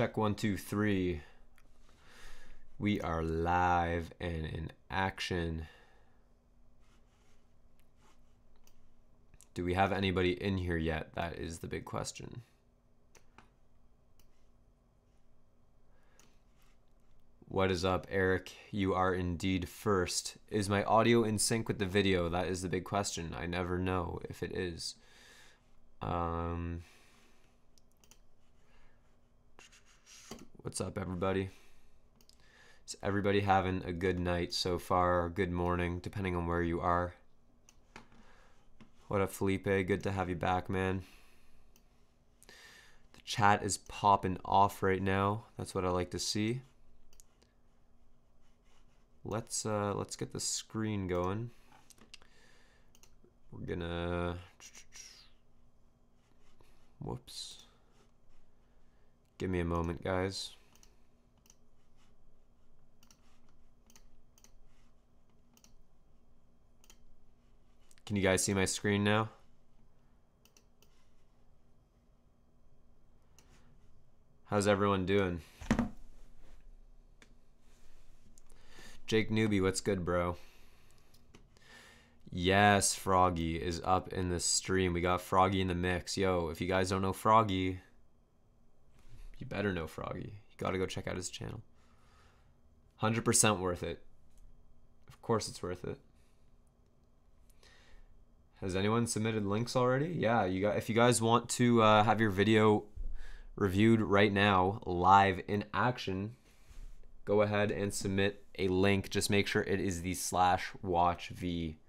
Check 1, 2, 3. We are live and in action. Do we have anybody in here yet? That is the big question. What is up, Eric? You are indeed first. Is my audio in sync with the video? That is the big question. I never know if it is. What's up, everybody? Is everybody having a good night so far, or good morning, depending on where you are? What up, Felipe? Good to have you back, man. The chat is popping off right now. That's what I like to see. Let's get the screen going. We're gonna, whoops. Give me a moment, guys. Can you guys see my screen now? How's everyone doing? Jake Newbie, what's good, bro? Yes, Froggy is up in the stream. We got Froggy in the mix. Yo, if you guys don't know Froggy, you better know Froggy. You gotta go check out his channel. 100% worth it. Of course it's worth it. Has anyone submitted links already? Yeah, if you guys want to have your video reviewed right now, live in action, go ahead and submit a link. Just make sure it is the /watch V,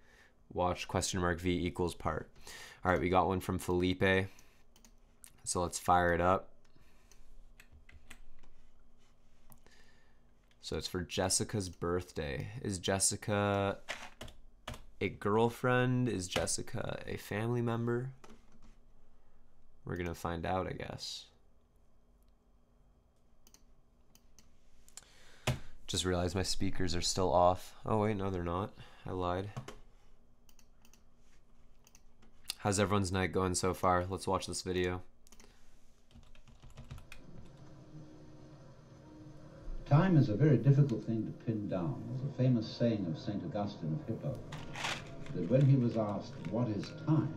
watch !V equals part. All right, we got one from Felipe. So let's fire it up. So it's for Jessica's birthday. Is Jessica a girlfriend? Is Jessica a family member? We're gonna find out, I guess. Just realized my speakers are still off. Oh wait, no they're not. I lied. How's everyone's night going so far? Let's watch this video. Time is a very difficult thing to pin down. There's a famous saying of St. Augustine of Hippo, that when he was asked, what is time?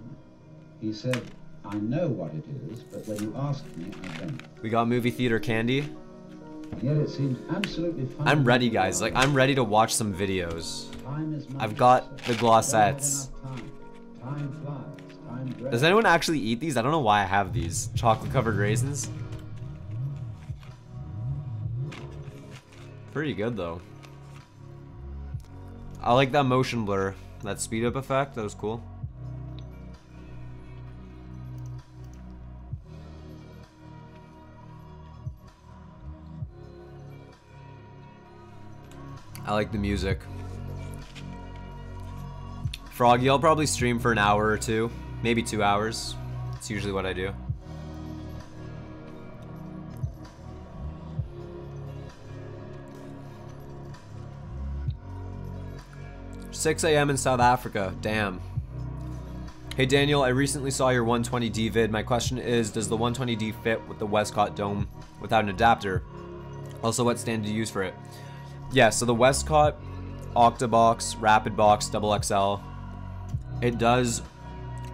He said, I know what it is, but when you ask me, I don't. We got movie theater candy. And yet it seems absolutely fine. I'm ready, guys. Like, I'm ready to watch some videos. I've got the glossettes. Time flies. Time drags. Does anyone actually eat these? I don't know why I have these. Chocolate covered raisins. Pretty good though. I like that motion blur. That speed up effect, that was cool. I like the music. Froggy, I'll probably stream for an hour or two, maybe 2 hours. It's usually what I do. $6 a.m. in South Africa. Damn. Hey Daniel, I recently saw your 120D vid. My question is, does the 120D fit with the Westcott dome without an adapter? Also, what stand do you use for it? Yeah, so the Westcott Octabox, Rapid Box, XXL, it does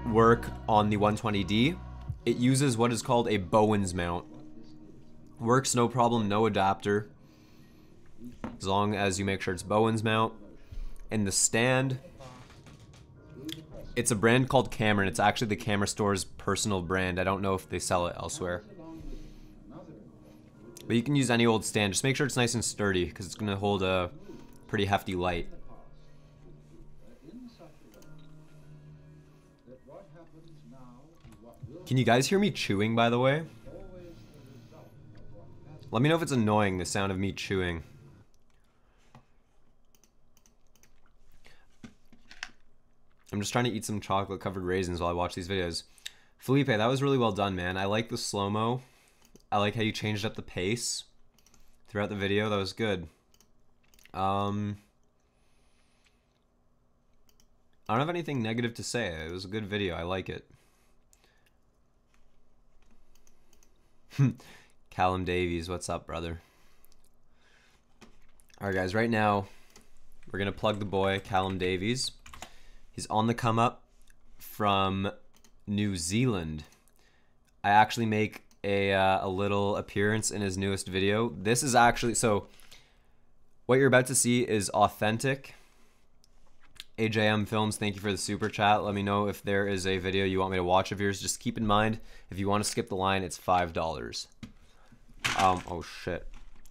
work on the 120D. It uses what is called a Bowen's mount. Works no problem, no adapter, as long as you make sure it's Bowen's mount. And the stand, it's a brand called Cameron. It's actually the camera store's personal brand. I don't know if they sell it elsewhere. But you can use any old stand. Just make sure it's nice and sturdy, because it's going to hold a pretty hefty light. Can you guys hear me chewing, by the way? Let me know if it's annoying, the sound of me chewing. I'm just trying to eat some chocolate covered raisins while I watch these videos. Felipe, that was really well done, man. I like the slow-mo. I like how you changed up the pace throughout the video. That was good. I don't have anything negative to say. It was a good video. I like it. Callum Davies, what's up, brother? Alright guys, right now we're gonna plug the boy Callum Davies. He's on the come up from New Zealand. I actually make a little appearance in his newest video. This is actually, so what you're about to see is authentic. AJM Films, thank you for the super chat. Let me know if there is a video you want me to watch of yours. Just keep in mind, if you want to skip the line, it's $5. Oh shit.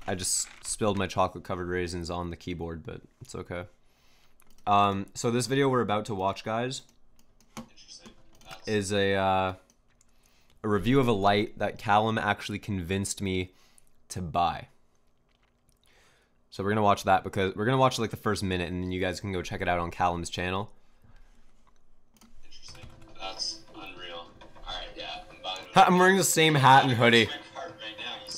I just spilled my chocolate covered raisins on the keyboard, but it's okay. So this video we're about to watch, guys, is a review of a light that Callum actually convinced me to buy. So we're gonna watch that, because we're gonna watch like the first minute, and then you guys can go check it out on Callum's channel. Interesting. That's unreal. Alright, yeah. I'm wearing the same hat and hoodie.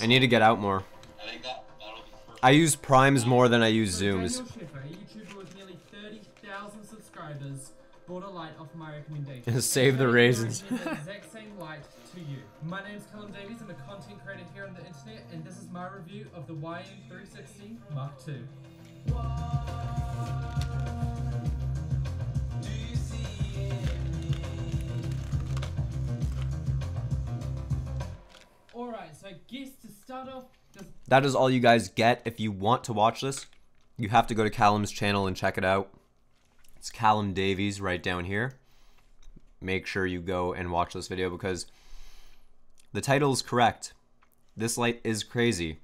I need to get out more. I think that'll be perfect. I use primes more than I use zooms. Daniel Schiffer, a YouTuber with nearly 30,000 subscribers, bought a light off my recommendation. Save the raisins. The exact same light to you. My name's Callum Davies. I'm a content creator here on the internet, and this is my review of the YM360 Mark II. Alright, so I guess to start off, That is all you guys get. If you want to watch this, you have to go to Callum's channel and check it out. It's Callum Davies right down here. Make sure you go and watch this video, because the title is correct. This light is crazy.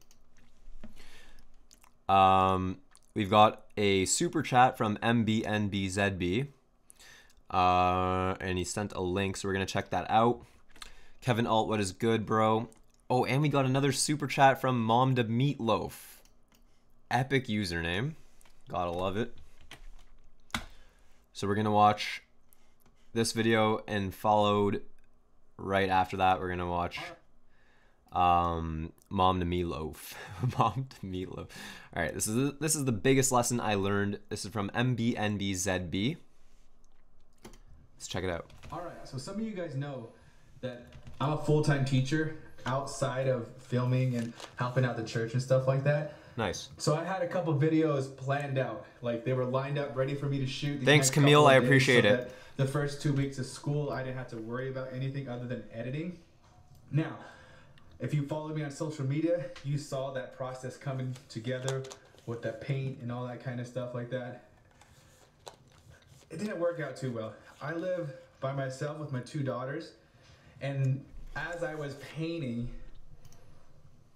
We've got a super chat from MBNBZB. And he sent a link, so we're going to check that out. Kevin Alt, what is good, bro? Oh, and we got another super chat from Mom to Meatloaf. Epic username. Gotta love it. So we're going to watch this video, and followed right after that, we're going to watch Mom to Meatloaf. Mom to Meatloaf. All right, this is the biggest lesson I learned. This is from MBNBZB. Let's check it out. All right, so some of you guys know that I'm a full-time teacher outside of filming and helping out the church and stuff like that. Nice. So I had a couple videos planned out, like they were lined up ready for me to shoot. Thanks, Camille. I appreciate it. The first 2 weeks of school, I didn't have to worry about anything other than editing. Now, if you follow me on social media, you saw that process coming together with that paint and all that kind of stuff like that. It didn't work out too well. I live by myself with my 2 daughters, and as I was painting,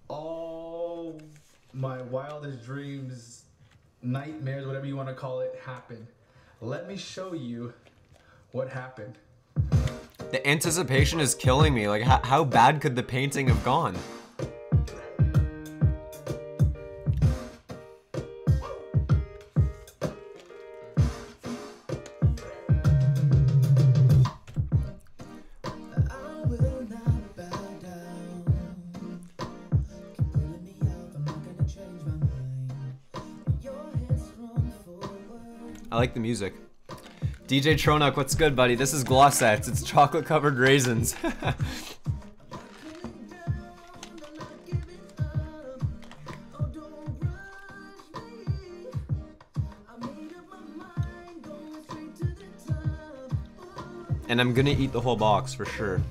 all my wildest dreams, nightmares, whatever you want to call it, happened. Let me show you what happened. The anticipation is killing me. Like, how bad could the painting have gone? I like the music. DJ Tronuk, what's good, buddy? This is Glossettes. It's chocolate covered raisins. And I'm gonna eat the whole box for sure.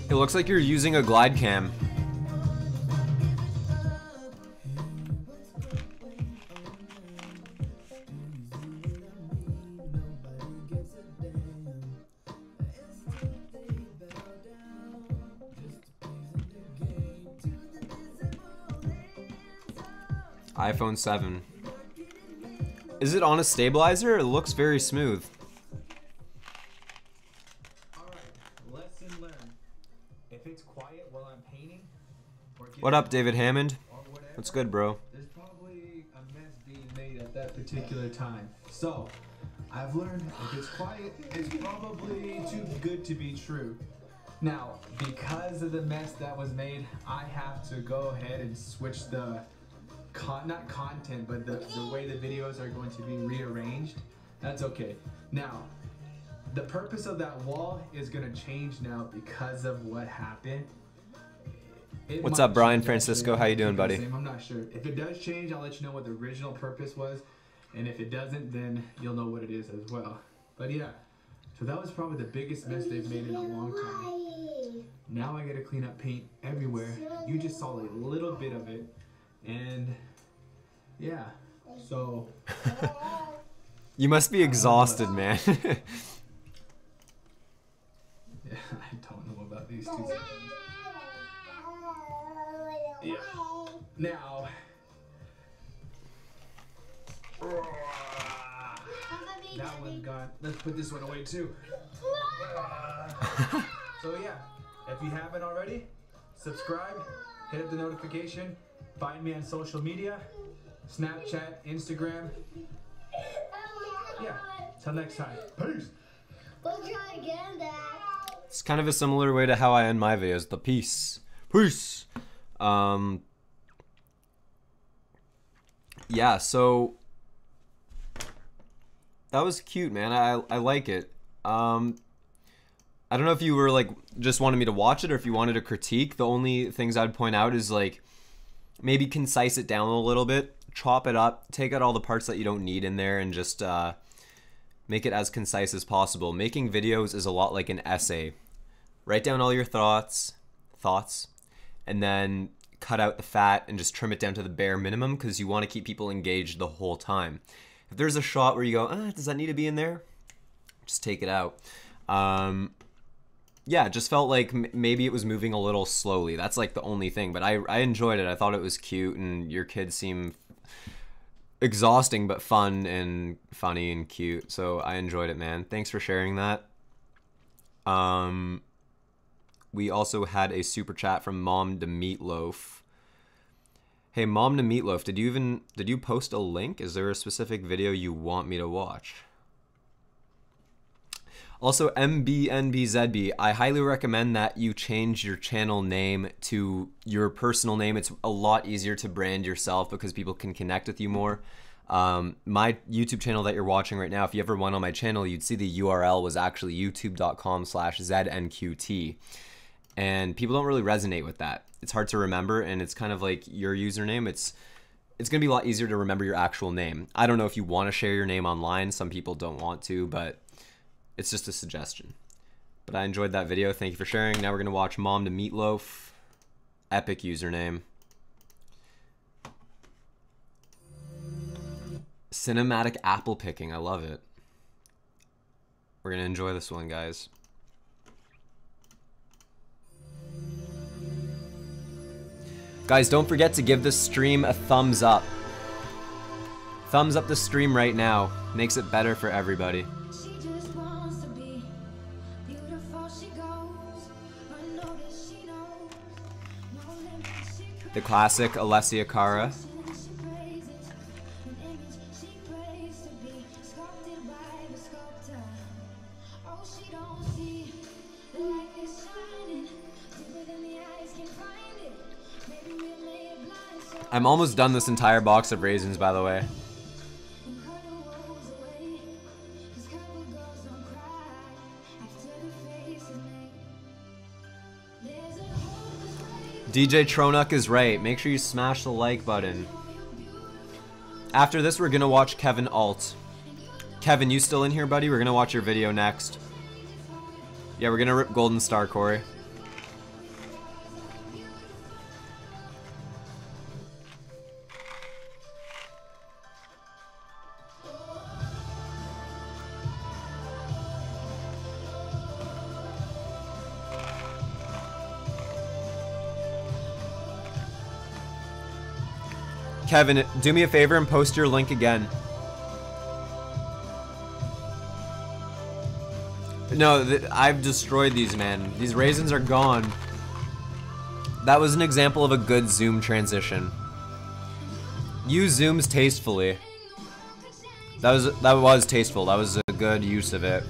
It looks like you're using a glide cam. iPhone 7. Is it on a stabilizer? It looks very smooth. What up, David Hammond? What's good, bro? There's probably a mess being made at that that particular time. So I've learned if it's quiet, it's probably too good to be true. Now, because of the mess that was made, I have to go ahead and switch the not content, but the way the videos are going to be rearranged. That's okay. Now, the purpose of that wall is gonna change now because of what happened. What's up, Brian Francisco? How you doing, buddy? I'm not sure. If it does change, I'll let you know what the original purpose was. And if it doesn't, then you'll know what it is as well. But yeah, so that was probably the biggest mess they've made in a long time. Now I gotta clean up paint everywhere. You just saw a little bit of it. And yeah, so. You must be exhausted, man. Yeah, I don't know about these two. Yeah. Now. That one's gone. Let's put this one away too. So yeah, if you haven't already, subscribe, hit up the notification, find me on social media, Snapchat, Instagram. Yeah, till next time. Peace. We'll try again, Dad. It's kind of a similar way to how I end my videos. The peace. Peace. Yeah, so that was cute, man. I like it. I don't know if you were like just wanted me to watch it or if you wanted a critique. The only things I'd point out is like maybe concise it down a little bit, chop it up, take out all the parts that you don't need in there, and just make it as concise as possible. Making videos is a lot like an essay. Write down all your thoughts, and then cut out the fat and just trim it down to the bare minimum because you want to keep people engaged the whole time. If there's a shot where you go, does that need to be in there? Just take it out. Yeah, it just felt like maybe it was moving a little slowly. That's like the only thing, but I enjoyed it. I thought it was cute, and your kids seem exhausting but fun and funny and cute, so I enjoyed it, man. Thanks for sharing that. We also had a super chat from Mom to Meatloaf. Hey, Mom to Meatloaf, did you post a link? Is there a specific video you want me to watch? Also, MBNBZB, I highly recommend that you change your channel name to your personal name. It's a lot easier to brand yourself because people can connect with you more. My YouTube channel that you're watching right now, if you ever went on my channel, you'd see the URL was actually youtube.com/ZNQT. And people don't really resonate with that. It's hard to remember, and it's kind of like your username. It's gonna be a lot easier to remember your actual name. I don't know if you want to share your name online. Some people don't want to, but it's just a suggestion. But I enjoyed that video. Thank you for sharing. Now we're gonna watch Mom to Meatloaf. Epic username. Cinematic apple picking. I love it. We're gonna enjoy this one, guys. Guys, don't forget to give this stream a thumbs up. Thumbs up the stream right now. Makes it better for everybody. The classic Alessia Cara. I'm almost done this entire box of raisins, by the way. DJ Tronuk is right. Make sure you smash the like button. After this, we're gonna watch Kevin Alt. Kevin, you still in here, buddy? We're gonna watch your video next. Yeah, we're gonna rip Golden Star, Corey. Kevin, do me a favor and post your link again. No, I've destroyed these, man. These raisins are gone. That was an example of a good zoom transition. Use zooms tastefully. That was tasteful. That was a good use of it.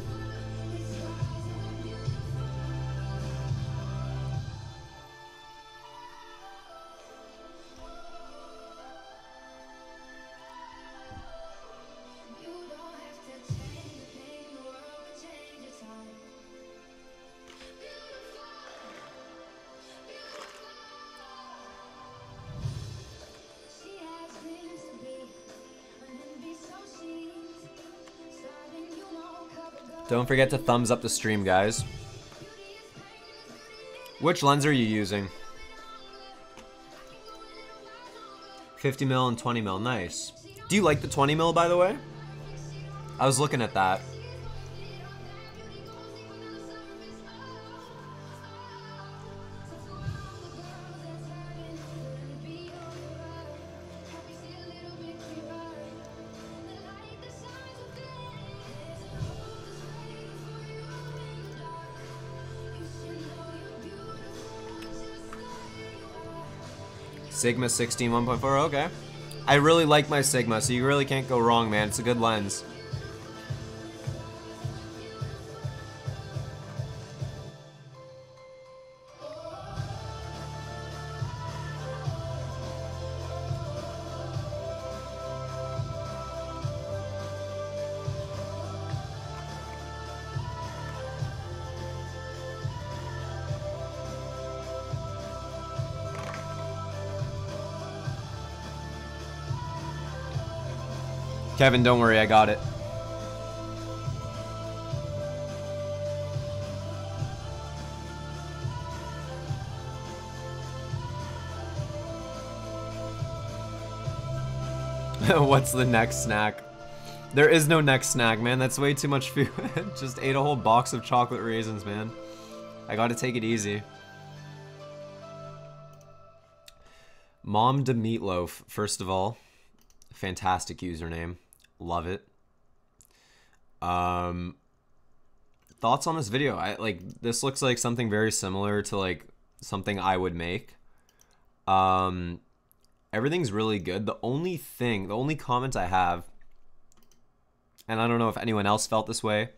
Don't forget to thumbs up the stream, guys. Which lens are you using? 50mm and 20mm, nice. Do you like the 20mm, by the way? I was looking at that. Sigma 16 1.4, okay. I really like my Sigma, so you really can't go wrong, man. It's a good lens. Kevin, don't worry, I got it. What's the next snack? There is no next snack, man. That's way too much food. Just ate a whole box of chocolate raisins, man. I gotta take it easy. Mom de Meatloaf, first of all. Fantastic username. Love it. Thoughts on this video? This looks like something very similar to like something I would make. Everything's really good. The only comment I have, and I don't know if anyone else felt this way,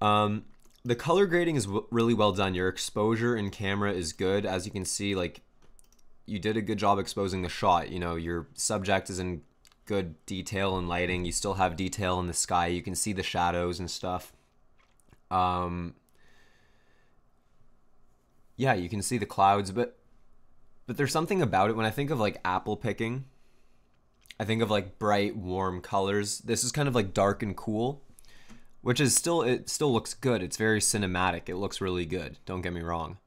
the color grading is really well done. Your exposure in camera is good. As you can see, like, you did a good job exposing the shot. You know, your subject is in good detail and lighting. You still have detail in the sky. You can see the shadows and stuff. Yeah, you can see the clouds, but there's something about it. When I think of like apple picking, I think of like bright, warm colors. This is kind of like dark and cool, which is it still looks good. It's very cinematic. It looks really good. Don't get me wrong.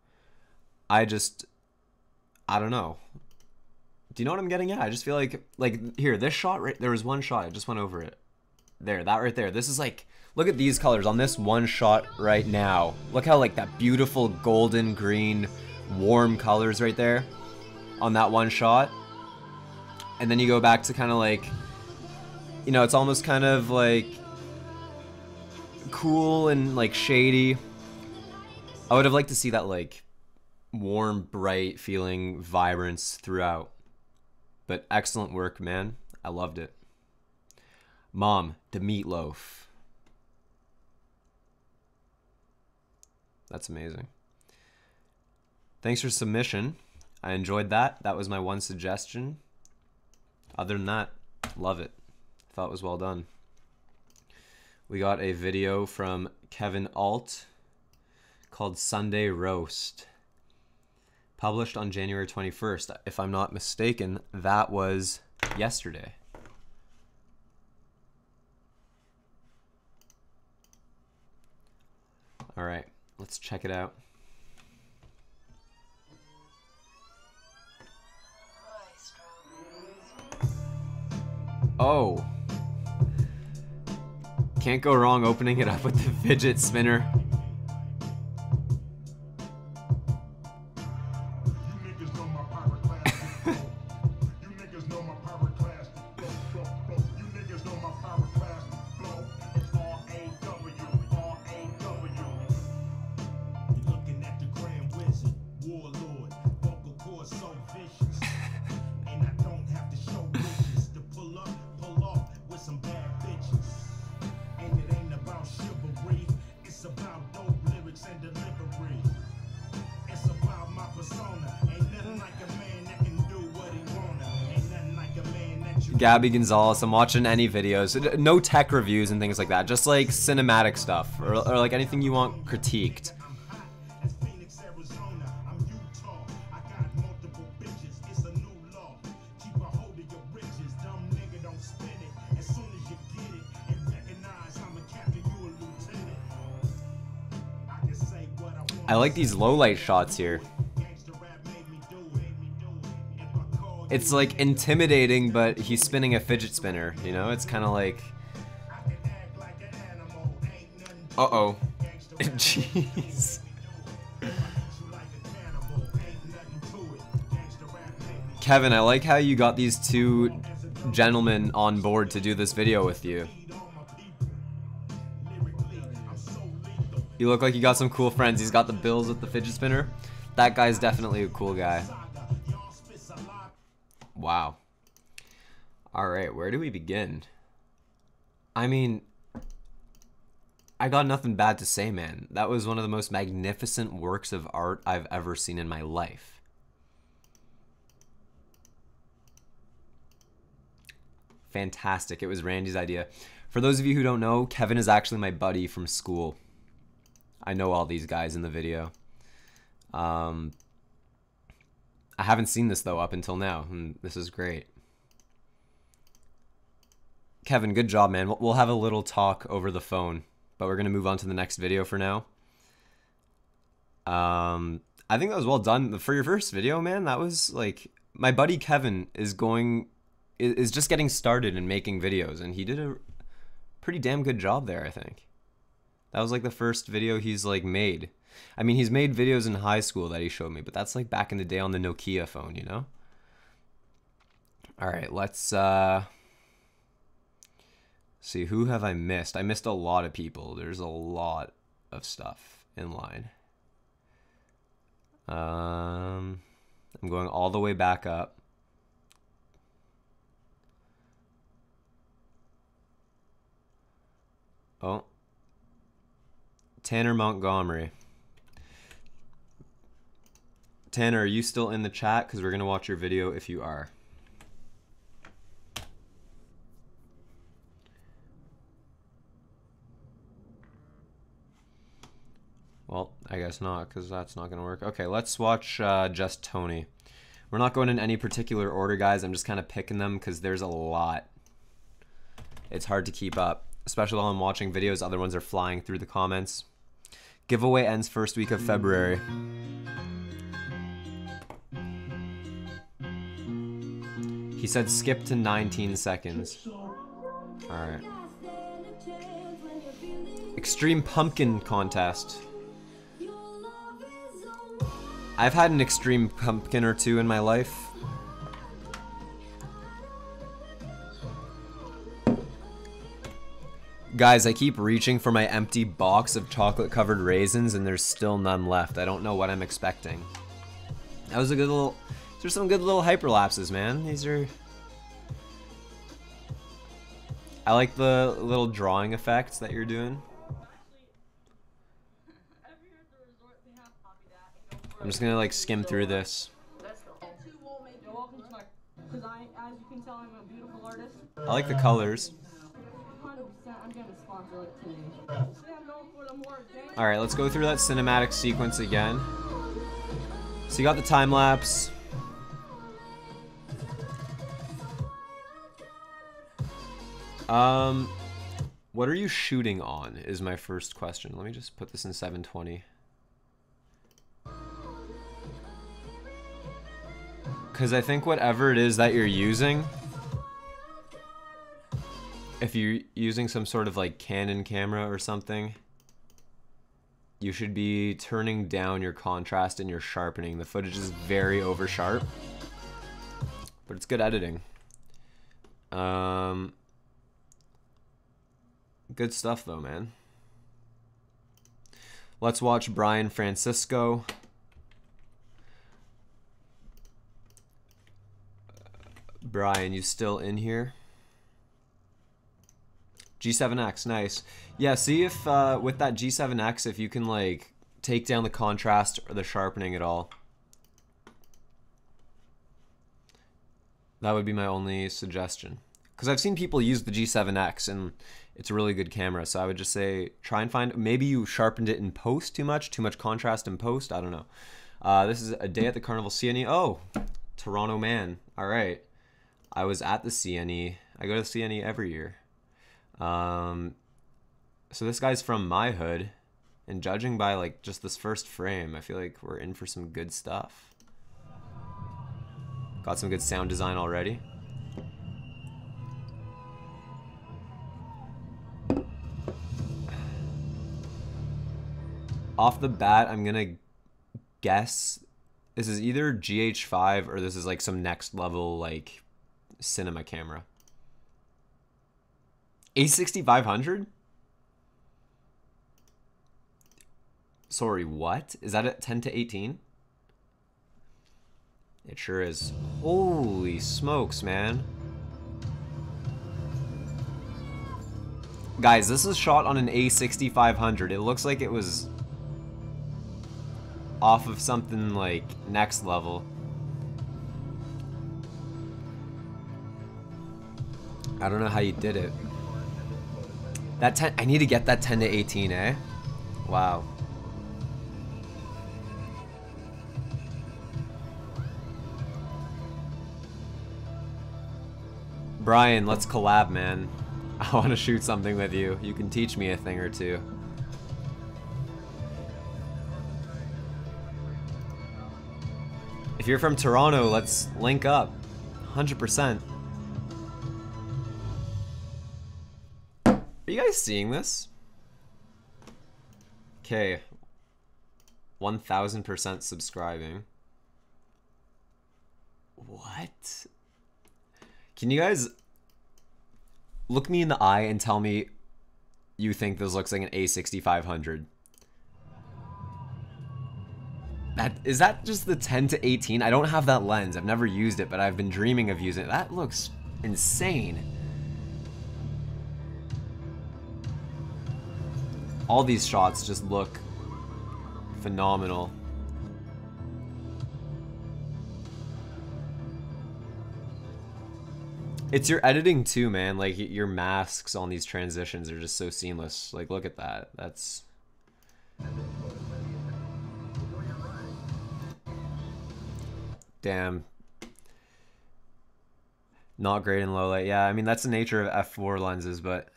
I don't know. Do you know what I'm getting at? I just feel like here, this shot right there was one shot. I just went over it. There, that right there. This is like, look at these colors on this one shot right now. Look how like that beautiful golden green warm colors right there on that one shot. And then you go back to kind of like, you know, it's almost kind of like cool and like shady. I would have liked to see that like warm, bright feeling vibrance throughout. But excellent work, man. I loved it. Mom, the Meatloaf. That's amazing. Thanks for submission. I enjoyed that. That was my one suggestion. Other than that, love it. Thought it was well done. We got a video from Kevin Alt called Sunday Roast. Published on January 21st. If I'm not mistaken, that was yesterday. All right, let's check it out. Oh. Can't go wrong opening it up with the fidget spinner. Gabby Gonzalez. I'm watching any videos. No tech reviews and things like that. Just like cinematic stuff or like anything you want critiqued. I like these low light shots here. It's like intimidating, but he's spinning a fidget spinner, you know? It's kind of like... Uh-oh. Jeez. Kevin, I like how you got these two gentlemen on board to do this video with you. You look like you got some cool friends. He's got the bills with the fidget spinner. That guy's definitely a cool guy. Wow. Alright, where do we begin? I mean, I got nothing bad to say, man. That was one of the most magnificent works of art I've ever seen in my life. Fantastic. It was Randy's idea. For those of you who don't know, Kevin is actually my buddy from school. I know all these guys in the video. I haven't seen this though up until now, and this is great. Kevin, good job, man. We'll have a little talk over the phone, but we're gonna move on to the next video for now. I think that was well done for your first video, man. That was like, my buddy Kevin is just getting started in making videos, and he did a pretty damn good job there, I think. That was like the first video he's like made. I mean, he's made videos in high school that he showed me, but that's like back in the day on the Nokia phone, you know? All right, let's see, who have I missed? I missed a lot of people. There's a lot of stuff in line. I'm going all the way back up. Oh. Tanner Montgomery. Tanner, are you still in the chat? Because we're going to watch your video if you are. Well, I guess not, because that's not going to work. Okay, let's watch Just Tony. We're not going in any particular order, guys. I'm just kind of picking them because there's a lot. It's hard to keep up, especially while I'm watching videos. Other ones are flying through the comments. Giveaway ends first week of February. He said skip to 19 seconds. Alright. Extreme Pumpkin Contest. I've had an extreme pumpkin or two in my life. Guys, I keep reaching for my empty box of chocolate-covered raisins, and there's still none left. I don't know what I'm expecting. That was a good little... There's some good little hyperlapses, man. These are... I like the little drawing effects that you're doing. I'm just gonna, like, skim through this. I like the colors. Alright, let's go through that cinematic sequence again. So you got the time lapse. What are you shooting on is my first question. Let me just put this in 720. Because I think whatever it is that you're using, if you're using some sort of like Canon camera or something, you should be turning down your contrast and your sharpening. The footage is very over sharp, but it's good editing. Good stuff though, man. Let's watch Brian Francisco. Brian, you still in here? G7X, nice. Yeah, see if with that G7X, if you can like take down the contrast or the sharpening at all. That would be my only suggestion. because I've seen people use the G7X and it's a really good camera. So I would just say try and find, maybe you sharpened it in post too much contrast in post. I don't know. This is a day at the Carnival CNE. Oh, Toronto man. All right. I was at the CNE. I go to the CNE every year. So this guy's from my hood, and judging by like just this first frame, I feel like we're in for some good stuff. Got some good sound design already. Off the bat, I'm gonna guess this is either GH5 or this is like some next level like cinema camera. A6500? Sorry, what? Is that at 10 to 18? It sure is. Holy smokes, man. Guys, this is shot on an A6500. It looks like it was off of something like next level. I don't know how you did it. That 10, I need to get that 10 to 18, eh? Wow. Brian, let's collab, man. I want to shoot something with you. You can teach me a thing or two. If you're from Toronto, let's link up. 100%. Are you guys seeing this? Okay. 1000% subscribing. What? Can you guys look me in the eye and tell me you think this looks like an A6500? Is that just the 10 to 18? I don't have that lens. I've never used it, but I've been dreaming of using it. That looks insane. All these shots just look phenomenal. It's your editing too, man. Like your masks on these transitions are just so seamless. Like look at that. That's damn. Not great in low light. Yeah, I mean that's the nature of f4 lenses, but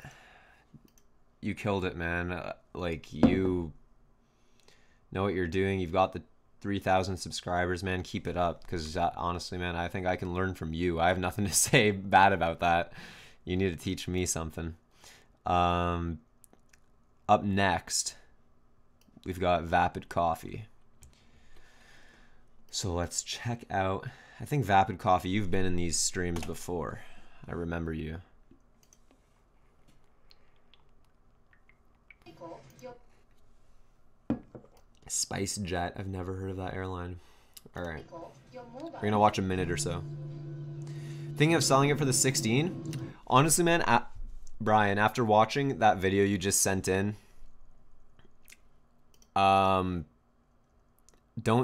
you killed it, man. Like you know what you're doing. You've got the 3,000 subscribers, man. Keep it up, because honestly, man, I think I can learn from you. I have nothing to say bad about that. You need to teach me something. Up next, we've got Vapid Coffee. So let's check out. I think Vapid Coffee, you've been in these streams before. I remember you. Spice Jet. I've never heard of that airline. All right. We're going to watch a minute or so. Thinking of selling it for the 16? Honestly, man, Brian, after watching that video you just sent in, don't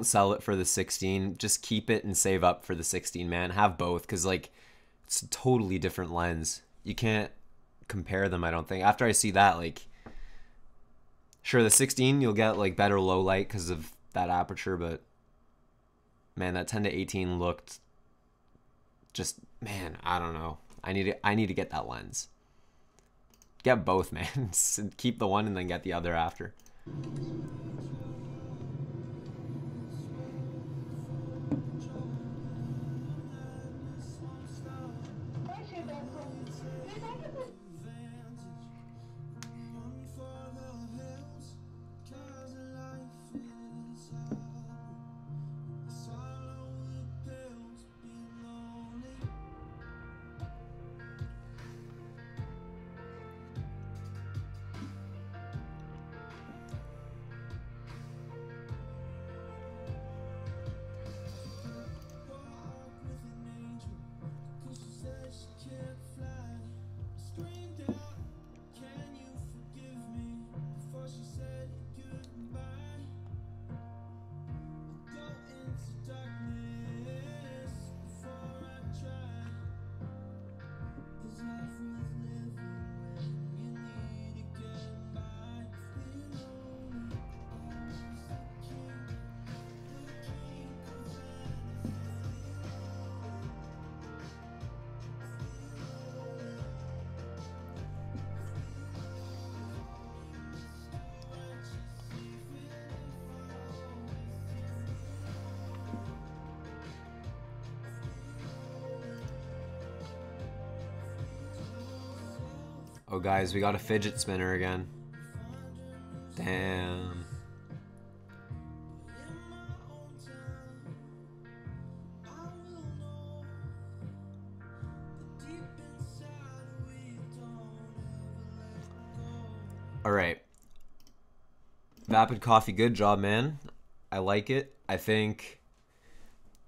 sell it for the 16. Just keep it and save up for the 16, man. Have both, because, like, it's a totally different lens. You can't compare them, I don't think. After I see that, like, sure, the 16, you'll get, like, better low light because of that aperture, but, man, that 10 to 18 looked just, man, I don't know. I need to get that lens. Get both, man. Keep the one and then get the other after. Oh guys, we got a fidget spinner again. Damn. Alright. Vapid Coffee, good job, man. I like it. I think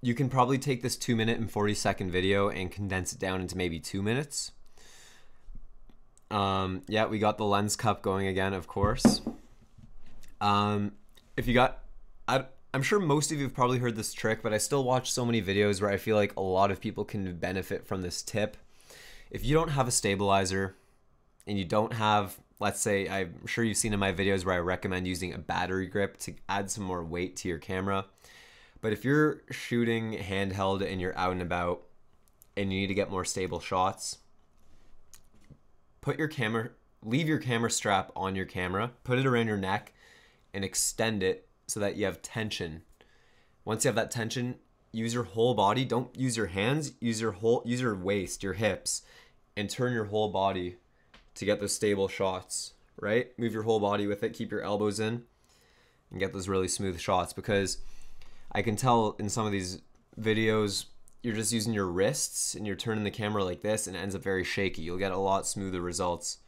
you can probably take this 2-minute and 40-second video and condense it down into maybe 2 minutes. Yeah, we got the lens cup going again, of course. If you got... I'm sure most of you have probably heard this trick, but I still watch so many videos where I feel like a lot of people can benefit from this tip. If you don't have a stabilizer and you don't have... Let's say, I'm sure you've seen in my videos where I recommend using a battery grip to add some more weight to your camera. But if you're shooting handheld and you're out and about and you need to get more stable shots, leave your camera strap on your camera, put it around your neck and extend it so that you have tension. Once you have that tension, use your whole body. Don't use your hands, use your waist, your hips, and turn your whole body to get those stable shots, right? Move your whole body with it, keep your elbows in, and get those really smooth shots, because I can tell in some of these videos, you're just using your wrists and you're turning the camera like this and it ends up very shaky. You'll get a lot smoother results.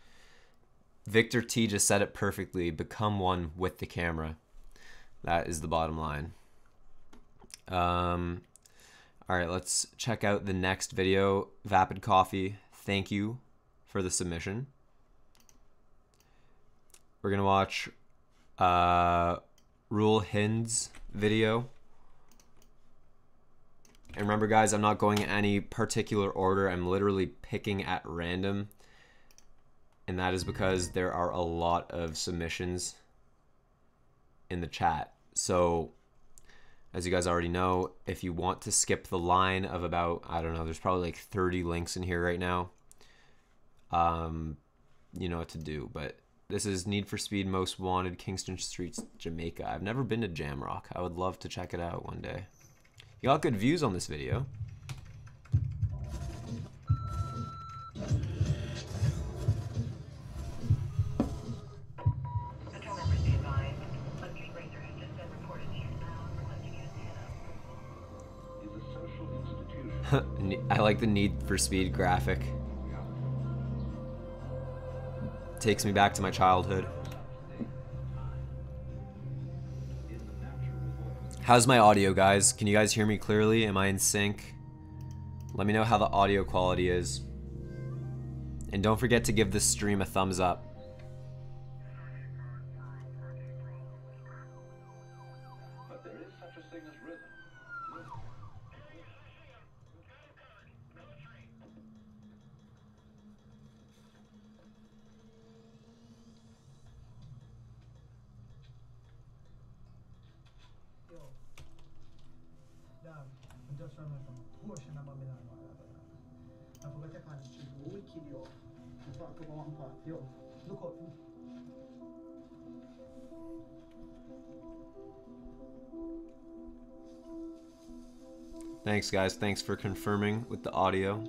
Victor T just said it perfectly, become one with the camera. That is the bottom line. All right, let's check out the next video. Vapid Coffee, thank you for the submission. We're gonna watch Rule Hind's video. And remember guys, I'm not going in any particular order. I'm literally picking at random. And that is because there are a lot of submissions in the chat. So, as you guys already know, if you want to skip the line of about, I don't know, there's probably like 30 links in here right now. You know what to do, but this is Need for Speed Most Wanted, Kingston Streets, Jamaica. I've never been to Jamrock. I would love to check it out one day. You got good views on this video. I like the Need for Speed graphic. Takes me back to my childhood. How's my audio, guys? Can you guys hear me clearly? Am I in sync? Let me know how the audio quality is. And don't forget to give this stream a thumbs up. But there is such a thing as rhythm. Thanks guys, thanks for confirming with the audio.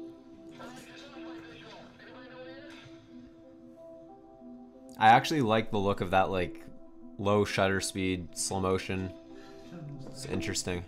I actually like the look of that like low shutter speed, slow motion. It's interesting.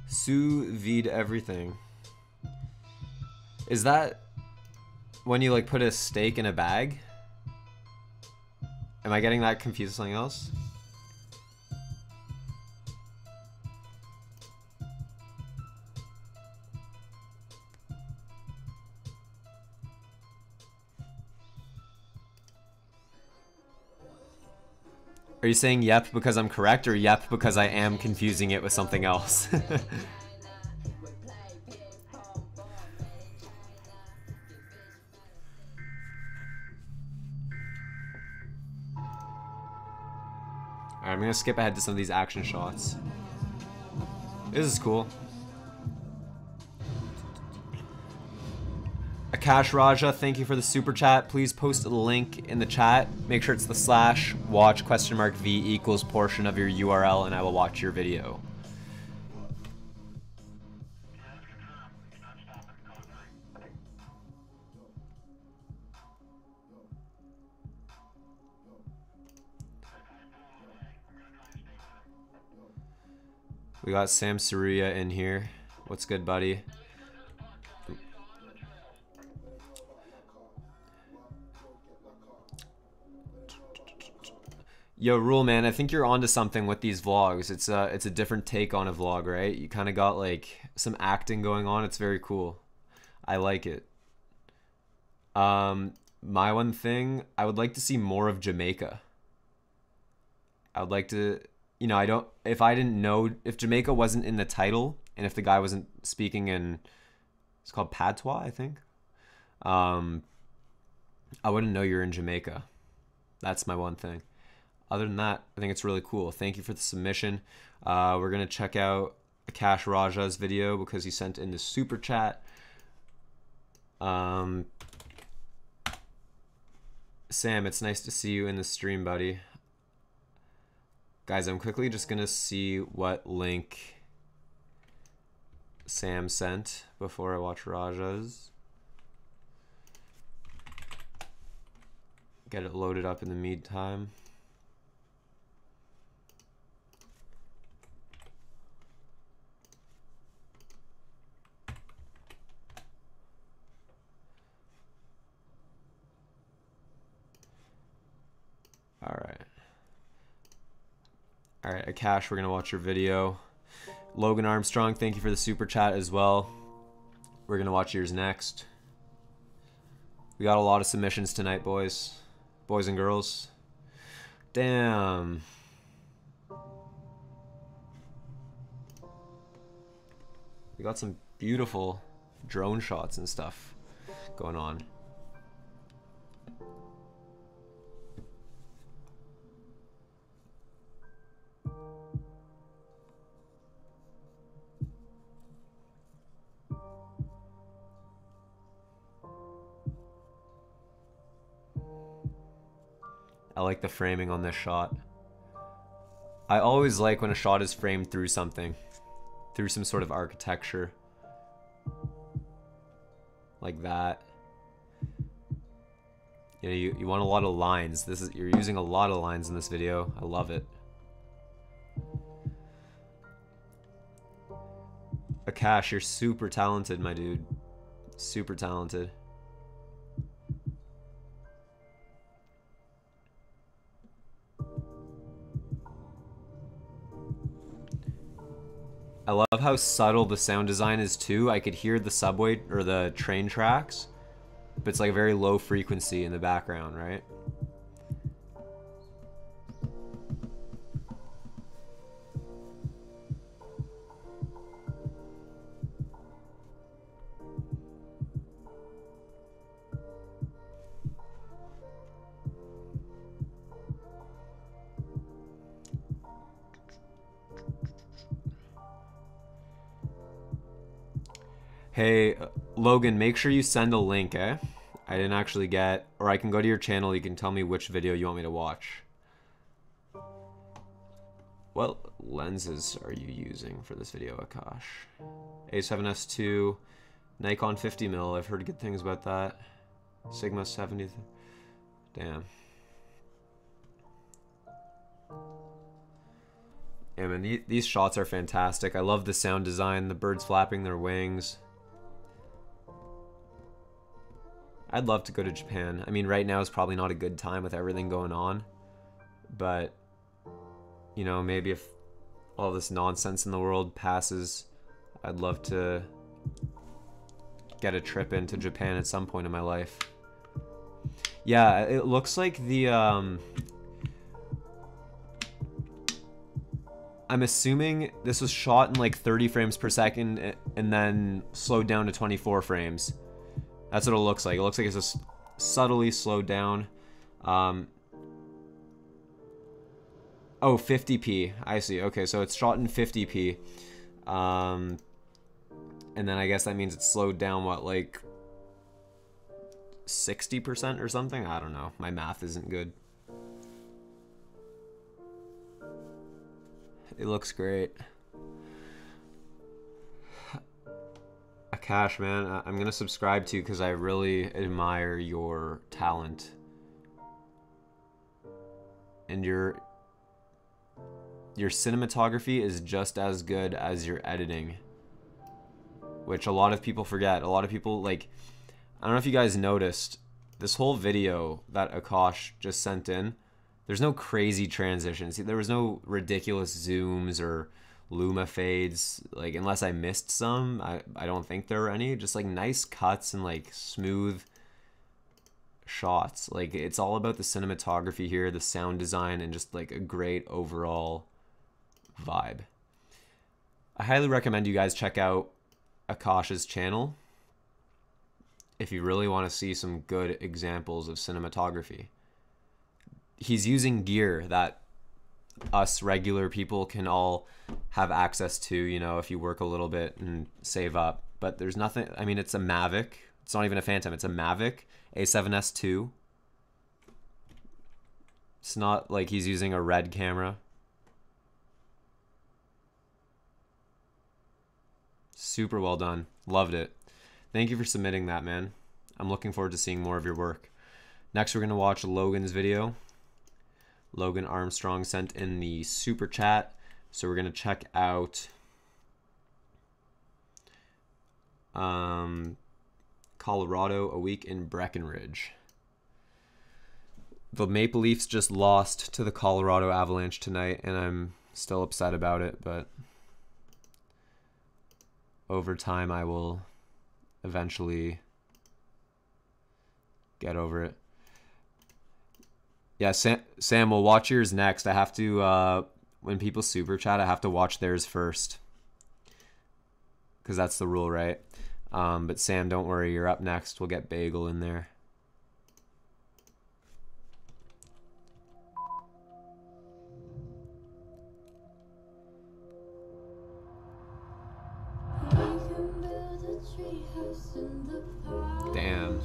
Sous vide everything. Is that when you like put a steak in a bag? Am I getting that confused with something else? Are you saying yep because I'm correct, or yep because I am confusing it with something else? Alright, I'm gonna skip ahead to some of these action shots. This is cool. Akash Raja, thank you for the super chat. Please post a link in the chat. Make sure it's the /watch !v equals portion of your URL and I will watch your video. We got Sam Saruya in here. What's good, buddy? Yo, Rule Man, I think you're onto something with these vlogs. It's a different take on a vlog, right? You kind of got like some acting going on. It's very cool. I like it. My one thing, I would like to see more of Jamaica. I would like to, you know, if I didn't know, if Jamaica wasn't in the title and if the guy wasn't speaking in, it's called Patois, I think. I wouldn't know you're in Jamaica. That's my one thing. Other than that, I think it's really cool. Thank you for the submission. We're going to check out Akash Raja's video because he sent in the super chat. Sam, it's nice to see you in the stream, buddy. Guys, I'm quickly just going to see what link Sam sent before I watch Raja's. Get it loaded up in the meantime. Alright, Akash, we're going to watch your video. Logan Armstrong, thank you for the super chat as well. We're going to watch yours next. We got a lot of submissions tonight, boys. Boys and girls. Damn. We got some beautiful drone shots and stuff going on. I like the framing on this shot. I always like when a shot is framed through something, through some sort of architecture. Like that. You know, you want a lot of lines. You're using a lot of lines in this video. I love it. Akash, you're super talented, my dude. Super talented. I love how subtle the sound design is too. I could hear the subway or the train tracks, but it's like a very low frequency in the background, right? Hey, Logan, make sure you send a link, eh? I didn't actually get, or I can go to your channel, you can tell me which video you want me to watch. What lenses are you using for this video, Akash? A7S II, Nikon 50mm, I've heard good things about that. Sigma 70, damn. Yeah, man, these shots are fantastic. I love the sound design, the birds flapping their wings. I'd love to go to Japan. I mean, right now is probably not a good time with everything going on. But, you know, maybe if all this nonsense in the world passes, I'd love to get a trip into Japan at some point in my life. Yeah, it looks like the... I'm assuming this was shot in like 30 frames per second and then slowed down to 24 frames. That's what it looks like. It looks like it's just subtly slowed down. Oh, 50p. I see. Okay, so it's shot in 50p. And then I guess that means it's slowed down, what, like 60% or something? I don't know. My math isn't good. It looks great. Akash, man, I'm gonna subscribe to you because I really admire your talent. And your cinematography is just as good as your editing, which a lot of people forget. A lot of people, like, I don't know if you guys noticed, this whole video that Akash just sent in, there's no crazy transitions. There was no ridiculous zooms or luma fades, like, unless I missed some. I don't think there were any. Just like nice cuts and like smooth shots. Like, it's all about the cinematography here, the sound design, and just like a great overall vibe. I highly recommend you guys check out Akash's channel if you really want to see some good examples of cinematography. He's using gear that us regular people can all have access to, you know, if you work a little bit and save up. But there's nothing, I mean, it's a Mavic. It's not even a Phantom, it's a Mavic A7S II. It's not like he's using a red camera. Super well done. Loved it. Thank you for submitting that, man. I'm looking forward to seeing more of your work. Next, we're going to watch Logan's video. Logan Armstrong sent in the super chat. So we're going to check out Colorado, a week in Breckenridge. The Maple Leafs just lost to the Colorado Avalanche tonight, and I'm still upset about it, but over time I will eventually get over it. Yeah, Sam, we'll watch yours next. I have to, when people super chat, I have to watch theirs first, because that's the rule, right? But Sam, don't worry, you're up next. We'll get Bagel in there. Damn.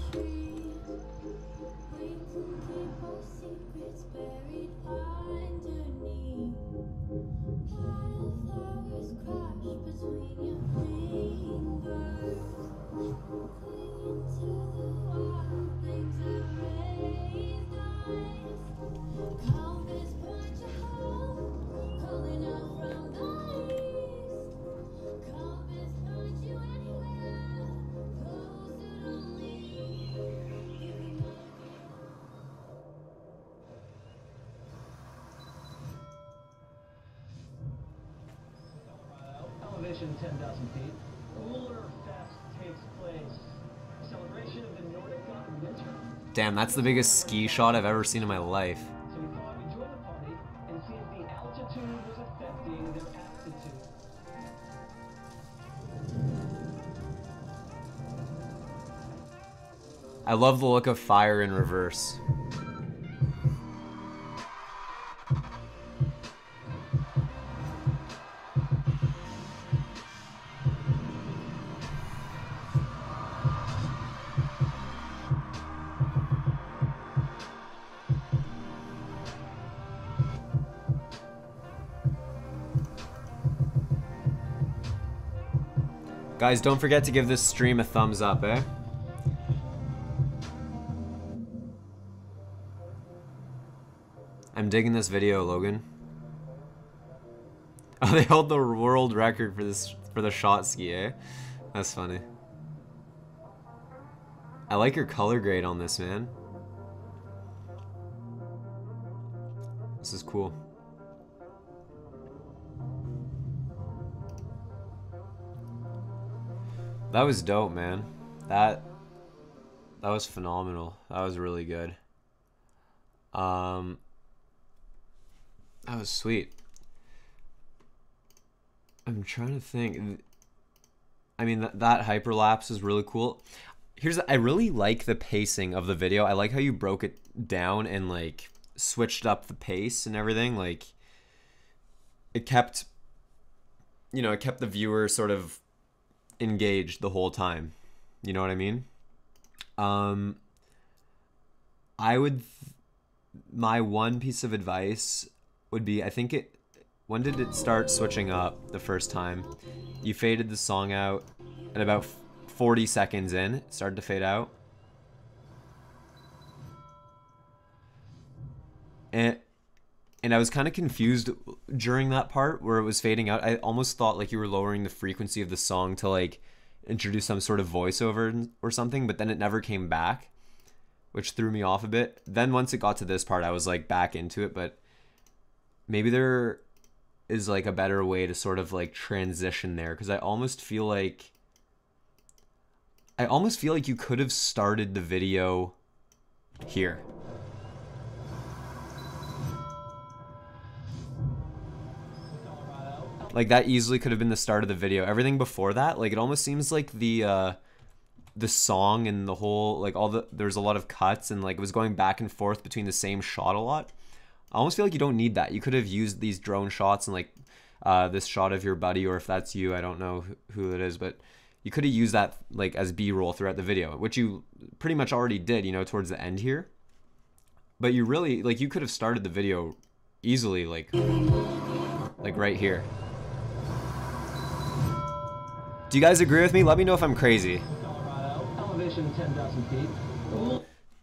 Elevation 10,000 feet. Cooler Fest takes place. A celebration of the Nordic winter. Damn, that's the biggest ski shot I've ever seen in my life. So we thought we'd join the party and see if the altitude was affecting their aptitude. I love the look of fire in reverse. Guys, don't forget to give this stream a thumbs up, eh? I'm digging this video, Logan. Oh, they hold the world record for the shot ski, eh? That's funny. I like your color grade on this, man. This is cool. That was dope, man. That was phenomenal. That was really good. That was sweet. I'm trying to think. I mean, that hyperlapse is really cool. I really like the pacing of the video. I like how you broke it down and like switched up the pace and everything. Like, it kept, you know, it kept the viewer sort of engaged the whole time. You know what I mean? I would, my one piece of advice would be, I think it, when did it start switching up the first time? You faded the song out at about 40 seconds in, it started to fade out. And I was kind of confused during that part where it was fading out. I almost thought like you were lowering the frequency of the song to like introduce some sort of voiceover or something, but then it never came back, which threw me off a bit. Then once it got to this part, I was like back into it, but maybe there is like a better way to sort of like transition there, because I almost feel like you could have started the video here. Like that easily could have been the start of the video. Everything before that, like it almost seems like the song and the whole, like there's a lot of cuts and like it was going back and forth between the same shot a lot. I almost feel like you don't need that. You could have used these drone shots and like this shot of your buddy, or if that's you, I don't know who it is, but you could have used that like as B-roll throughout the video, which you pretty much already did, you know, towards the end here. But you really, like, you could have started the video easily, like right here. Do you guys agree with me? Let me know if I'm crazy. Elevation 10,000 feet.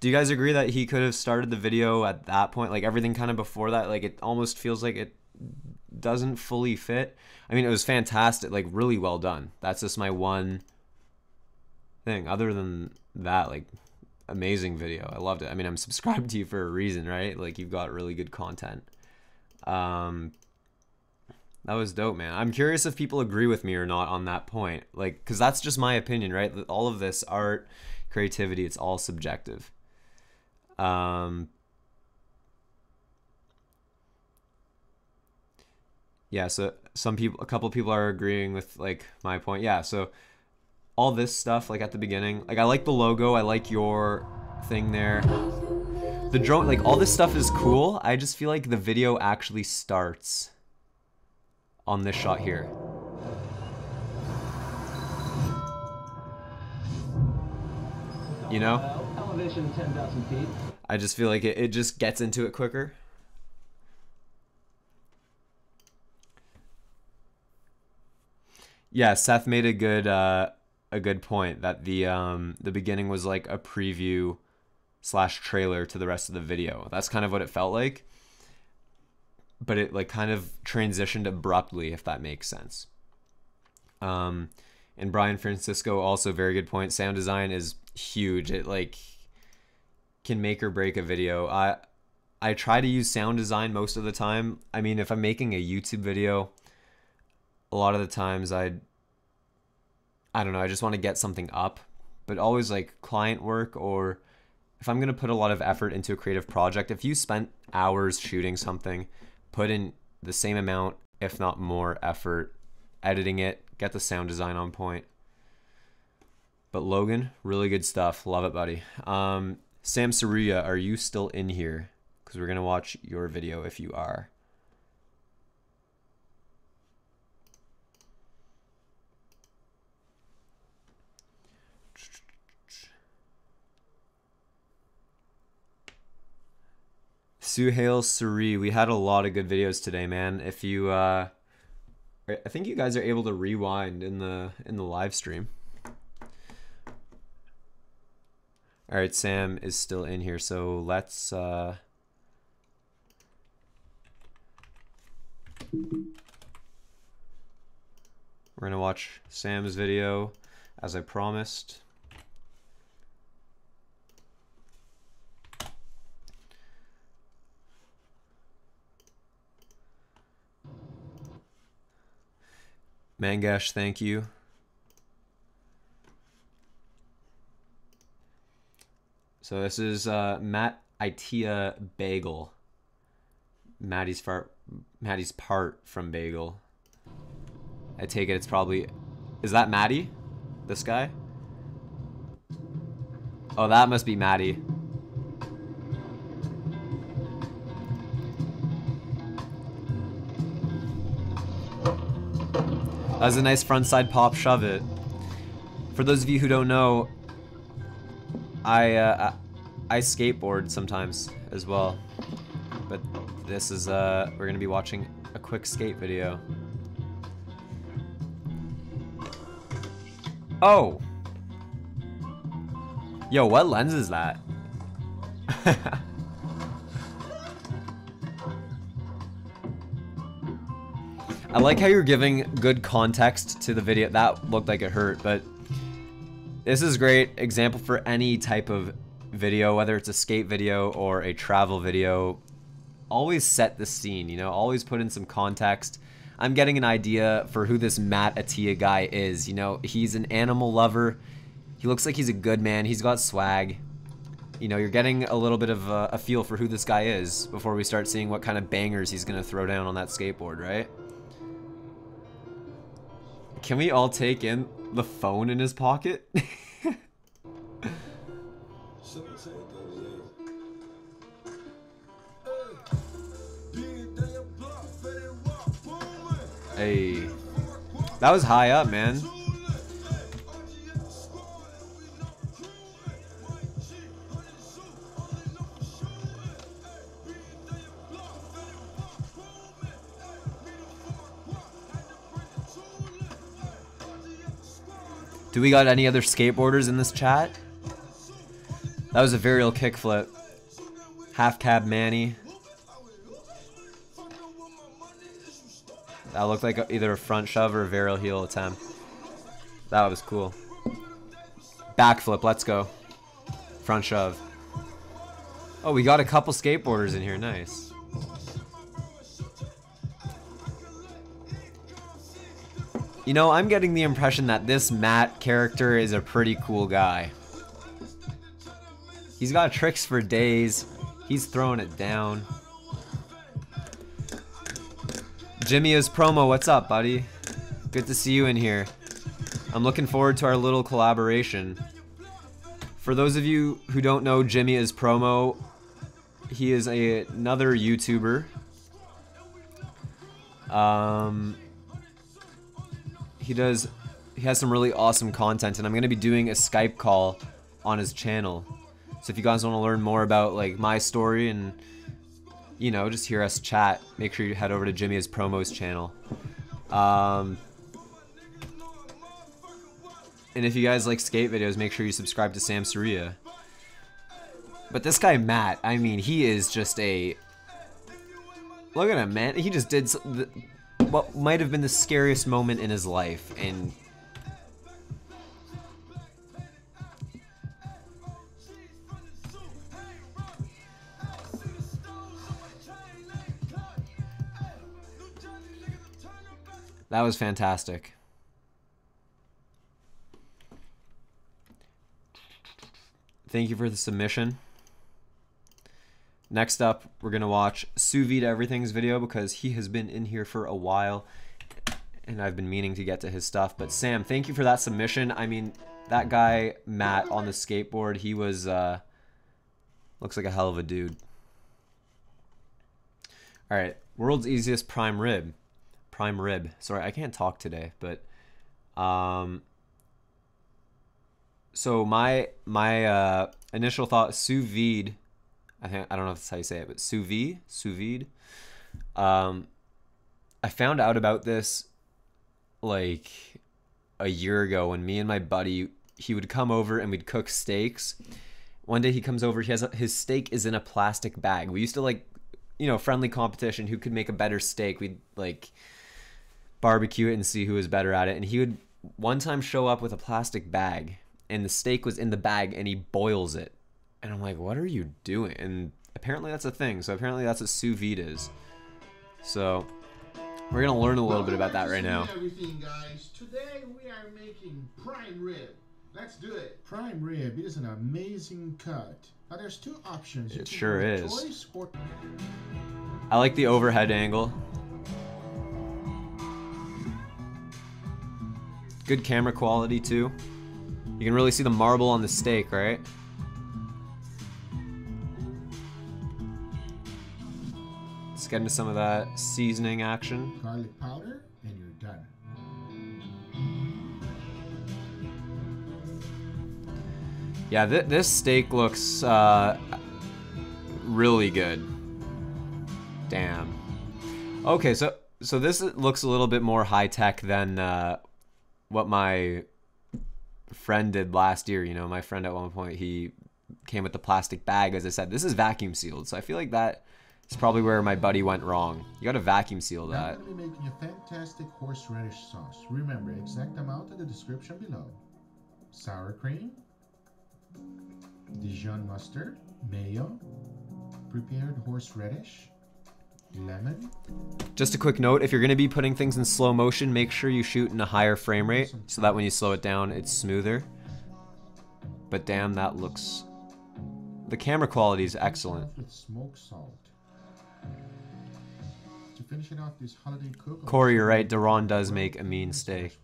Do you guys agree that he could have started the video at that point? Like everything kind of before that, like it almost feels like it doesn't fully fit. I mean, it was fantastic, like really well done. That's just my one thing. Other than that, like amazing video. I loved it. I mean, I'm subscribed to you for a reason, right? Like you've got really good content. That was dope, man. I'm curious if people agree with me or not on that point. Like, because that's just my opinion, right? All of this art, creativity, it's all subjective. Yeah, so a couple people are agreeing with like my point. Yeah, so all this stuff, like at the beginning, like I like the logo, I like your thing there. The drone, like all this stuff is cool. I just feel like the video actually starts on this shot here. You know? Elevation 10,000 feet. I just feel like it just gets into it quicker. Yeah, Seth made a good point that the beginning was like a preview / trailer to the rest of the video. That's kind of what it felt like. But it like kind of transitioned abruptly, if that makes sense. And Brian Francisco, also very good point. Sound design is huge. It like can make or break a video. I try to use sound design most of the time. I mean, if I'm making a YouTube video, a lot of the times I don't know, I just want to get something up. But always like client work, or if I'm gonna put a lot of effort into a creative project, if you spent hours shooting something, put in the same amount, if not more effort, editing it, get the sound design on point. But Logan, really good stuff. Love it, buddy. Sam Saria, are you still in here? Because we're going to watch your video if you are. Suhail Suri, we had a lot of good videos today, man. If you I think you guys are able to rewind in the live stream. All right, Sam is still in here, so let's we're gonna watch Sam's video as I promised. Mangash, thank you. So this is Matt Itea Bagel. Maddie's part from Bagel. I take it it's probably... Is that Maddie? This guy? Oh, that must be Maddie. That was a nice frontside pop shove it. For those of you who don't know, I skateboard sometimes as well. But this is, we're gonna be watching a quick skate video. Oh! Yo, what lens is that? I like how you're giving good context to the video. That looked like it hurt, but this is a great example for any type of video, whether it's a skate video or a travel video. Always set the scene, you know, always put in some context. I'm getting an idea for who this Matt Attia guy is. You know, he's an animal lover. He looks like he's a good man. He's got swag. You know, you're getting a little bit of a feel for who this guy is before we start seeing what kind of bangers he's gonna throw down on that skateboard, right? Can we all take in the phone in his pocket? Hey, that was high up, man. Do we got any other skateboarders in this chat? That was a varial kickflip. Half cab Manny. That looked like either a front shove or a varial heel attempt. That was cool. Backflip, let's go. Front shove. Oh, we got a couple skateboarders in here, nice. You know, I'm getting the impression that this Matt character is a pretty cool guy. He's got tricks for days. He's throwing it down. Jimmy is promo, what's up, buddy? Good to see you in here. I'm looking forward to our little collaboration. For those of you who don't know Jimmy is promo, he is another YouTuber. He has some really awesome content, and I'm gonna be doing a Skype call on his channel. So if you guys want to learn more about like my story and, you know, just hear us chat, make sure you head over to Jimmy is Promo's channel. And if you guys like skate videos, make sure you subscribe to Sam Saria. But this guy Matt, I mean, he is just a... Look at him, man. He just did what might have been the scariest moment in his life, and... That was fantastic. Thank you for the submission. Next up, we're gonna watch Sous Vide Everything's video because he has been in here for a while and I've been meaning to get to his stuff. But Sam, thank you for that submission. I mean, that guy, Matt, on the skateboard, he was, looks like a hell of a dude. All right, world's easiest prime rib. Prime rib. Sorry, I can't talk today, but so my initial thought, sous vide. I don't know if that's how you say it, but sous vide. I found out about this like a year ago when me and my buddy, he would come over and we'd cook steaks. One day he comes over, his steak is in a plastic bag. We used to like, you know, friendly competition, who could make a better steak. We'd like barbecue it and see who was better at it. And he would one time show up with a plastic bag and the steak was in the bag and he boils it. And I'm like, what are you doing? And apparently that's a thing. So apparently that's what sous vide is. So we're gonna learn a little bit about that right now. Everything, guys. Today we are making prime rib. Let's do it. Prime rib is an amazing cut. Now there's two options. It sure is. I like the overhead angle. Good camera quality too. You can really see the marble on the steak, right? Let's get into some of that seasoning action. Garlic powder, and you're done. Yeah, this steak looks really good. Damn. Okay, so this looks a little bit more high tech than what my friend did last year. You know, my friend at one point, he came with the plastic bag. As I said, this is vacuum sealed, so I feel like that is probably where my buddy went wrong. You gotta vacuum seal Now that. I'm going to be making a fantastic horseradish sauce. Remember, exact amount in the description below. Sour cream, Dijon mustard, mayo, prepared horseradish, lemon. Just a quick note, if you're gonna be putting things in slow motion, make sure you shoot in a higher frame rate so that when you slow it down, it's smoother. But damn, that looks... The camera quality is excellent. With smoked salt. To finish it off, this holiday cook. Corey, you're right, Duran does make a mean steak.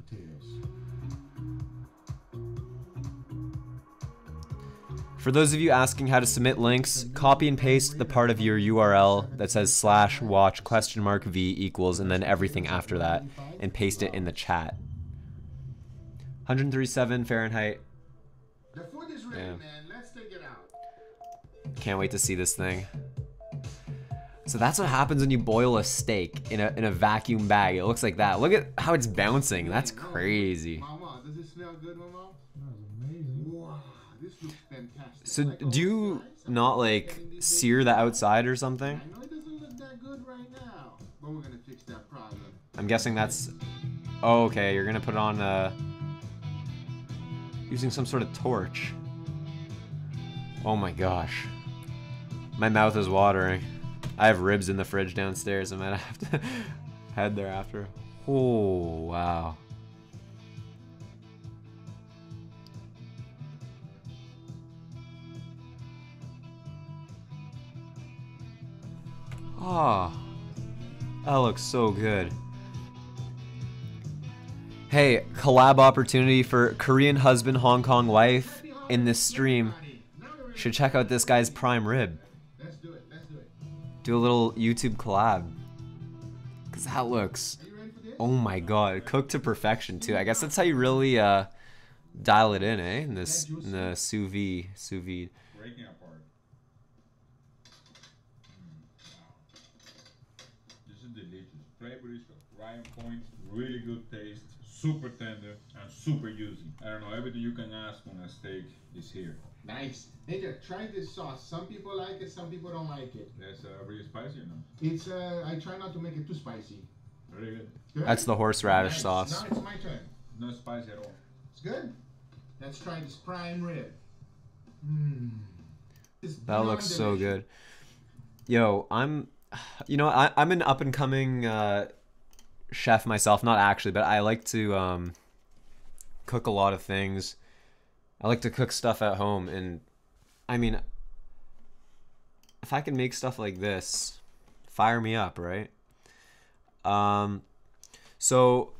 For those of you asking how to submit links, copy and paste the part of your URL that says /watch?v equals and then everything after that, and paste it in the chat. 137 Fahrenheit. The food is ready, Yeah. man. Let's take it out. Can't wait to see this thing. So that's what happens when you boil a steak in a vacuum bag. It looks like that. Look at how it's bouncing. That's crazy. Mama, does it smell good, Mama? Smells amazing. Wow, this looks fantastic. So Like all do you the sides, not I'm like getting these sear the outside or something? I know it doesn't look that good right now, but we're gonna fix that problem. I'm guessing that's... Oh, okay. You're gonna put it on using some sort of torch. Oh my gosh. My mouth is watering. I have ribs in the fridge downstairs. I might have to head there after. Oh, wow. Oh, that looks so good. Hey, collab opportunity for Korean husband, Hong Kong wife in this stream. Should check out this guy's prime rib. Let's do it. Let's do it. Do a little YouTube collab. Cause that looks, Are you ready for this? oh my god, cooked to perfection too. I guess that's how you really dial it in, eh? In the sous vide. Breaking apart. This is delicious. Flavor is right on point, really good taste, super tender, and super juicy. I don't know, everything you can ask on a steak is here. Nice. Nigga, try this sauce. Some people like it, some people don't like it. That's really spicy or no? It's I try not to make it too spicy. Very good. Good? That's the horseradish Nice. sauce. Now it's my turn. No spicy at all. It's good. Let's try this prime rib. Mmm. That looks so good. Yo, I'm an up and coming chef myself. Not actually, but I like to cook a lot of things. I like to cook stuff at home, and I mean, if I can make stuff like this, fire me up, right? So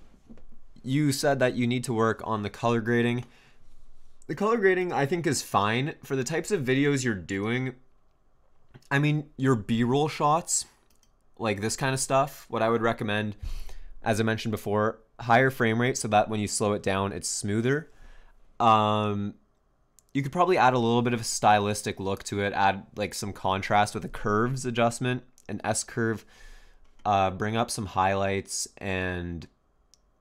you said that you need to work on the color grading. The color grading, I think, is fine for the types of videos you're doing. I mean, your B-roll shots, like this kind of stuff, what I would recommend, as I mentioned before, higher frame rate so that when you slow it down, it's smoother. You could probably add a little bit of a stylistic look to it, add like some contrast with a curves adjustment, an S-curve, bring up some highlights, and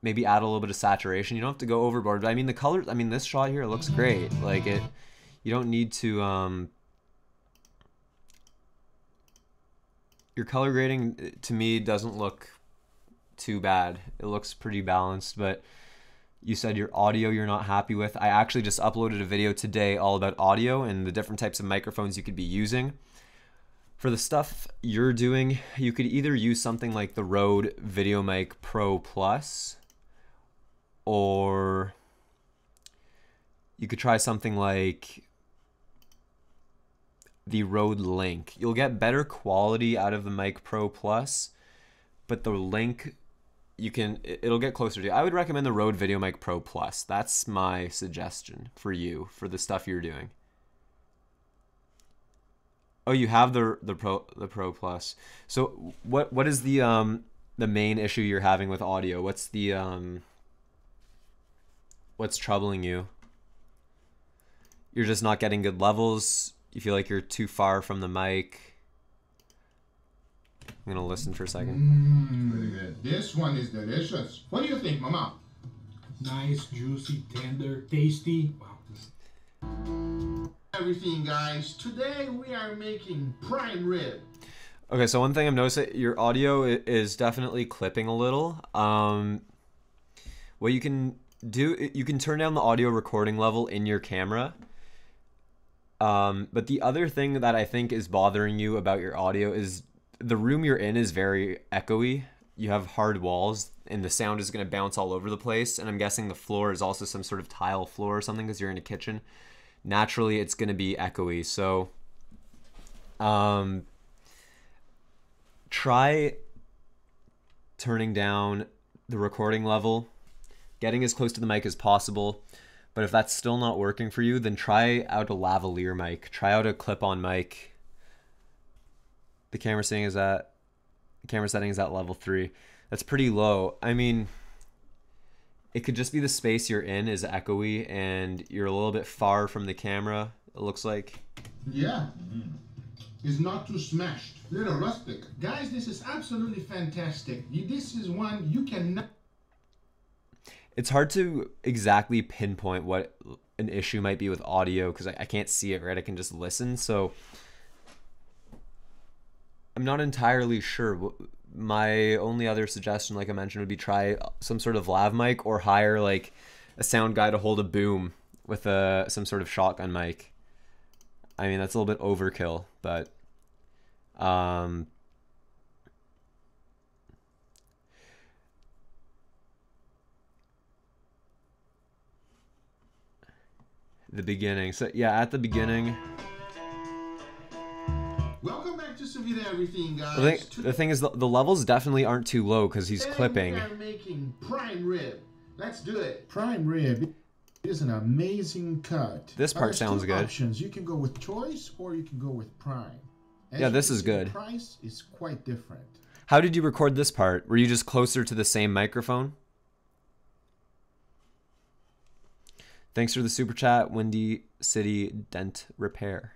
maybe add a little bit of saturation. You don't have to go overboard, but I mean the colors, I mean this shot here, it looks great. Like it, you don't need to, your color grading to me doesn't look too bad. It looks pretty balanced, but you said your audio you're not happy with. I actually just uploaded a video today all about audio and the different types of microphones you could be using. For the stuff you're doing, you could either use something like the Rode VideoMic Pro Plus, or you could try something like the Rode Link. You'll get better quality out of the Mic Pro Plus, but the Link, it'll get closer to. I would recommend the Rode VideoMic Pro Plus. That's my suggestion for you for the stuff you're doing. Oh, you have the Pro Plus. So what is the main issue you're having with audio? What's the what's troubling you? you're just not getting good levels, you feel like you're too far from the mic. I'm gonna listen for a second. Pretty good. This one is delicious. What do you think, Mama? Nice, juicy, tender, tasty. Wow. Everything, guys. Today we are making prime rib. Okay, so one thing I'm noticing, your audio is definitely clipping a little. What you can do, you can turn down the audio recording level in your camera. But the other thing that I think is bothering you about your audio is the room you're in is very echoey. You have hard walls and the sound is going to bounce all over the place. And I'm guessing the floor is also some sort of tile floor or something because you're in a kitchen. Naturally, it's going to be echoey. So try turning down the recording level, getting as close to the mic as possible. But if that's still not working for you, then try out a lavalier mic. Try out a clip-on mic. The camera setting is at level 3. That's pretty low. I mean, it could just be the space you're in is echoey and you're a little bit far from the camera, it looks like. Yeah. It's not too smashed. Little rustic. Guys, this is absolutely fantastic. This is one you cannot... It's hard to exactly pinpoint what an issue might be with audio because I can't see it, right? I can just listen, so I'm not entirely sure. My only other suggestion, like I mentioned, would be try some sort of lav mic or hire like a sound guy to hold a boom with some sort of shotgun mic. I mean, that's a little bit overkill, but the beginning. So yeah, at the beginning. Welcome back to Savita Everything, guys. The thing is, the levels definitely aren't too low because he's clipping. We are making prime rib. Let's do it. Prime rib is an amazing cut. This part sounds good. Options. You can go with choice or you can go with prime. Yeah, this is good. The price is quite different. How did you record this part? Were you just closer to the same microphone? Thanks for the super chat, Windy City Dent Repair.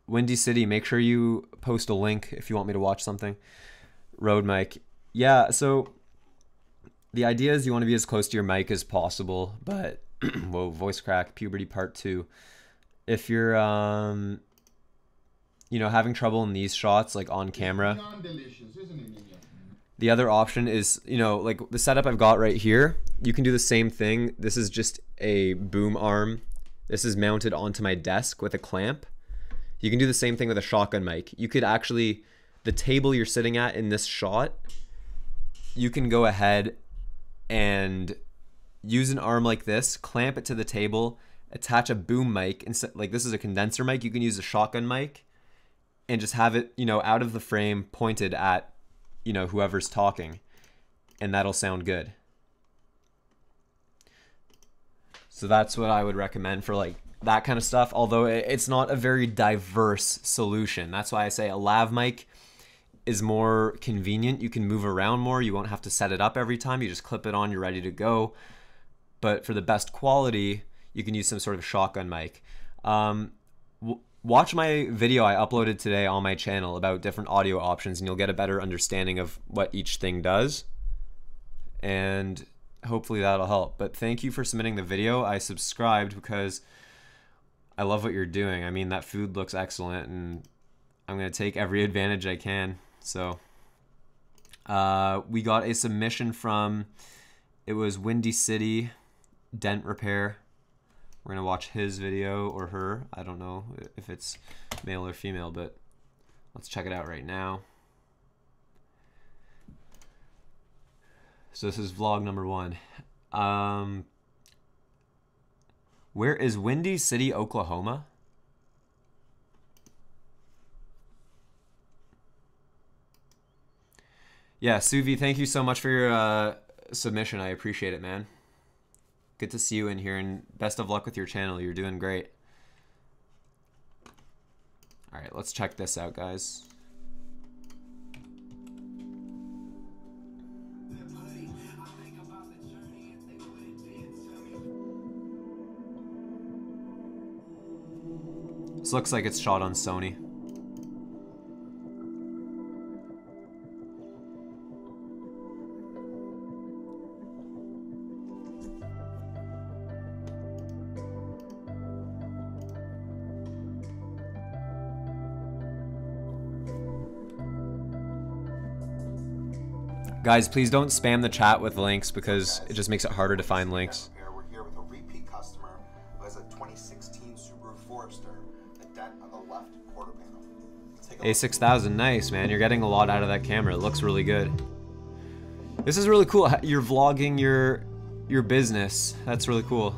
Windy City, make sure you post a link if you want me to watch something. Rode mic. Yeah, so the idea is you want to be as close to your mic as possible, but whoa, voice crack, puberty part 2. If you're you know, having trouble in these shots like on camera, the other option is, you know, like the setup I've got right here, you can do the same thing. This is just a boom arm. This is mounted onto my desk with a clamp. You can do the same thing with a shotgun mic. You could actually, the table you're sitting at in this shot, you can go ahead and use an arm like this, clamp it to the table, attach a boom mic, instead, like this is a condenser mic, you can use a shotgun mic and just have it, you know, out of the frame pointed at, you know, whoever's talking, and that'll sound good. So that's what I would recommend for like that kind of stuff, although it's not a very diverse solution. That's why I say a lav mic is more convenient. You can move around more. You won't have to set it up every time. You just clip it on, you're ready to go. But for the best quality, you can use some sort of shotgun mic. Watch my video I uploaded today on my channel about different audio options and you'll get a better understanding of what each thing does. And hopefully that'll help. But thank you for submitting the video. I subscribed because I love what you're doing. I mean, that food looks excellent and I'm going to take every advantage I can. So we got a submission from, it was Windy City Dent Repair. We're going to watch his video or her. I don't know if it's male or female, but let's check it out right now. So this is vlog number 1. Where is Windy City, Oklahoma? Yeah, Suvi, thank you so much for your submission. I appreciate it, man. Good to see you in here, and best of luck with your channel. You're doing great. All right, let's check this out, guys. This looks like it's shot on Sony. Guys, please don't spam the chat with links because it just makes it harder to find links. We're here with a repeat customer who has a 2016 Subaru Forester, a dent on the left quarter panel. A6000, nice, man. You're getting a lot out of that camera. It looks really good. This is really cool. You're vlogging your business. That's really cool.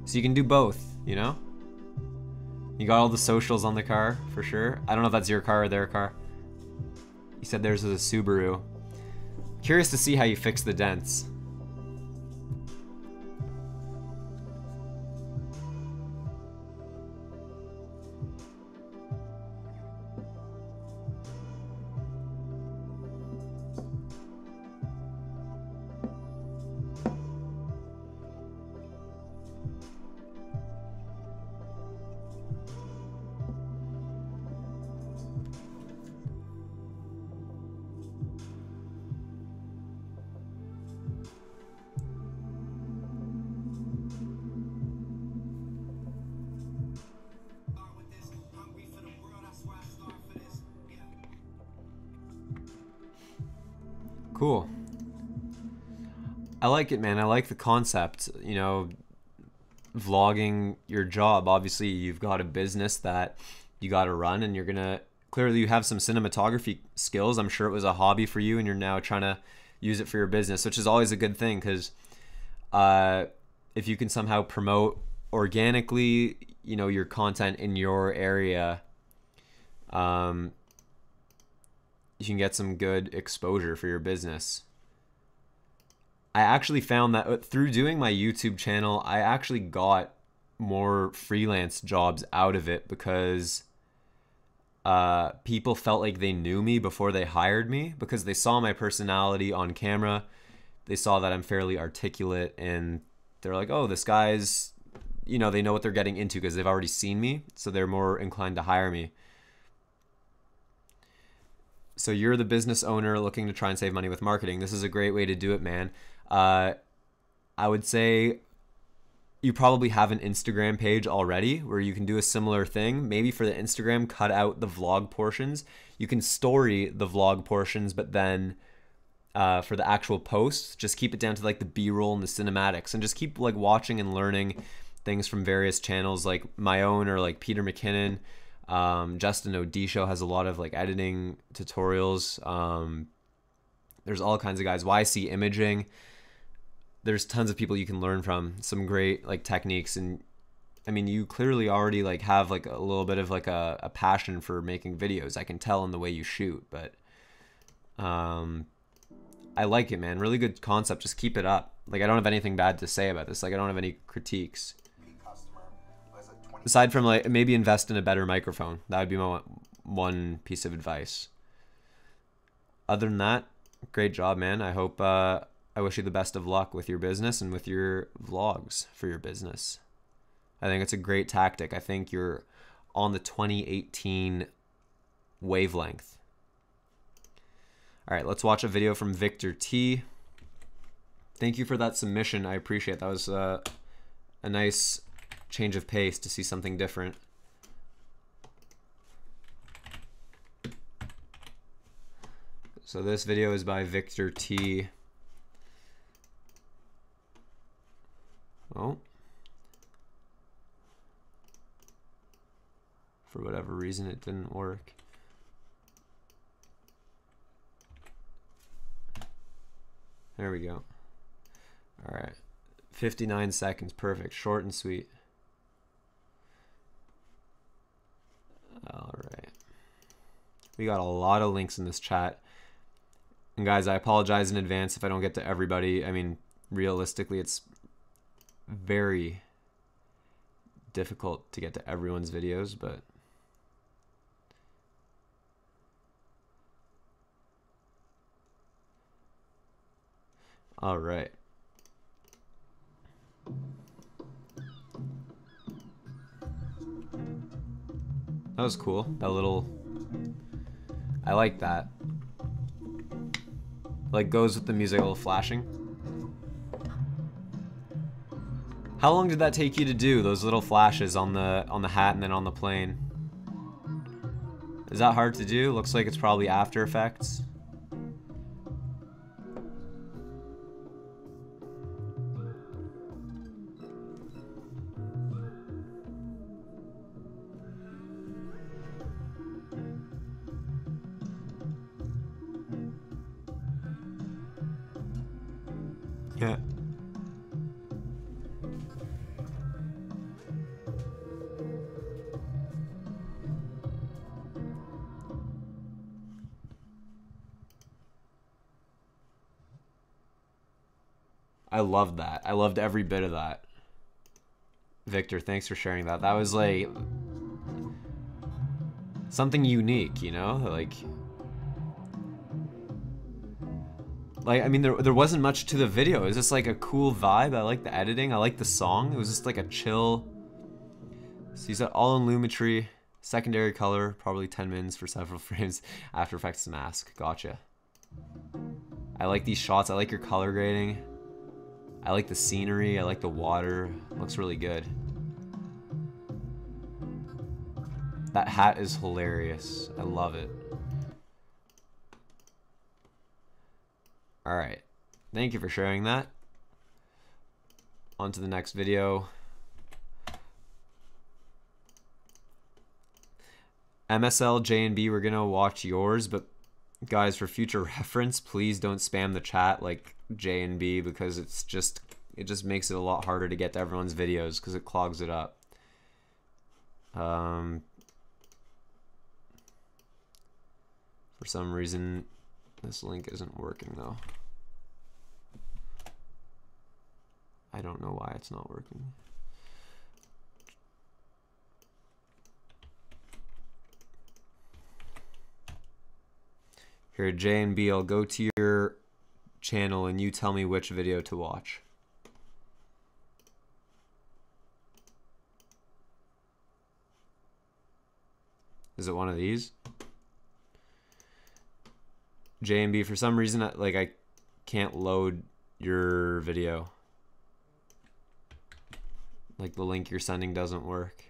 So you can do both, you know? You got all the socials on the car, for sure. I don't know if that's your car or their car. You said theirs was a Subaru. Curious to see how you fix the dents. Cool. I like it, man. I like the concept. You know, vlogging your job. Obviously, you've got a business that you got to run, and you're gonna clearly you have some cinematography skills. I'm sure it was a hobby for you, and you're now trying to use it for your business, which is always a good thing because if you can somehow promote organically, you know, your content in your area, you can get some good exposure for your business. I actually found that through doing my YouTube channel, I actually got more freelance jobs out of it because people felt like they knew me before they hired me because they saw my personality on camera. They saw that I'm fairly articulate and they're like, oh, this guy's, you know, they know what they're getting into because they've already seen me. So they're more inclined to hire me. So you're the business owner looking to try and save money with marketing. This is a great way to do it, man. I would say you probably have an Instagram page already where you can do a similar thing. Maybe for the Instagram, cut out the vlog portions. You can story the vlog portions, but then for the actual posts, just keep it down to like the B-roll and the cinematics and just keep like watching and learning things from various channels like my own or like Peter McKinnon. Justin Odisho has a lot of like editing tutorials. There's all kinds of guys. YC Imaging. There's tons of people you can learn from. Some great like techniques, and I mean, you clearly already like have like a little bit of like a passion for making videos. I can tell in the way you shoot, but I like it, man. Really good concept. Just keep it up. Like I don't have anything bad to say about this. Like I don't have any critiques. Aside from like maybe invest in a better microphone. That would be my one piece of advice. Other than that, great job, man. I hope I wish you the best of luck with your business and with your vlogs for your business. I think it's a great tactic. I think you're on the 2018 wavelength. All right, let's watch a video from Victor T. Thank you for that submission. I appreciate it. That was a nice change of pace to see something different. So this video is by Victor T. Oh. For whatever reason it didn't work. There we go. All right. 59 seconds. Perfect. Short and sweet. All right. We got a lot of links in this chat. And guys, I apologize in advance if I don't get to everybody. I mean, realistically, it's very difficult to get to everyone's videos, but all right. That was cool. That little... I like that. Like, goes with the music, a little flashing. How long did that take you to do, those little flashes on the hat and then on the plane? Is that hard to do? Looks like it's probably After Effects. Yeah. I loved that. I loved every bit of that. Victor, thanks for sharing that. That was like something unique, you know? Like I mean, there wasn't much to the video. It was just like a cool vibe. I like the editing. I like the song. It was just like a chill. So you said all in Lumetri, secondary color, probably 10 mins for several frames. After Effects mask. Gotcha. I like these shots. I like your color grading. I like the scenery. I like the water. Looks really good. That hat is hilarious. I love it. Alright. Thank you for sharing that. On to the next video. MSL, J and B, we're gonna watch yours, but guys, for future reference, please don't spam the chat like J and B, because it just makes it a lot harder to get to everyone's videos because it clogs it up. For some reason this link isn't working though. I don't know why it's not working. Here, J and B, I'll go to your channel and you tell me which video to watch. Is it one of these? J and B, for some reason, I can't load your video. Like the link you're sending doesn't work.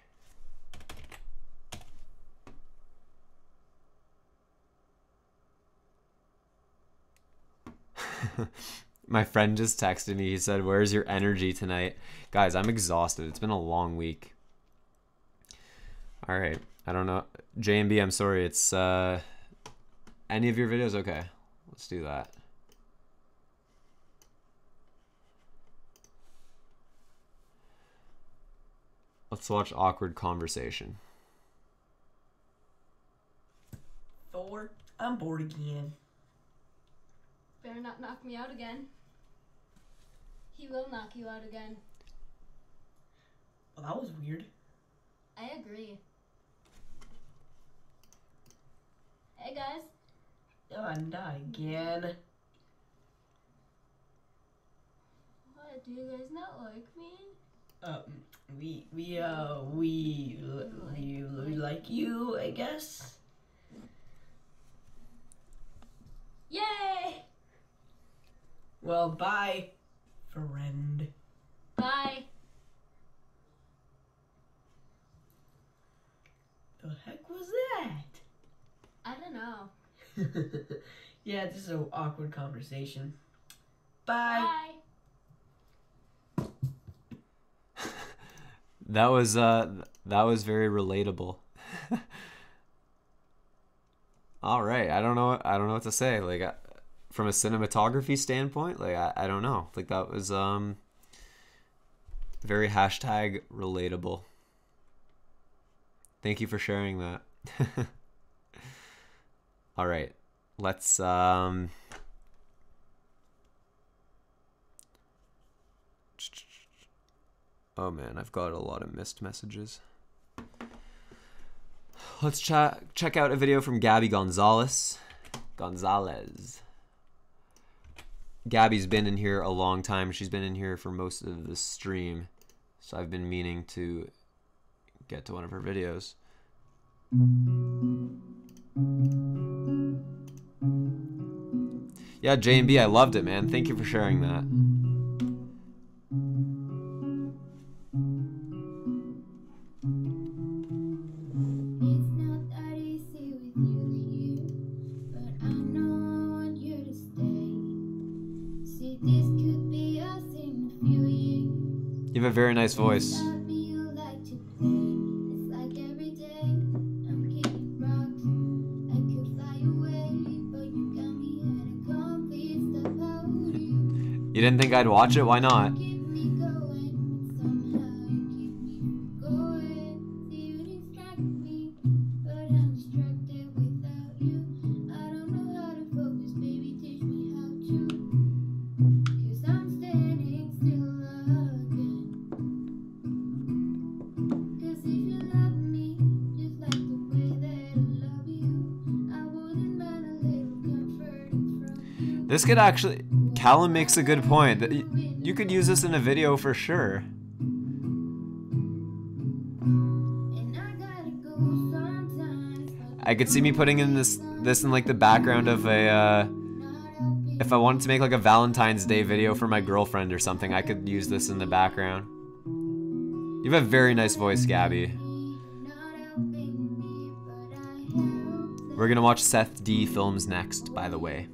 My friend just texted me. He said, "Where's your energy tonight?" Guys, I'm exhausted. It's been a long week. All right. I don't know. J and B, I'm sorry. It's any of your videos? Okay. Let's do that. Let's watch Awkward Conversation. Thor, I'm bored again. Better not knock me out again. He will knock you out again. Well, that was weird. I agree. Hey guys. Not again. What, do you guys not like me? We like you, I guess. Yay! Well, bye, friend. Bye. The heck was that? I don't know. Yeah, this is an awkward conversation. Bye. Bye. That was very relatable. All right, I don't know what to say. Like from a cinematography standpoint, like I don't know. Like that was very hashtag relatable. Thank you for sharing that. All right, let's oh man, I've got a lot of missed messages. Let's check out a video from Gabby Gonzalez. Gabby's been in here a long time. She's been in here for most of the stream. So I've been meaning to get to one of her videos. Yeah, J&B, I loved it, man. Thank you for sharing that. It's not that easy with you here, but I know I want you to stay. See, this could be us in a few years. You have a very nice voice. Without me, you like to play. It's like every day I'm kicking rocks. I could fly away, but you got me at a complete stop. How would you You didn't think I'd watch it? Why not? keep me going? Somehow you keep me from going. See, you distract me, but I'm distracted without you. I don't know how to focus, baby, teach me how to. 'Cause I'm standing still again. 'Cause if you love me just like the way that I love you, I wouldn't mind a little comfort from you. This could actually... Callum makes a good point. You could use this in a video for sure. And I gotta go sometimes, but I could see me putting in this in like the background of a if I wanted to make like a Valentine's Day video for my girlfriend or something, I could use this in the background. You have a very nice voice, Gabby. We're gonna watch Seth D films next, by the way.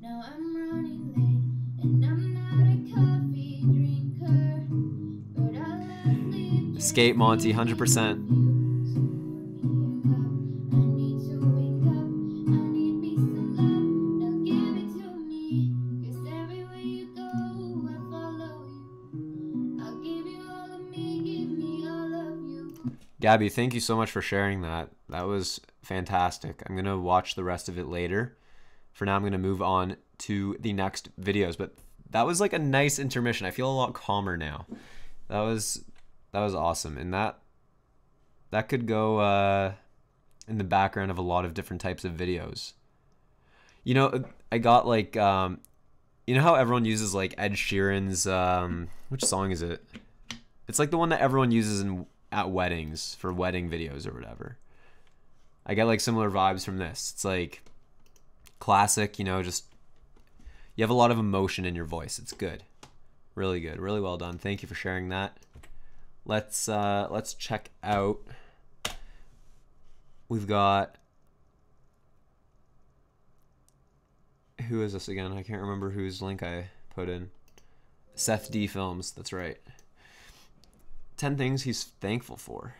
now I'm running late, and I'm not a coffee drinker, but I love sleep just Skate Monty, 100%. I need to wake up, I need me some love, now give it to me, 'cause everywhere you go, I follow you, I'll give you all of me, give me all of you. Gabby, thank you so much for sharing that. That was fantastic. I'm gonna watch the rest of it later. For now, I'm gonna move on to the next videos, but that was like a nice intermission. I feel a lot calmer now. That was awesome, and that could go in the background of a lot of different types of videos. You know, I got like you know how everyone uses like Ed Sheeran's which song is it? It's like the one that everyone uses at weddings for wedding videos or whatever. I get like similar vibes from this. It's like classic, you know, just you have a lot of emotion in your voice. It's good. Really good. Really well done. Thank you for sharing that. Let's check out. We've got, who is this again? I can't remember whose link I put in. Seth D Films, that's right. 10 things he's thankful for.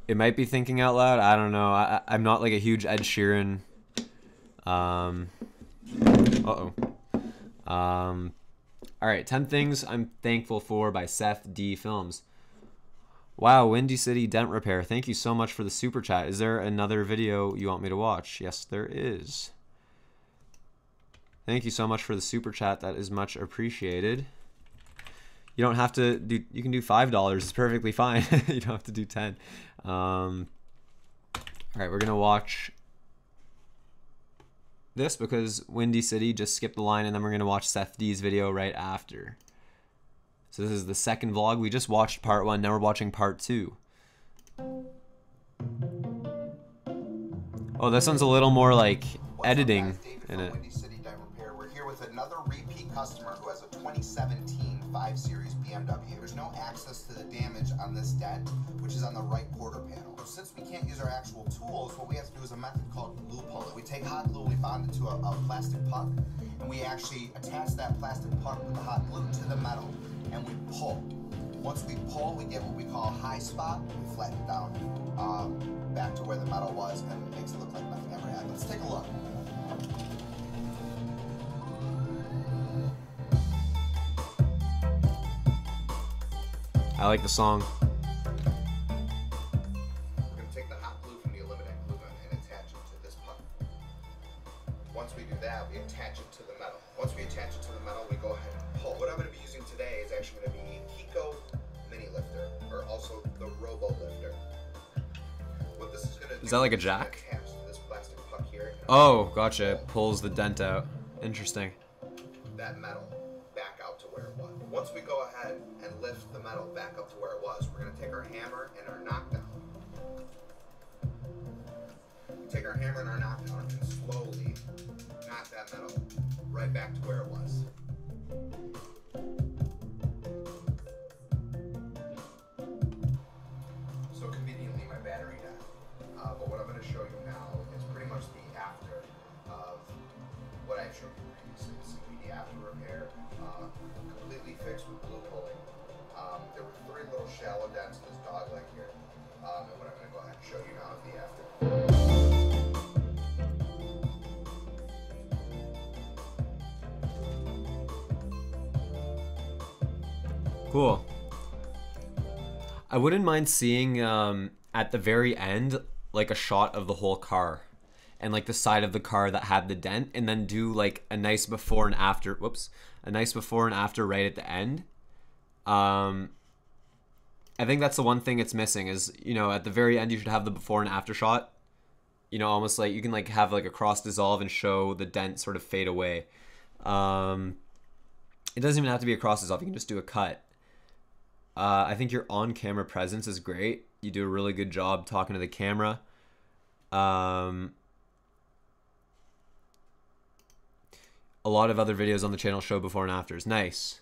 It might be thinking out loud. I don't know. I'm not like a huge Ed Sheeran. All right, 10 things I'm thankful for by Seth D Films. Wow, Windy City Dent Repair. Thank you so much for the super chat. Is there another video you want me to watch? Yes, there is. Thank you so much for the super chat. That is much appreciated. You don't have to do, you can do $5. It's perfectly fine. You don't have to do 10. All right, we're gonna watch this because Windy City just skipped the line, and then we're gonna watch Seth D's video right after. So this is the second vlog. We just watched part 1. Now we're watching part 2. Oh, this one's a little more like editing in it. We're here with another repeat customer who has a 2017 5 Series BMW. There's no access to the damage on this dent, which is on the right quarter panel. So since we can't use our actual tools, what we have to do is a method called glue pulling. We take hot glue, we bond it to a plastic puck, and we actually attach that plastic puck with the hot glue to the metal, and we pull. Once we pull, we get what we call a high spot. We flatten it down back to where the metal was, and it makes it look like nothing ever happened. Let's take a look. I like the song. We're going to take the hot glue from the eliminate glue gun and attach it to this puck. Once we do that, we attach it to the metal. Once we attach it to the metal, we go ahead and pull. What I'm going to be using today is actually going to be Kiko Mini Lifter, or also the Robo Lifter. What this is going to do is that like a jack? Attach to this plastic puck here. Oh, gotcha. It pulls the dent out. Interesting. That metal back out to where it was. once we go ahead and lift the metal back up to where it was, we're going to take our hammer and our knockdown. We take our hammer and our knockdown and slowly knock that metal right back to where it was. So conveniently, my battery died. But what I'm going to show you now is pretty much the after of what I showed you previously. This is going to be the after repair, completely fixed with blue pulling. There were 3 little shallow dents in this dog leg here. And what I'm going to go ahead and show you now is the after. Cool. I wouldn't mind seeing at the very end like a shot of the whole car and like the side of the car that had the dent, and then do like a nice before and after. Whoops, a nice before and after right at the end. I think that's the one thing it's missing is, you know, at the very end you should have the before and after shot. You know, almost like you can like have like a cross dissolve and show the dent sort of fade away. It doesn't even have to be a cross dissolve. You can just do a cut. I think your on-camera presence is great. You do a really good job talking to the camera. A lot of other videos on the channel show before and afters. Nice.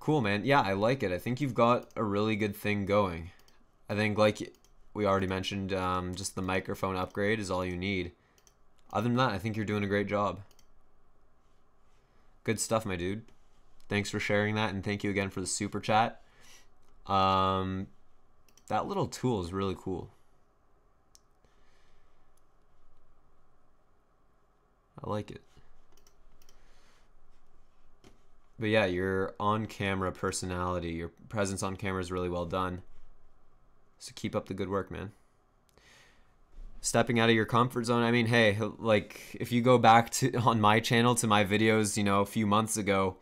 Cool, man. Yeah, I like it. I think you've got a really good thing going. I think, like we already mentioned, just the microphone upgrade is all you need. Other than that, I think you're doing a great job. Good stuff, my dude. Thanks for sharing that, and thank you again for the super chat. That little tool is really cool. I like it. But yeah, your on-camera personality, your presence on camera is really well done. So keep up the good work, man. Stepping out of your comfort zone. I mean, hey, like if you go back to on my channel to my videos, you know, a few months ago,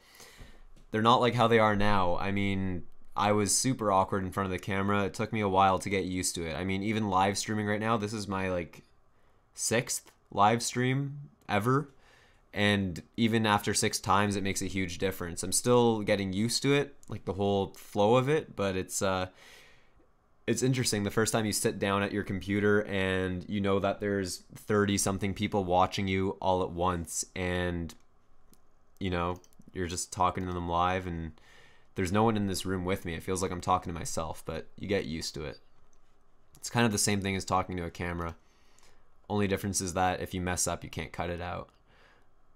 they're not like how they are now. I mean, I was super awkward in front of the camera. It took me a while to get used to it. I mean, even live streaming right now, this is my like 6th live stream ever. And even after 6 times, it makes a huge difference. I'm still getting used to it, like the whole flow of it, but it's interesting. The first time you sit down at your computer and you know that there's 30 something people watching you all at once, and you know, you're just talking to them live and there's no one in this room with me. It feels like I'm talking to myself, but you get used to it. It's kind of the same thing as talking to a camera. Only difference is that if you mess up, you can't cut it out.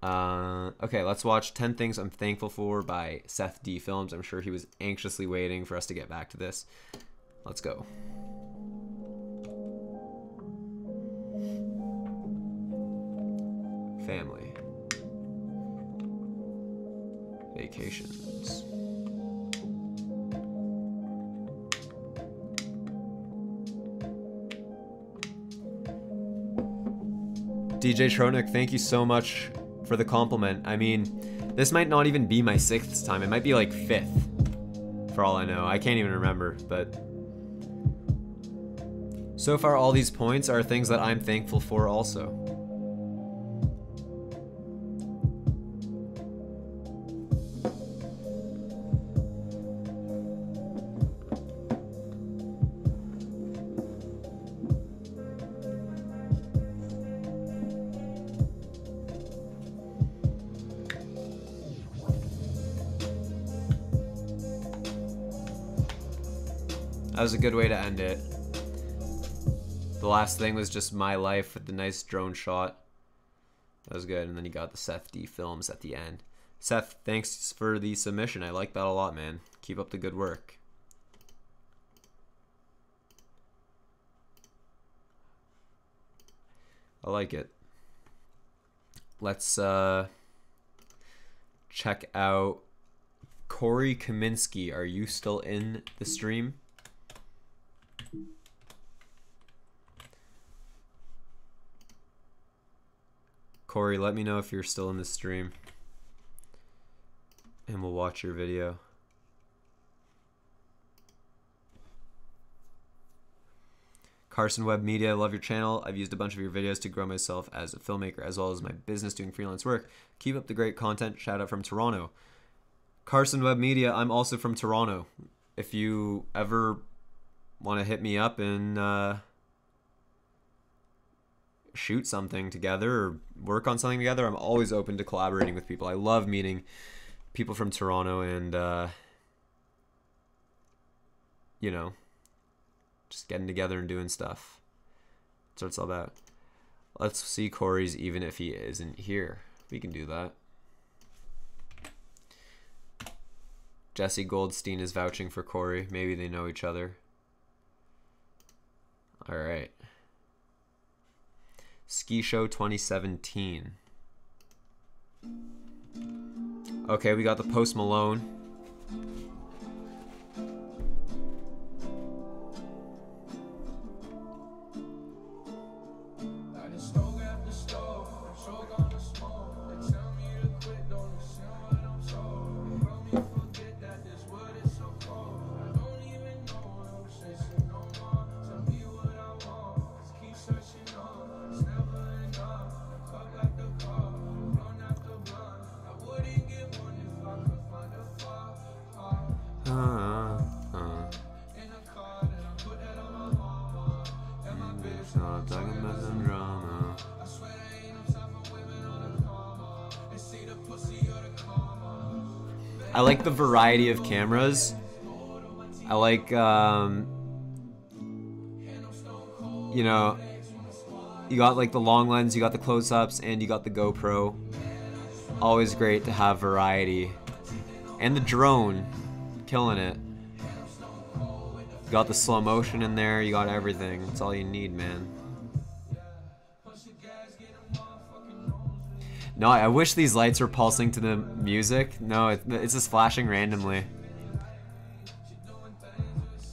Okay, let's watch 10 Things I'm Thankful For by Seth D Films. I'm sure he was anxiously waiting for us to get back to this. Let's go. Family. Vacations. DJ Tronic, thank you so much for the compliment. I mean, this might not even be my 6th time. It might be like 5th, for all I know. I can't even remember, but so far all these points are things that I'm thankful for also. That was a good way to end it. The last thing was just my life with the nice drone shot. That was good. And then you got the Seth D Films at the end. Seth, thanks for the submission. I like that a lot, man. Keep up the good work. I like it. Let's check out Corey Kaminsky. Are you still in the stream? Corey, let me know if you're still in the stream, and we'll watch your video. Carson Webb Media, I love your channel. I've used a bunch of your videos to grow myself as a filmmaker as well as my business doing freelance work. Keep up the great content. Shout out from Toronto. Carson Web Media, I'm also from Toronto. If you ever want to hit me up and shoot something together or work on something together, I'm always open to collaborating with people. I love meeting people from Toronto and, you know, just getting together and doing stuff. That's what it's all about. Let's see Corey's even if he isn't here. We can do that. Jesse Goldstein is vouching for Corey. Maybe they know each other. All right. Ski Show 2017. Okay, we got the Post Malone. I like the variety of cameras. I like, you know, you got like the long lens, you got the close-ups, and you got the GoPro. Always great to have variety. And the drone, killing it. You got the slow motion in there, you got everything. That's all you need, man. No, I wish these lights were pulsing to the music. No, it's just flashing randomly.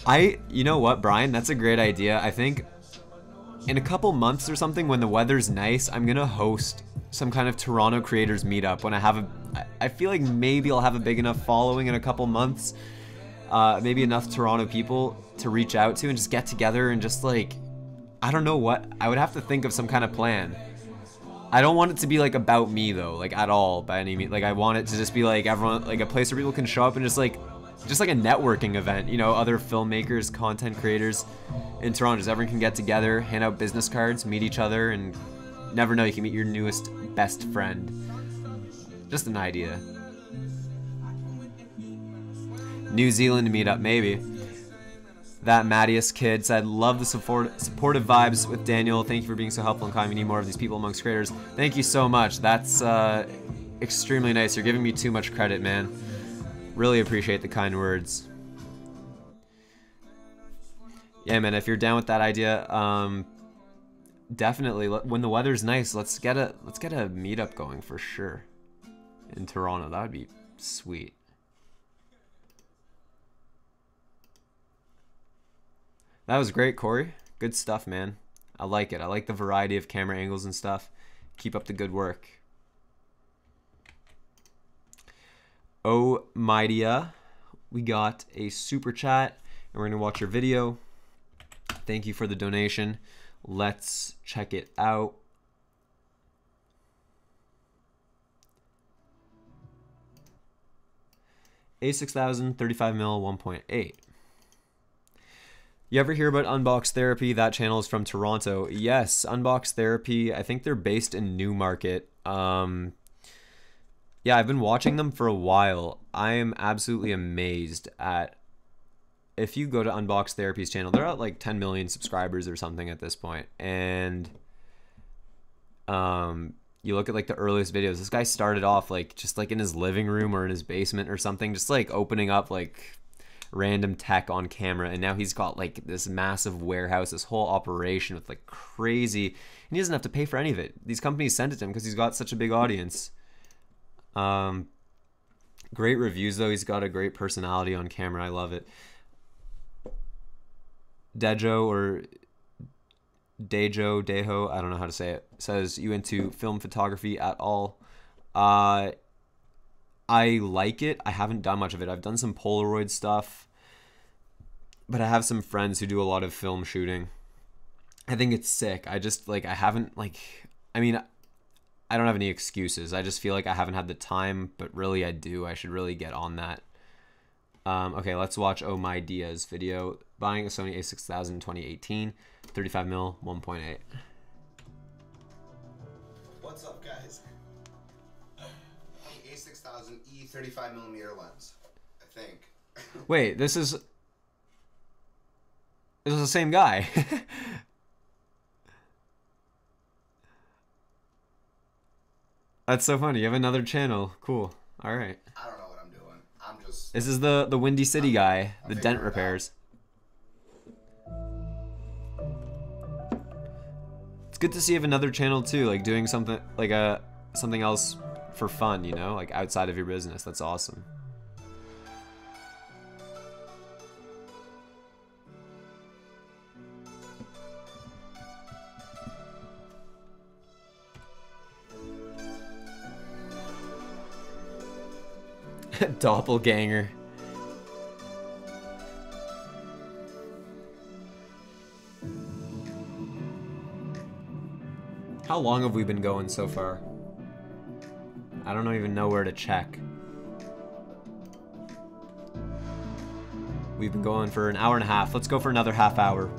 You know what, Brian? That's a great idea. I think in a couple months or something, when the weather's nice, I'm gonna host some kind of Toronto creators meetup. When I feel like maybe I'll have a big enough following in a couple months. Maybe enough Toronto people to reach out to and just get together and just like, I don't know what. I would have to think of some kind of plan. I don't want it to be like about me though, like at all by any means. Like I want it to just be like everyone, like a place where people can show up and just like a networking event. You know, other filmmakers, content creators in Toronto. Just everyone can get together, hand out business cards, meet each other, and never know, you can meet your newest best friend. Just an idea. New Zealand meetup, maybe. That Mattias kid said, love the supportive vibes with Daniel. Thank you for being so helpful and kind. We need more of these people amongst creators. Thank you so much. That's extremely nice. You're giving me too much credit, man. Really appreciate the kind words. Yeah, man, if you're down with that idea, definitely, when the weather's nice, let's get a meetup going for sure in Toronto. That would be sweet. That was great, Corey. Good stuff, man. I like it. I like the variety of camera angles and stuff. Keep up the good work. Oh, Mightia, we got a super chat, and we're going to watch your video. Thank you for the donation. Let's check it out. A6000, 35mm, 1.8. You ever hear about Unbox Therapy? That channel is from Toronto. Yes, Unbox Therapy. I think they're based in Newmarket. Yeah, I've been watching them for a while. I am absolutely amazed at, if you go to Unbox Therapy's channel, they're at like 10 million subscribers or something at this point. And you look at like the earliest videos, this guy started off like just like in his living room or in his basement or something, just like opening up like random tech on camera, and now he's got like this massive warehouse, this whole operation with like crazy, and he doesn't have to pay for any of it. These companies send it to him because he's got such a big audience. Great reviews though. He's got a great personality on camera. I love it. Dejo, I don't know how to say it, says, you into film photography at all? I like it. I haven't done much of it. I've done some Polaroid stuff, but I have some friends who do a lot of film shooting. I think it's sick. I just like, I haven't like, I mean, I don't have any excuses. I just feel like I haven't had the time, but really I do. I should really get on that. Okay, let's watch Oh My Dia's video. Buying a Sony a6000 in 2018, 35mm, 1.8. What's up, guys? A6000 E35mm lens, I think. Wait, this is the same guy. That's so funny. You have another channel. Cool. All right. I don't know what I'm doing. I'm just. This is the Windy City guy, the dent repairs. It's good to see you have another channel too, like doing something like something else for fun, you know, like outside of your business. That's awesome. Doppelganger. How long have we been going so far? I don't even know where to check. We've been going for an hour and a half. Let's go for another half hour.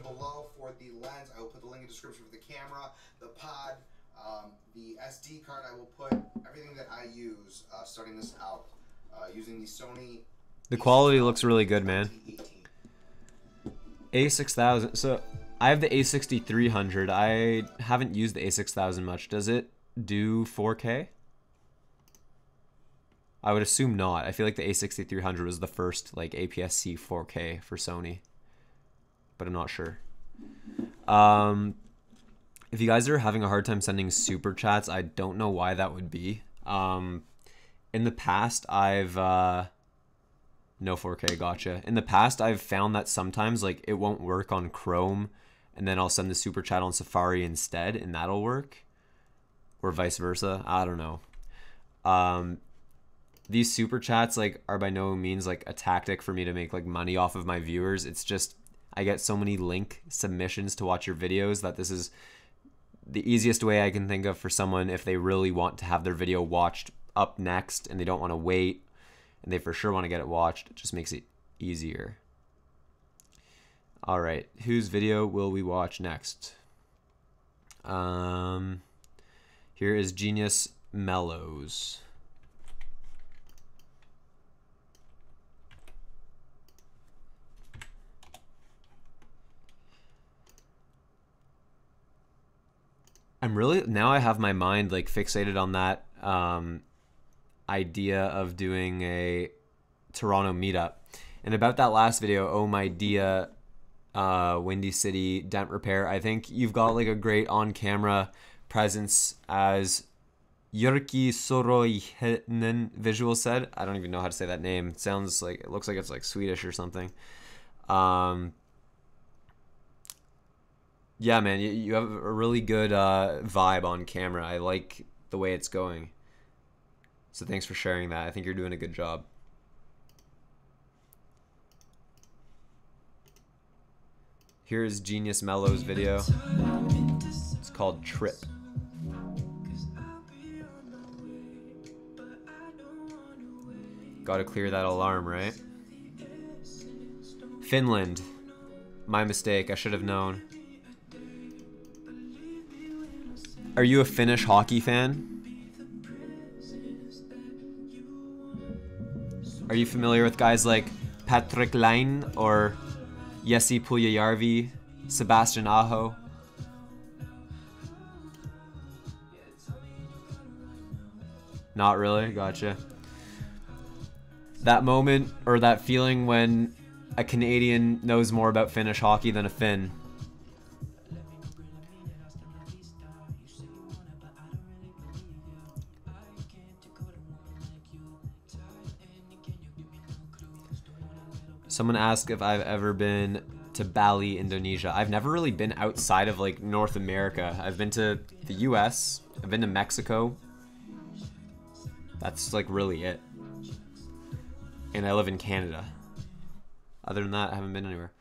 Below for the lens. I will put the link in the description for the camera, the pod, the SD card. I will put everything that I use starting this out using the Sony. The quality looks really good, man. A6000. So I have the A6300. I haven't used the A6000 much. Does it do 4K? I would assume not. I feel like the A6300 was the first like APS-C 4K for Sony, but I'm not sure. If you guys are having a hard time sending super chats, I don't know why that would be. In the past, I've no 4K, gotcha. In the past, I've found that sometimes like it won't work on Chrome, and then I'll send the super chat on Safari instead, and that'll work, or vice versa. I don't know. These super chats like are by no means like a tactic for me to make like money off of my viewers. It's just I get so many link submissions to watch your videos that this is the easiest way I can think of for someone if they really want to have their video watched up next and they don't want to wait and they for sure want to get it watched. It just makes it easier. All right, whose video will we watch next? Here is Genius Mellows. I'm really, now I have my mind like fixated on that idea of doing a Toronto meetup. And about that last video, Oh My Dia, Windy City dent repair, I think you've got like a great on-camera presence, as Jyrki Soroihinen Visual said. I don't even know how to say that name. It sounds like, it looks like it's like Swedish or something. Yeah, man, you have a really good vibe on camera. I like the way it's going. So thanks for sharing that. I think you're doing a good job. Here's Genius Mellows video. It's called Trip. Gotta clear that alarm, right? Finland. My mistake, I should have known. Are you a Finnish hockey fan? Are you familiar with guys like Patrick Laine or Jesse Puljujärvi, Sebastian Aho? Not really? Gotcha. That moment or that feeling when a Canadian knows more about Finnish hockey than a Finn. Someone asked if I've ever been to Bali, Indonesia. I've never really been outside of like North America. I've been to the US, I've been to Mexico. That's like really it. And I live in Canada. Other than that, I haven't been anywhere.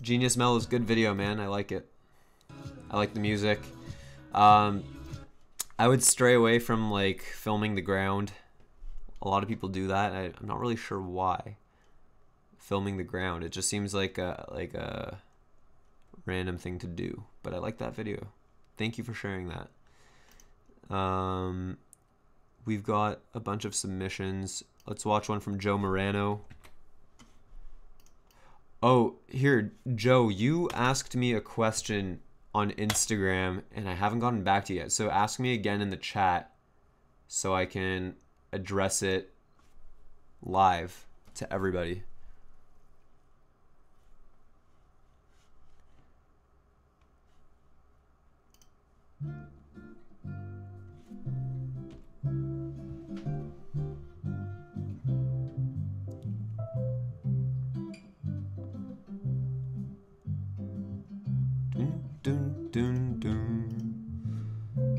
Genius Mel is good video, man. I like it. I like the music. I would stray away from like filming the ground. A lot of people do that. I'm not really sure why. Filming the ground. It just seems like a random thing to do. But I like that video. Thank you for sharing that. We've got a bunch of submissions. Let's watch one from Joe Morano. Oh, here, Joe, you asked me a question on Instagram and I haven't gotten back to you yet. So ask me again in the chat so I can address it live to everybody.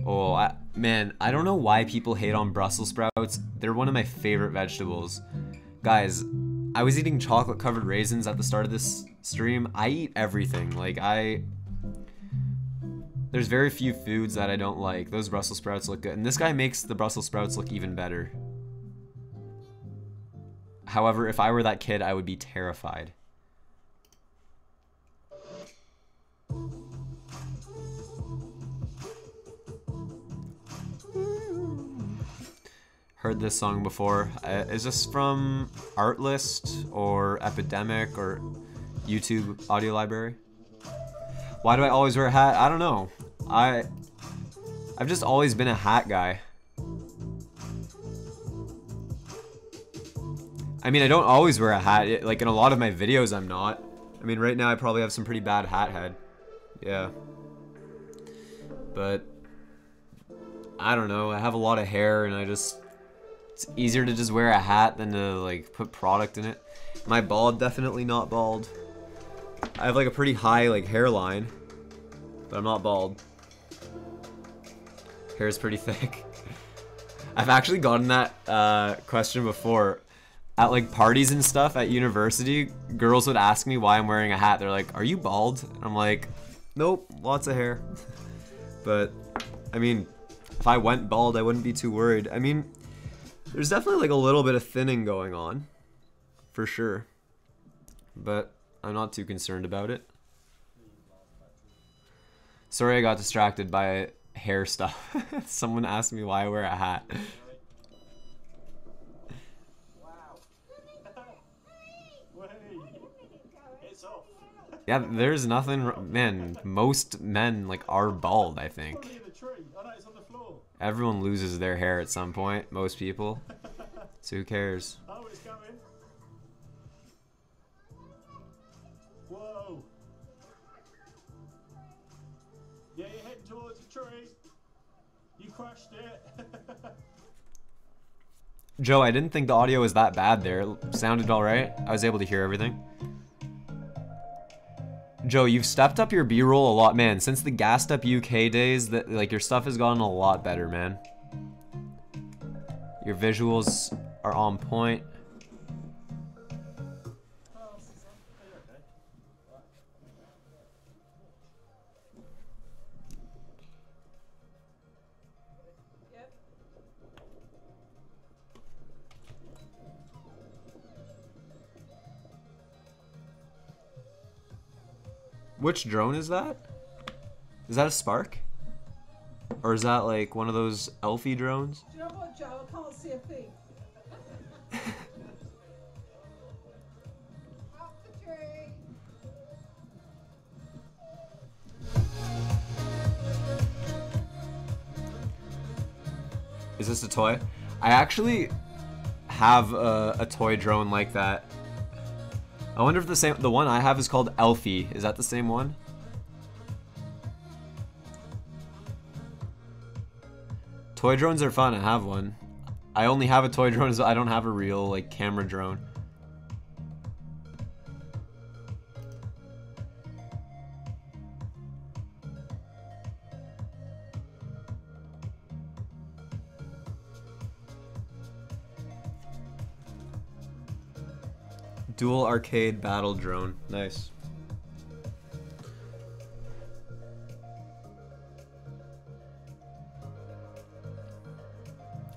Oh, man, I don't know why people hate on Brussels sprouts. They're one of my favorite vegetables. Guys, I was eating chocolate covered raisins at the start of this stream. I eat everything. Like, there's very few foods that I don't like. Those Brussels sprouts look good. And this guy makes the Brussels sprouts look even better. However, if I were that kid, I would be terrified. Heard this song before. Is this from Artlist or Epidemic or YouTube Audio Library? Why do I always wear a hat? I don't know. I've just always been a hat guy. I mean, I don't always wear a hat. Like in a lot of my videos, I'm not. I mean, right now I probably have some pretty bad hat head. Yeah. But I don't know. I have a lot of hair and it's easier to just wear a hat than to like put product in it. Am I bald? Definitely not bald. I have like a pretty high like hairline, but I'm not bald. Hair is pretty thick. I've actually gotten that question before. At like parties and stuff at university, girls would ask me why I'm wearing a hat. They're like, "Are you bald?" And I'm like, "Nope, lots of hair." But I mean, if I went bald, I wouldn't be too worried. I mean, there's definitely like a little bit of thinning going on, for sure. But I'm not too concerned about it. Sorry I got distracted by hair stuff. Someone asked me why I wear a hat. Yeah, there's nothing, man, most men like are bald, I think. Everyone loses their hair at some point, most people. So who cares? Oh, it's going. Whoa. Yeah, you're heading towards the tree. You crushed it. Joe, I didn't think the audio was that bad there. It sounded alright. I was able to hear everything. Joe, you've stepped up your B-roll a lot, man. Since the Gassed Up UK days, that like your stuff has gotten a lot better, man. Your visuals are on point. Which drone is that? Is that a Spark? Or is that like one of those Elfie drones? Do you know what, Joe? I can't see a thing. Up the tree. Is this a toy? I actually have a toy drone like that. I wonder if the one I have is called Elfie. Is that the same one? Toy drones are fun. I have one. I only have a toy drone, so I don't have a real like camera drone. Dual arcade battle drone. Nice.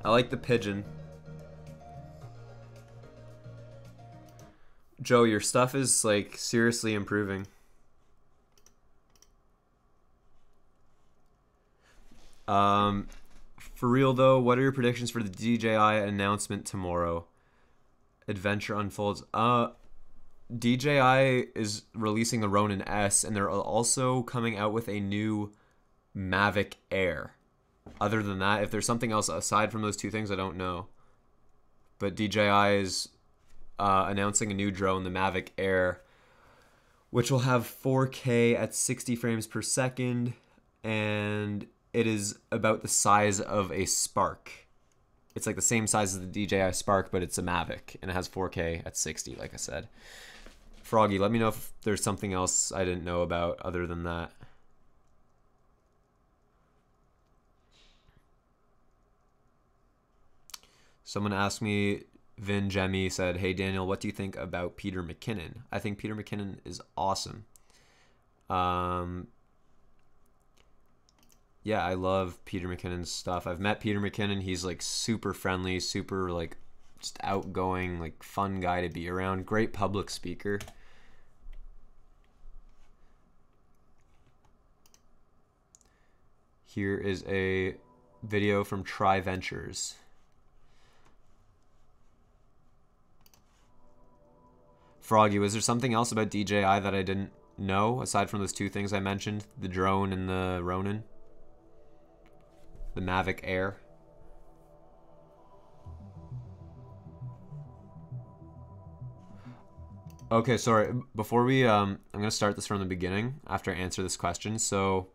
I like the pigeon. Joe, your stuff is like seriously improving. For real though, what are your predictions for the DJI announcement tomorrow? Adventure unfolds. DJI is releasing the Ronin S, and they're also coming out with a new Mavic Air. Other than that, if there's something else aside from those two things, I don't know. But DJI is announcing a new drone, the Mavic Air, which will have 4K at 60 frames per second, and it is about the size of a Spark. It's like the same size as the DJI Spark, but it's a Mavic, and it has 4K at 60, like I said. Froggy, let me know if there's something else I didn't know about other than that. Someone asked me, Vin Jemmy said, "Hey Daniel, what do you think about Peter McKinnon?" I think Peter McKinnon is awesome. Yeah, I love Peter McKinnon's stuff. I've met Peter McKinnon. He's like super friendly, super like just outgoing, like fun guy to be around. Great public speaker. Here is a video from Tri Ventures. Froggy, was there something else about DJI that I didn't know aside from those two things I mentioned? The drone and the Ronin? The Mavic Air? Okay, sorry. Before we, I'm going to start this from the beginning after I answer this question. So,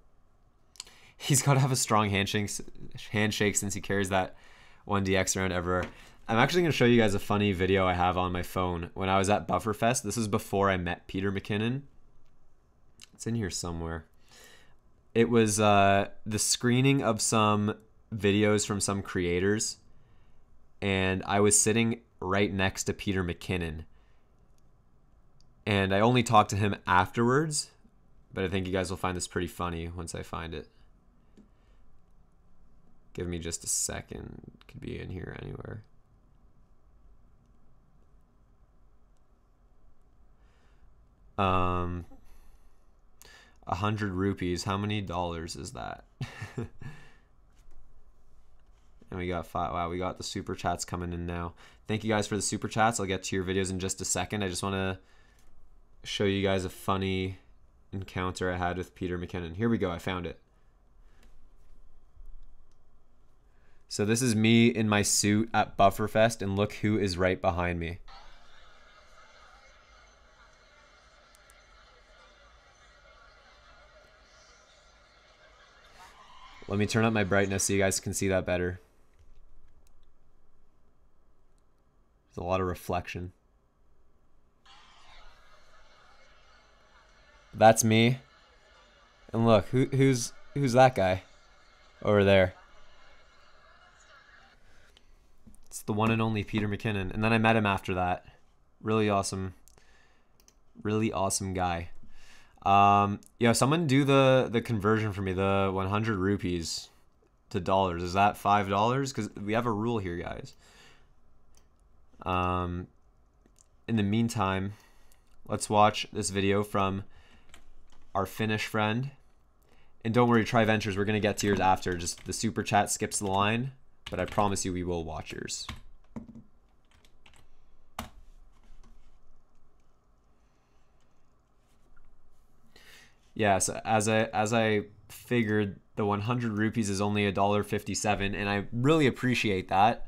he's got to have a strong handshake since he carries that 1DX around everywhere. I'm actually going to show you guys a funny video I have on my phone. When I was at Bufferfest, this is before I met Peter McKinnon. It's in here somewhere. It was the screening of some videos from some creators, and I was sitting right next to Peter McKinnon. And I only talked to him afterwards, but I think you guys will find this pretty funny once I find it. Give me just a second. It could be in here anywhere. $100 rupees. How many dollars is that? And we got five. Wow, we got the super chats coming in now. Thank you guys for the super chats. I'll get to your videos in just a second. I just want to show you guys a funny encounter I had with Peter McKinnon. Here we go. I found it. So this is me in my suit at Bufferfest, and look who is right behind me. Let me turn up my brightness so you guys can see that better. There's a lot of reflection. That's me. And look, who's that guy over there? It's the one and only Peter McKinnon. And then I met him after that. Really awesome guy. Yeah, someone do the conversion for me, the 100 rupees to dollars. Is that $5? Because we have a rule here, guys. In the meantime, let's watch this video from our Finnish friend. And don't worry, Tri Ventures, we're going to get to yours after. Just the super chat skips the line, but I promise you we will watch yours. Yeah, so as I figured, the 100 rupees is only $1.57, and I really appreciate that.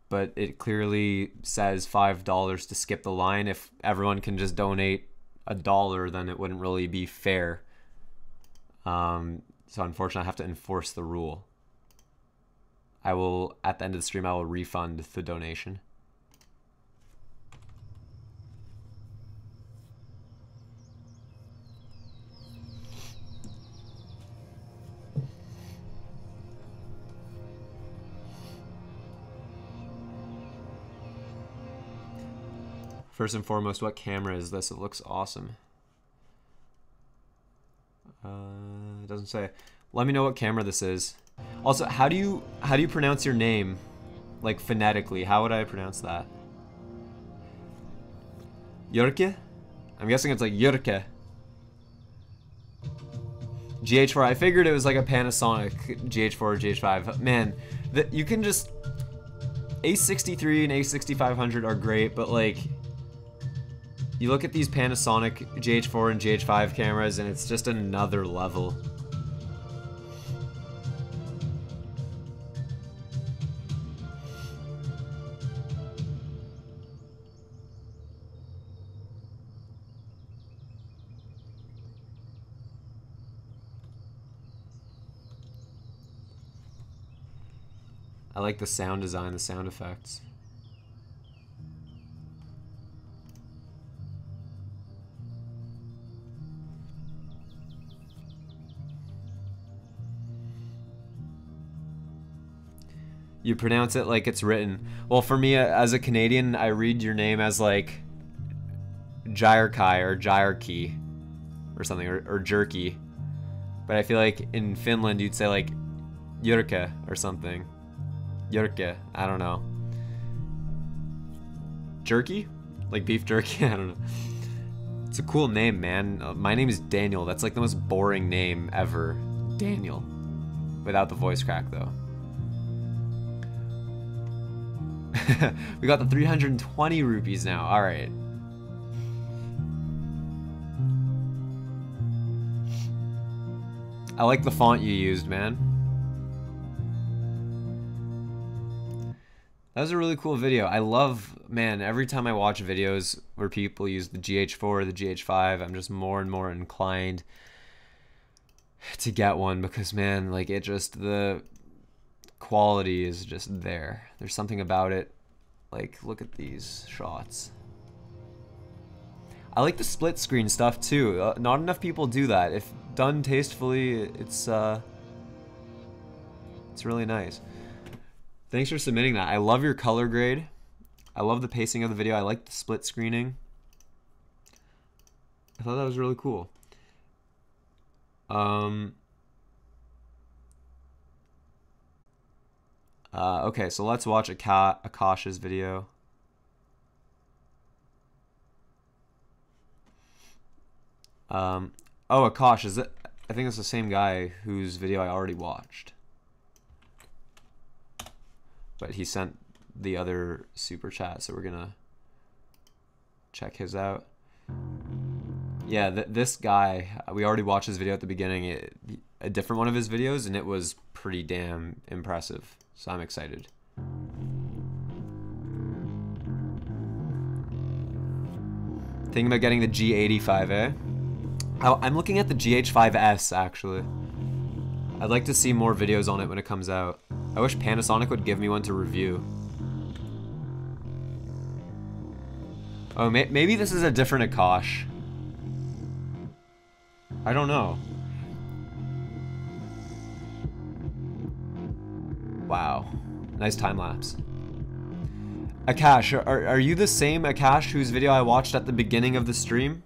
But it clearly says $5 to skip the line. If everyone can just donate $1, then it wouldn't really be fair. So unfortunately, I have to enforce the rule. I will, at the end of the stream, I will refund the donation. First and foremost, what camera is this? It looks awesome. It doesn't say. Let me know what camera this is. Also, how do you pronounce your name, like phonetically? How would I pronounce that? Jörke? I'm guessing it's like Jörke. GH4. I figured it was like a Panasonic GH4 or GH5. Man, you can just A63 and A6500 are great, but like you look at these Panasonic GH4 and GH5 cameras and it's just another level. I like the sound design, the sound effects. You pronounce it like it's written. Well, for me, as a Canadian, I read your name as like Jyrki or Jyrki or something, or Jerky. But I feel like in Finland, you'd say like Jyrke or something. Jyrke, I don't know. Jerky? Like beef jerky? I don't know. It's a cool name, man. My name is Daniel. That's like the most boring name ever. Daniel. Without the voice crack, though. We got the 320 rupees now. Alright. I like the font you used, man. That was a really cool video. I love, man, every time I watch videos where people use the GH4 or the GH5, I'm just more and more inclined to get one because, man, like it just, the quality is just there. There's something about it. Like, look at these shots. I like the split screen stuff too. Not enough people do that. If done tastefully, it's really nice. Thanks for submitting that. I love your color grade. I love the pacing of the video. I like the split screening. I thought that was really cool. Okay, so let's watch Akash's video. Oh, Akash, is it? I think it's the same guy whose video I already watched. But he sent the other super chat, so we're gonna check his out. Yeah, this guy, we already watched his video at the beginning, a different one of his videos, and it was pretty damn impressive. So I'm excited. Thinking about getting the G85, I'm looking at the GH5S, actually. I'd like to see more videos on it when it comes out. I wish Panasonic would give me one to review. Oh, maybe this is a different Akash. I don't know. Wow. Nice time lapse. Akash, are you the same Akash whose video I watched at the beginning of the stream?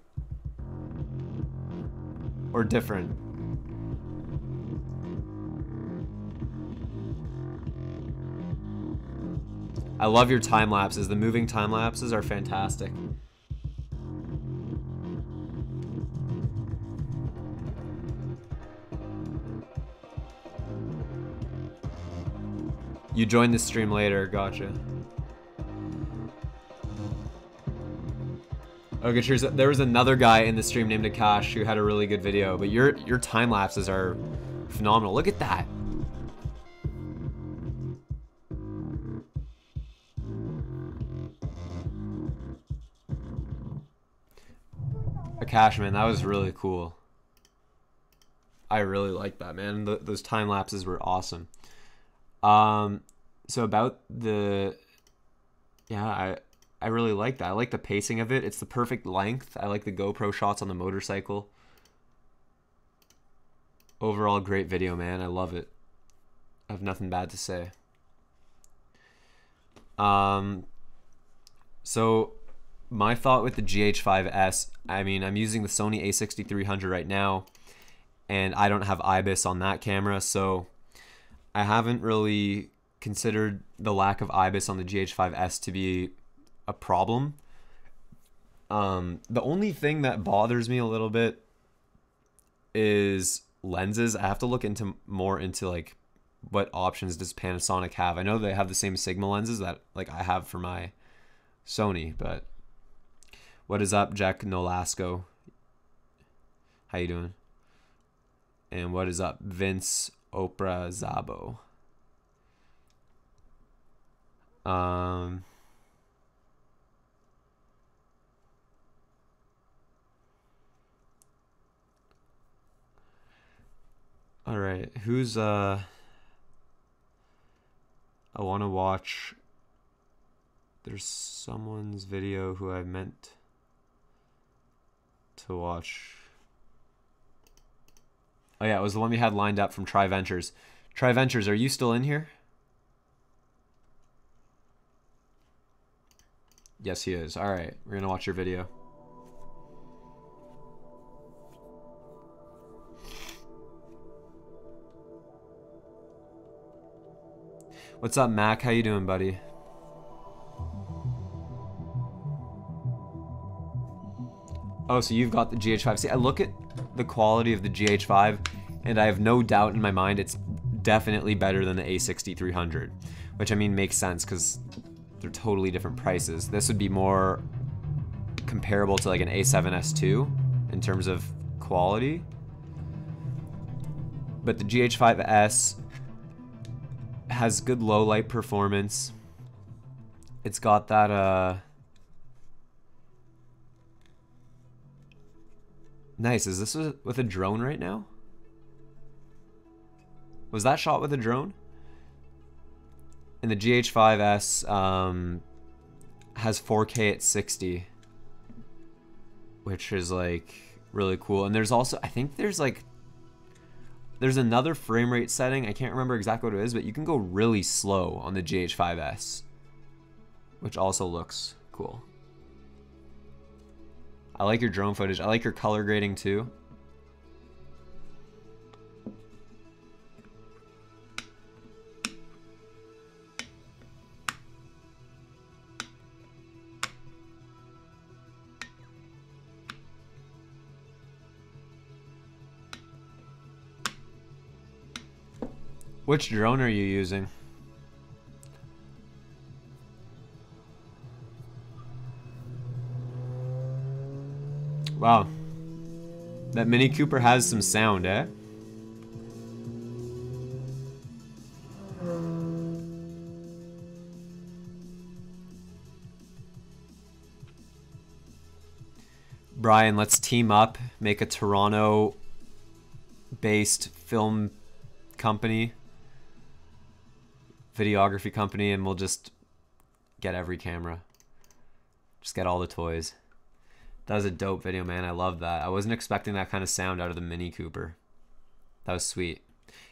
Or different? I love your time lapses. The moving time lapses are fantastic. You joined the stream later, gotcha. Okay, cheers. There was another guy in the stream named Akash who had a really good video, but your time lapses are phenomenal. Look at that. Akash, man, that was really cool. I really like that, man. Those time lapses were awesome. So about the, yeah, I really like that. I like the pacing of it. It's the perfect length. I like the GoPro shots on the motorcycle. Overall, great video, man. I love it. I have nothing bad to say. So my thought with the GH5S, I mean, I'm using the Sony a6300 right now, and I don't have IBIS on that camera, so I haven't really considered the lack of IBIS on the GH5S to be a problem. The only thing that bothers me a little bit is lenses. I have to look into more into like what options does Panasonic have. I know they have the same Sigma lenses that like I have for my Sony, but what is up, Jack Nolasco? How you doing? And what is up, Vince Oprah Zabo? All right, who's I want to watch. There's someone's video who I meant to watch. Oh yeah, it was the one we had lined up from Tri Ventures. Tri Ventures, are you still in here? Yes, he is. All right, we're gonna watch your video. What's up, Mac? How you doing, buddy? Oh, so you've got the GH5. See, I look at the quality of the GH5, and I have no doubt in my mind it's definitely better than the A6300, which I mean makes sense because they're totally different prices. This would be more comparable to like an A7S II in terms of quality, but the GH5S has good low light performance. It's got that nice. Is this with a drone right now? Was that shot with a drone? And the GH5S has 4K at 60, which is like really cool. And there's also, I think there's another frame rate setting. I can't remember exactly what it is, but you can go really slow on the GH5S, which also looks cool. I like your drone footage. I like your color grading too. Which drone are you using? Wow. That Mini Cooper has some sound, eh? Brian, let's team up, make a Toronto-based film company, videography company, and we'll just get every camera. Just get all the toys. That was a dope video, man. I love that. I wasn't expecting that kind of sound out of the Mini Cooper. That was sweet.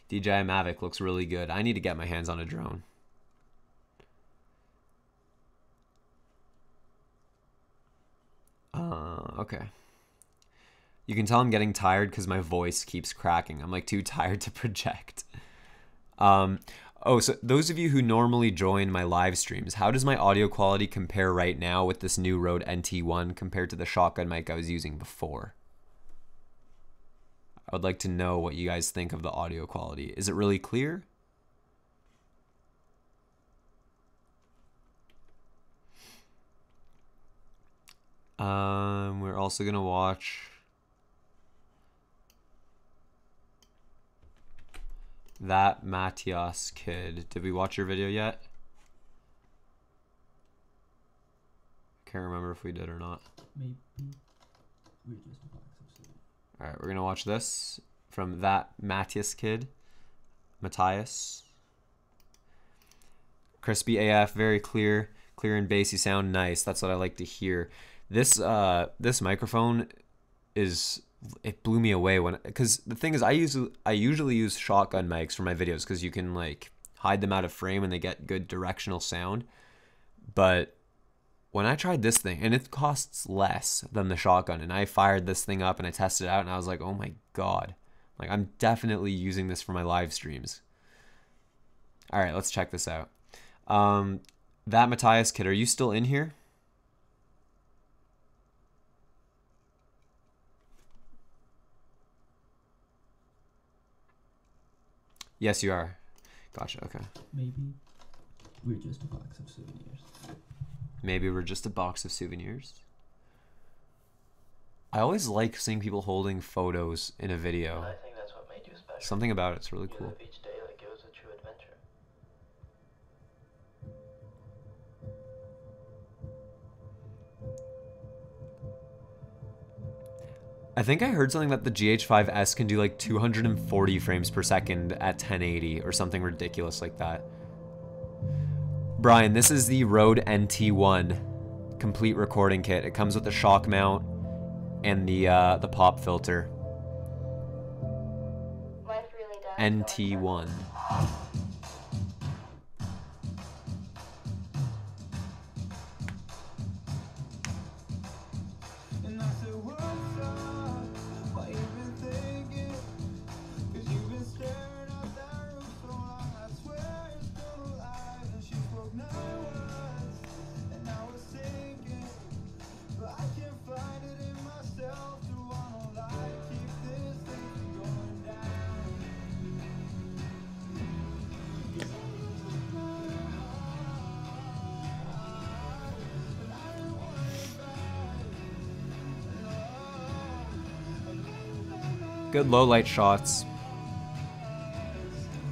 DJI Mavic looks really good. I need to get my hands on a drone. Okay. You can tell I'm getting tired because my voice keeps cracking. I'm like too tired to project. Oh, so those of you who normally join my live streams, how does my audio quality compare right now with this new Rode NT1 compared to the shotgun mic I was using before? I would like to know what you guys think of the audio quality. Is it really clear? We're also gonna watch That Matthias Kid. Did we watch your video yet? Can't remember if we did or not. Maybe we just Alright, we're gonna watch this from That Matthias Kid. Matthias. Crispy AF, very clear. Clear and bassy sound, nice. That's what I like to hear. This this microphone is, it blew me away when, because the thing is I usually use shotgun mics for my videos because you can like hide them out of frame and they get good directional sound. But when I tried this thing, and it costs less than the shotgun, and I fired this thing up and I tested it out, and I was like, oh my god. Like, I'm definitely using this for my live streams. All right, let's check this out. That Matthias kid, are you still in here? Yes, you are. Gotcha, okay. Maybe we're just a box of souvenirs. Maybe we're just a box of souvenirs. I always like seeing people holding photos in a video. I think that's what made you special. Something about it's really You cool. live each day like it was a true adventure. I think I heard something that the GH5S can do like 240 frames per second at 1080 or something ridiculous like that. Brian, this is the Rode NT1 complete recording kit. It comes with the shock mount and the pop filter. Life really does. NT1. Good low light shots.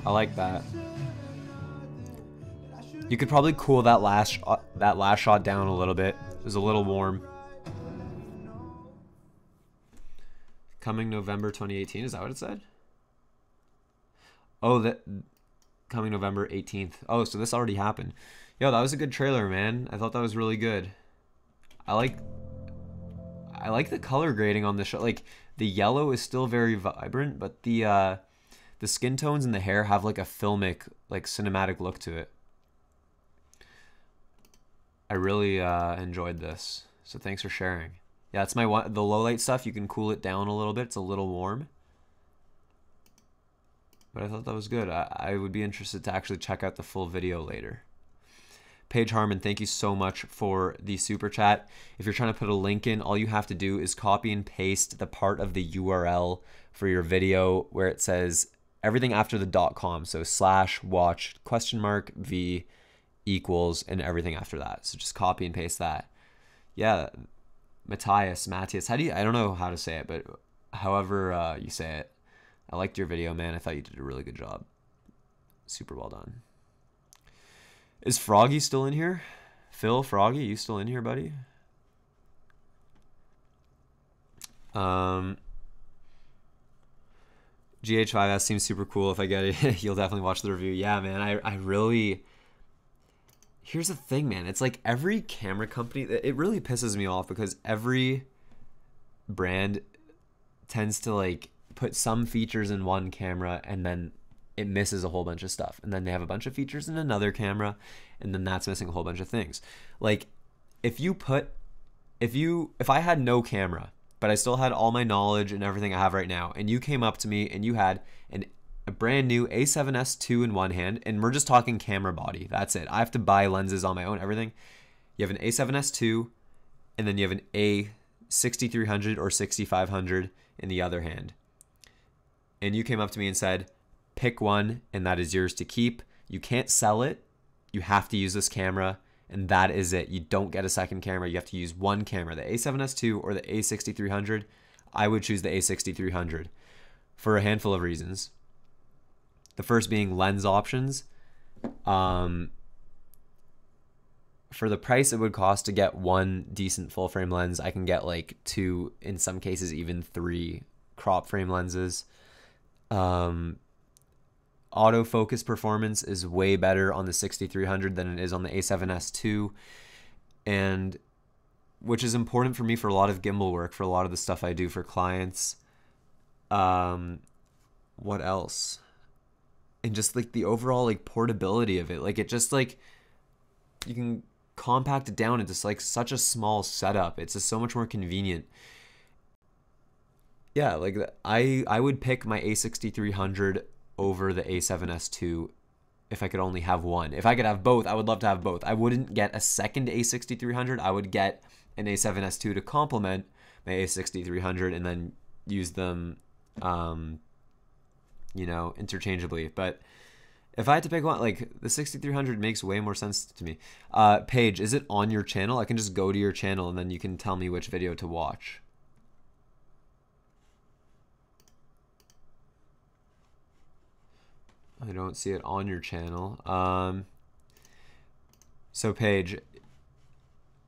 I like that. You could probably cool that last shot down a little bit. It was a little warm. Coming November 2018, is that what it said? Oh, that coming November 18th. Oh, so this already happened. Yo, that was a good trailer, man. I thought that was really good. I like the color grading on this shot. Like, the yellow is still very vibrant, but the skin tones and the hair have like a filmic, like cinematic look to it. I really enjoyed this. So thanks for sharing. Yeah, it's the low light stuff. You can cool it down a little bit. It's a little warm. But I thought that was good. I would be interested to actually check out the full video later. Paige Harmon, thank you so much for the super chat. If you're trying to put a link in, all you have to do is copy and paste the part of the URL for your video where it says everything after the .com. So /watch $v equals and everything after that. So just copy and paste that. Yeah, Matthias, how do you, I don't know how to say it, but however you say it. I liked your video, man. I thought you did a really good job. Super well done. Is Froggy still in here? Phil, Froggy, you still in here, buddy? GH5S seems super cool. If I get it, you'll definitely watch the review. Yeah, man, I really... Here's the thing, man. It's like every camera company... It really pisses me off because every brand tends to like put some features in one camera and then it misses a whole bunch of stuff, and then they have a bunch of features in another camera and then that's missing a whole bunch of things. Like if I had no camera but I still had all my knowledge and everything I have right now, and you came up to me and you had a brand new A7S II in one hand, and we're just talking camera body, that's it. I have to buy lenses on my own, everything. You have an A7S II and then you have an A6300 or 6500 in the other hand, and you came up to me and said, pick one and that is yours to keep. You can't sell it. You have to use this camera and that is it. You don't get a second camera. You have to use one camera, the A7S II or the A6300. I would choose the A6300 for a handful of reasons. The first being lens options. For the price it would cost to get one decent full frame lens, I can get like 2, in some cases even 3 crop frame lenses. Autofocus performance is way better on the 6300 than it is on the A7S II, and which is important for me for a lot of gimbal work, for a lot of the stuff I do for clients. What else? And just like the overall like portability of it. Like it just like, you can compact it down into like such a small setup. It's just so much more convenient. Yeah, like I would pick my A6300 over the A7S II if I could only have one. If I could have both, I would love to have both. I wouldn't get a second A6300. I would get an A7S II to complement my A6300 and then use them, you know, interchangeably. But if I had to pick one, like the 6300 makes way more sense to me. Paige, is it on your channel? I can just go to your channel and then you can tell me which video to watch. I don't see it on your channel. So Paige,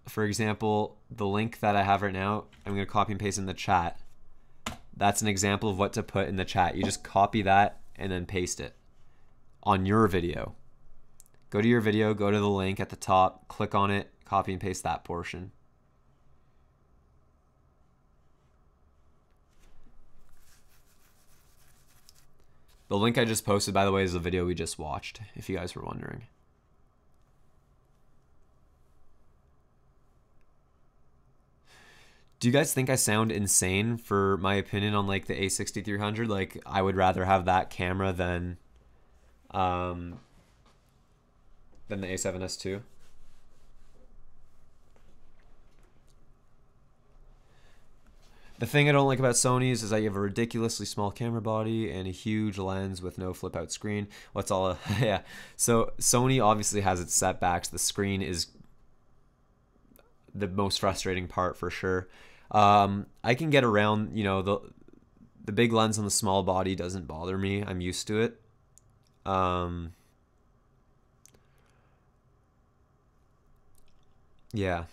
for example, the link that I have right now, I'm going to copy and paste in the chat. That's an example of what to put in the chat. You just copy that and then paste it on your video. Go to your video, go to the link at the top, click on it, copy and paste that portion. The link I just posted, by the way, is the video we just watched, if you guys were wondering. Do you guys think I sound insane for my opinion on like the A6300? Like I would rather have that camera than the A7S II? The thing I don't like about Sony's is that you have a ridiculously small camera body and a huge lens with no flip out screen. What's all yeah. So Sony obviously has its setbacks. The screen is the most frustrating part for sure. I can get around, you know, the big lens on the small body doesn't bother me. I'm used to it. Yeah.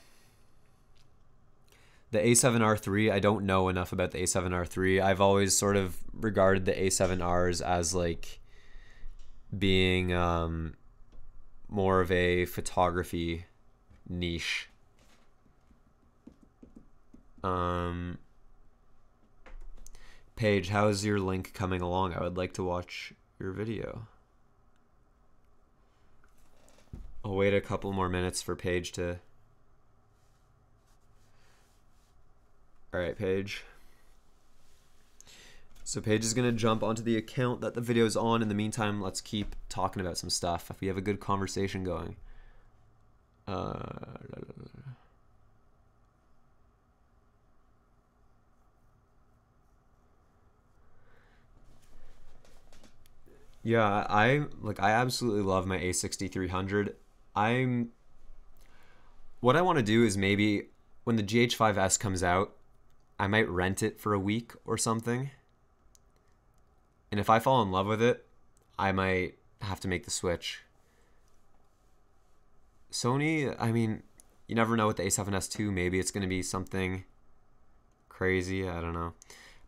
The A7R III, I don't know enough about the A7R III. I've always sort of regarded the A7Rs as like being more of a photography niche. Paige, how is your link coming along? I would like to watch your video. I'll wait a couple more minutes for Paige to... Alright, Paige. So Paige is going to jump onto the account that the video is on. In the meantime, let's keep talking about some stuff. If we have a good conversation going. Yeah, I absolutely love my A6300. What I want to do is maybe when the GH5S comes out, I might rent it for a week or something. And if I fall in love with it, I might have to make the switch. Sony, I mean, you never know with the A7S II. Maybe it's going to be something crazy. I don't know.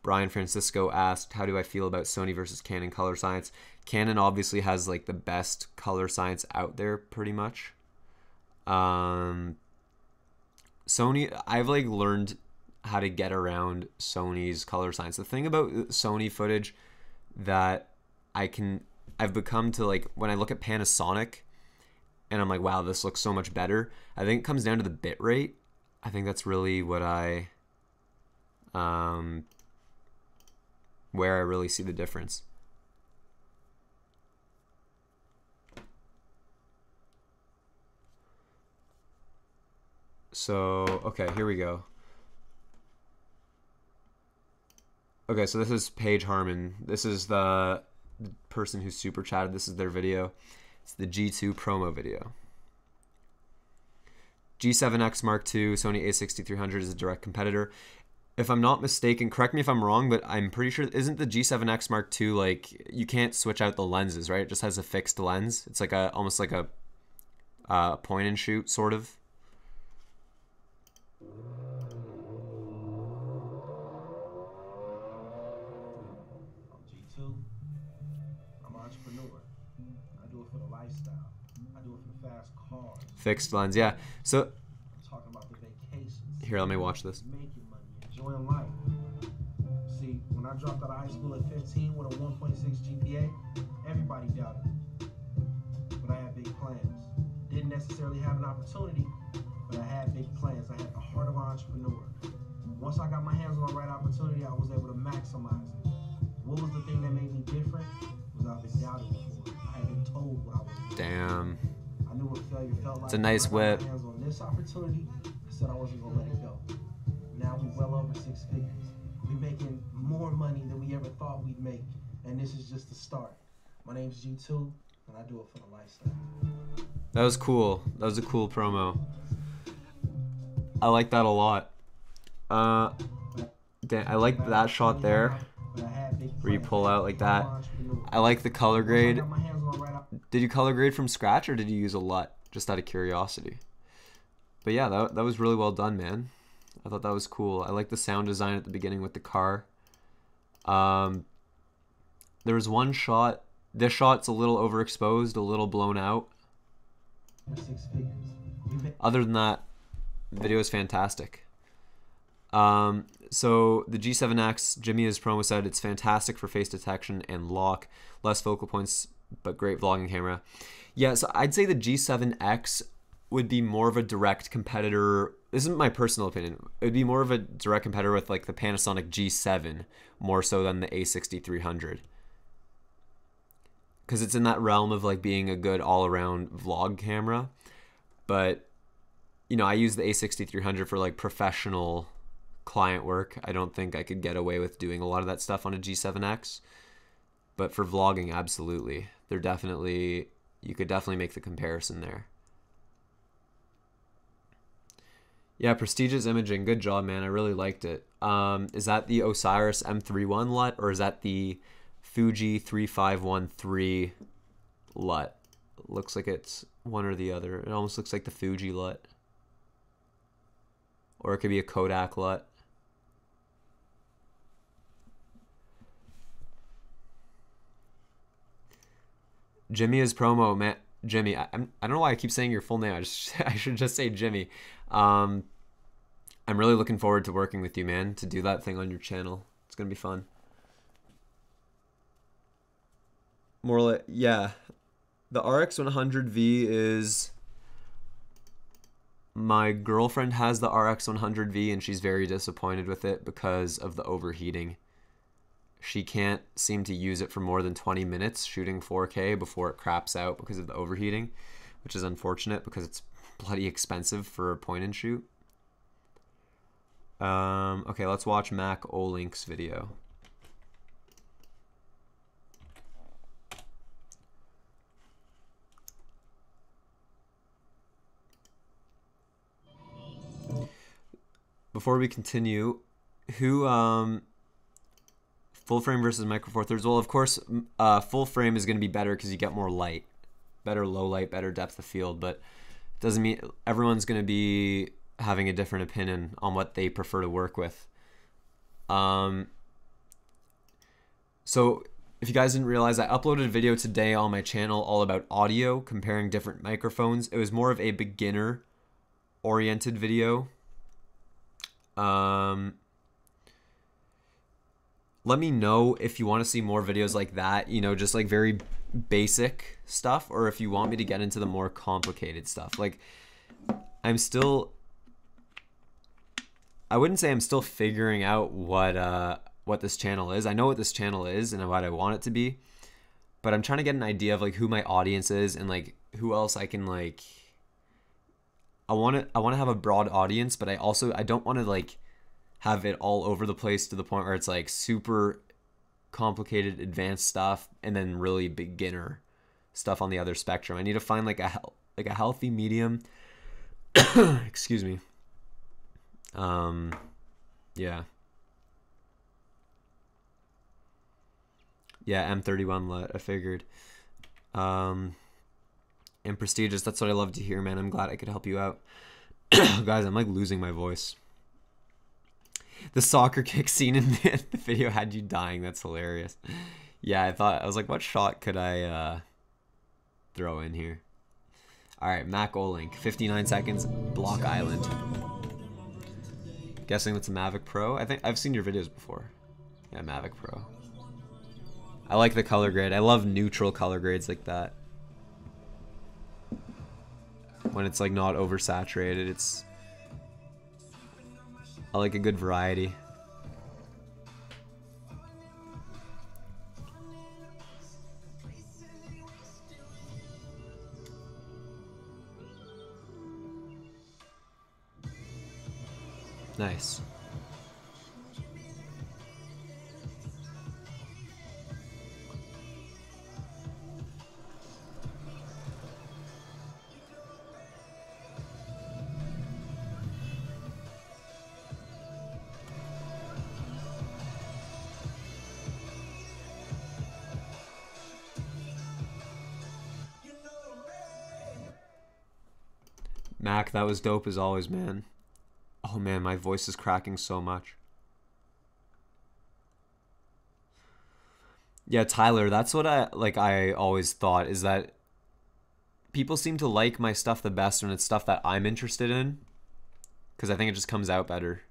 Brian Francisco asked, how do I feel about Sony versus Canon color science? Canon obviously has like the best color science out there pretty much. Sony, I've like learned how to get around Sony's color science. The thing about Sony footage that I've become to like, when I look at Panasonic and I'm like, wow, this looks so much better. I think it comes down to the bit rate. I think that's really what where I really see the difference. So, okay, here we go. Okay, so this is Paige Harmon. This is the person who super chatted. This is their video. It's the G2 promo video. G7X Mark II, Sony A6300 is a direct competitor. If I'm not mistaken, correct me if I'm wrong, but I'm pretty sure, isn't the G7X Mark II, like, you can't switch out the lenses, right? It just has a fixed lens. It's like almost like a point and shoot, sort of. G2, I'm an entrepreneur. I do it for the lifestyle. I do it for the fast cars. Fixed lens, yeah. So, I'm talking about the vacations. Here, let me watch this. Making money, enjoying life. See, when I dropped out of high school at 15 with a 1.6 GPA, everybody doubted me. But I had big plans. Didn't necessarily have an opportunity, entrepreneur. Once I got my hands on the right opportunity, I was able to maximize it. What was the thing that made me different? Was I've been doubted before. I had been told what I was doing. Damn. I knew what failure felt like. It's a nice when I whip. got my hands on this opportunity, I said I wasn't gonna let it go. Now we're well over 6 figures. We're making more money than we ever thought we'd make, and this is just the start. My name's G2, and I do it for the lifestyle. That was cool. That was a cool promo. I like that a lot. Damn, I like that shot there, where you pull out like that. I like the color grade. Did you color grade from scratch, or did you use a LUT? Just out of curiosity. But yeah, that was really well done, man. I thought that was cool. I like the sound design at the beginning with the car. There was one shot. This shot's a little overexposed, a little blown out. Other than that, the video is fantastic. So the G7X, Jimmy has promo said it's fantastic for face detection and lock. Less focal points, but great vlogging camera. Yeah, so I'd say the G7X would be more of a direct competitor. This isn't my personal opinion. It would be more of a direct competitor with like the Panasonic G7, more so than the A6300. Because it's in that realm of like being a good all-around vlog camera. But, you know, I use the A6300 for like professional client work. I don't think I could get away with doing a lot of that stuff on a G7X. But for vlogging, absolutely. They're definitely, you could definitely make the comparison there. Yeah, prestigious imaging. Good job, man. I really liked it. Is that the Osiris M31 LUT, or is that the Fuji 3513 LUT? Looks like it's one or the other. It almost looks like the Fuji LUT. Or it could be a Kodak LUT. Jimmy is promo, man. Jimmy, I don't know why I keep saying your full name. I should just say Jimmy. I'm really looking forward to working with you, man, to do that thing on your channel. It's gonna be fun. More like, yeah, the RX 100V is, my girlfriend has the RX 100V and she's very disappointed with it because of the overheating. She can't seem to use it for more than 20 minutes shooting 4K before it craps out because of the overheating, which is unfortunate because it's bloody expensive for a point and shoot. Okay, let's watch Mac Olink's video. Before we continue, who full frame versus micro four thirds? Well, of course, full frame is going to be better because you get more light, better low light, better depth of field. But it doesn't mean everyone's going to be having a different opinion on what they prefer to work with. So if you guys didn't realize, I uploaded a video today on my channel all about audio, comparing different microphones. It was more of a beginner oriented video. Let me know if you want to see more videos like that, you know, just like very basic stuff, or if you want me to get into the more complicated stuff. Like, I wouldn't say I'm still figuring out what this channel is. I know what this channel is and what I want it to be, but I'm trying to get an idea of like who my audience is and like who else I can like. I want to have a broad audience, but I don't want to like have it all over the place to the point where it's like super complicated advanced stuff and then really beginner stuff on the other spectrum. I need to find like a healthy medium. Excuse me. Yeah. Yeah, M31 LUT, I figured. And prestigious, that's what I love to hear, man. I'm glad I could help you out. Guys, I'm like losing my voice. The soccer kick scene in the video had you dying. That's hilarious. Yeah, I was like, what shot could I throw in here? All right, Mac Olink, 59 seconds, Block Island. Guessing that's a Mavic Pro. I think I've seen your videos before. Yeah, Mavic Pro. I like the color grade. I love neutral color grades like that. When it's like not oversaturated, it's I like a good variety. Nice. Mac, that was dope as always, man. Oh man, my voice is cracking so much. Yeah, Tyler, that's what I always thought, is that people seem to like my stuff the best when it's stuff that I'm interested in, because I think it just comes out better.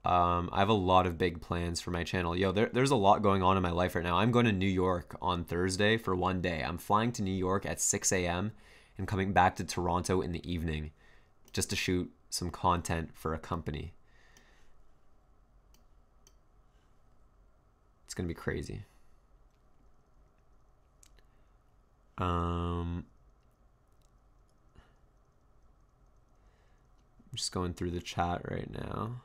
I have a lot of big plans for my channel. Yo, there's a lot going on in my life right now. I'm going to New York on Thursday for one day. I'm flying to New York at 6 a.m. and coming back to Toronto in the evening just to shoot some content for a company. It's gonna be crazy. I'm just going through the chat right now.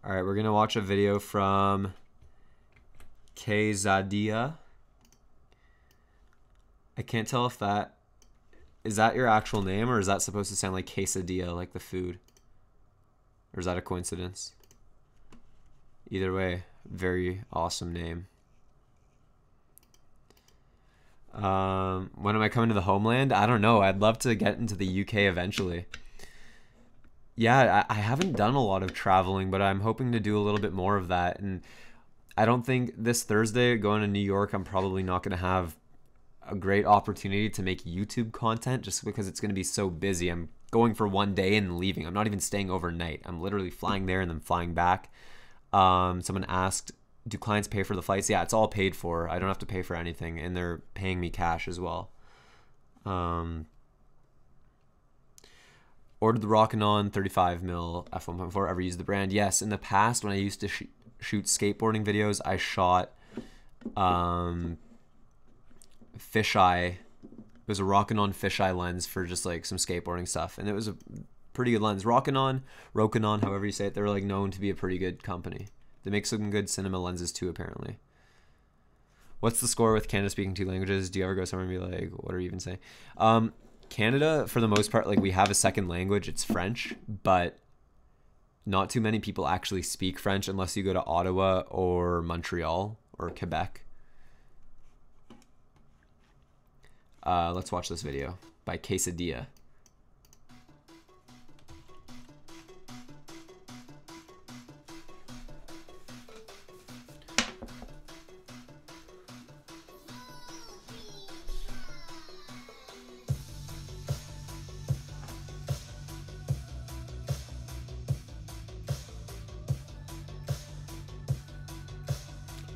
All right, we're gonna watch a video from Zadia. I can't tell if that is that your actual name, or is that supposed to sound like quesadilla, like the food, or is that a coincidence? Either way, very awesome name. When am I coming to the homeland? I don't know. I'd love to get into the UK eventually. Yeah, I haven't done a lot of traveling, but I'm hoping to do a little bit more of that. And I don't think this Thursday going to New York, I'm probably not going to have a great opportunity to make YouTube content just because it's going to be so busy. I'm going for one day and leaving. I'm not even staying overnight. I'm literally flying there and then flying back. Someone asked, do clients pay for the flights? Yeah, it's all paid for. I don't have to pay for anything, and they're paying me cash as well. Ordered the Rockin' On 35mm f1.4. Ever used the brand? Yes. In the past, when I used to shoot skateboarding videos, I shot fisheye. It was a Rockin' On fisheye lens for just like some skateboarding stuff, and it was a pretty good lens. Rockin' On, however you say it, they're like known to be a pretty good company. They make some good cinema lenses too, apparently. What's the score with Canada speaking 2 languages? Do you ever go somewhere and be like, what are you even saying? Canada, for the most part, like we have a second language, it's French, but not too many people actually speak French unless you go to Ottawa or Montreal or Quebec. Let's watch this video by Quesadilla.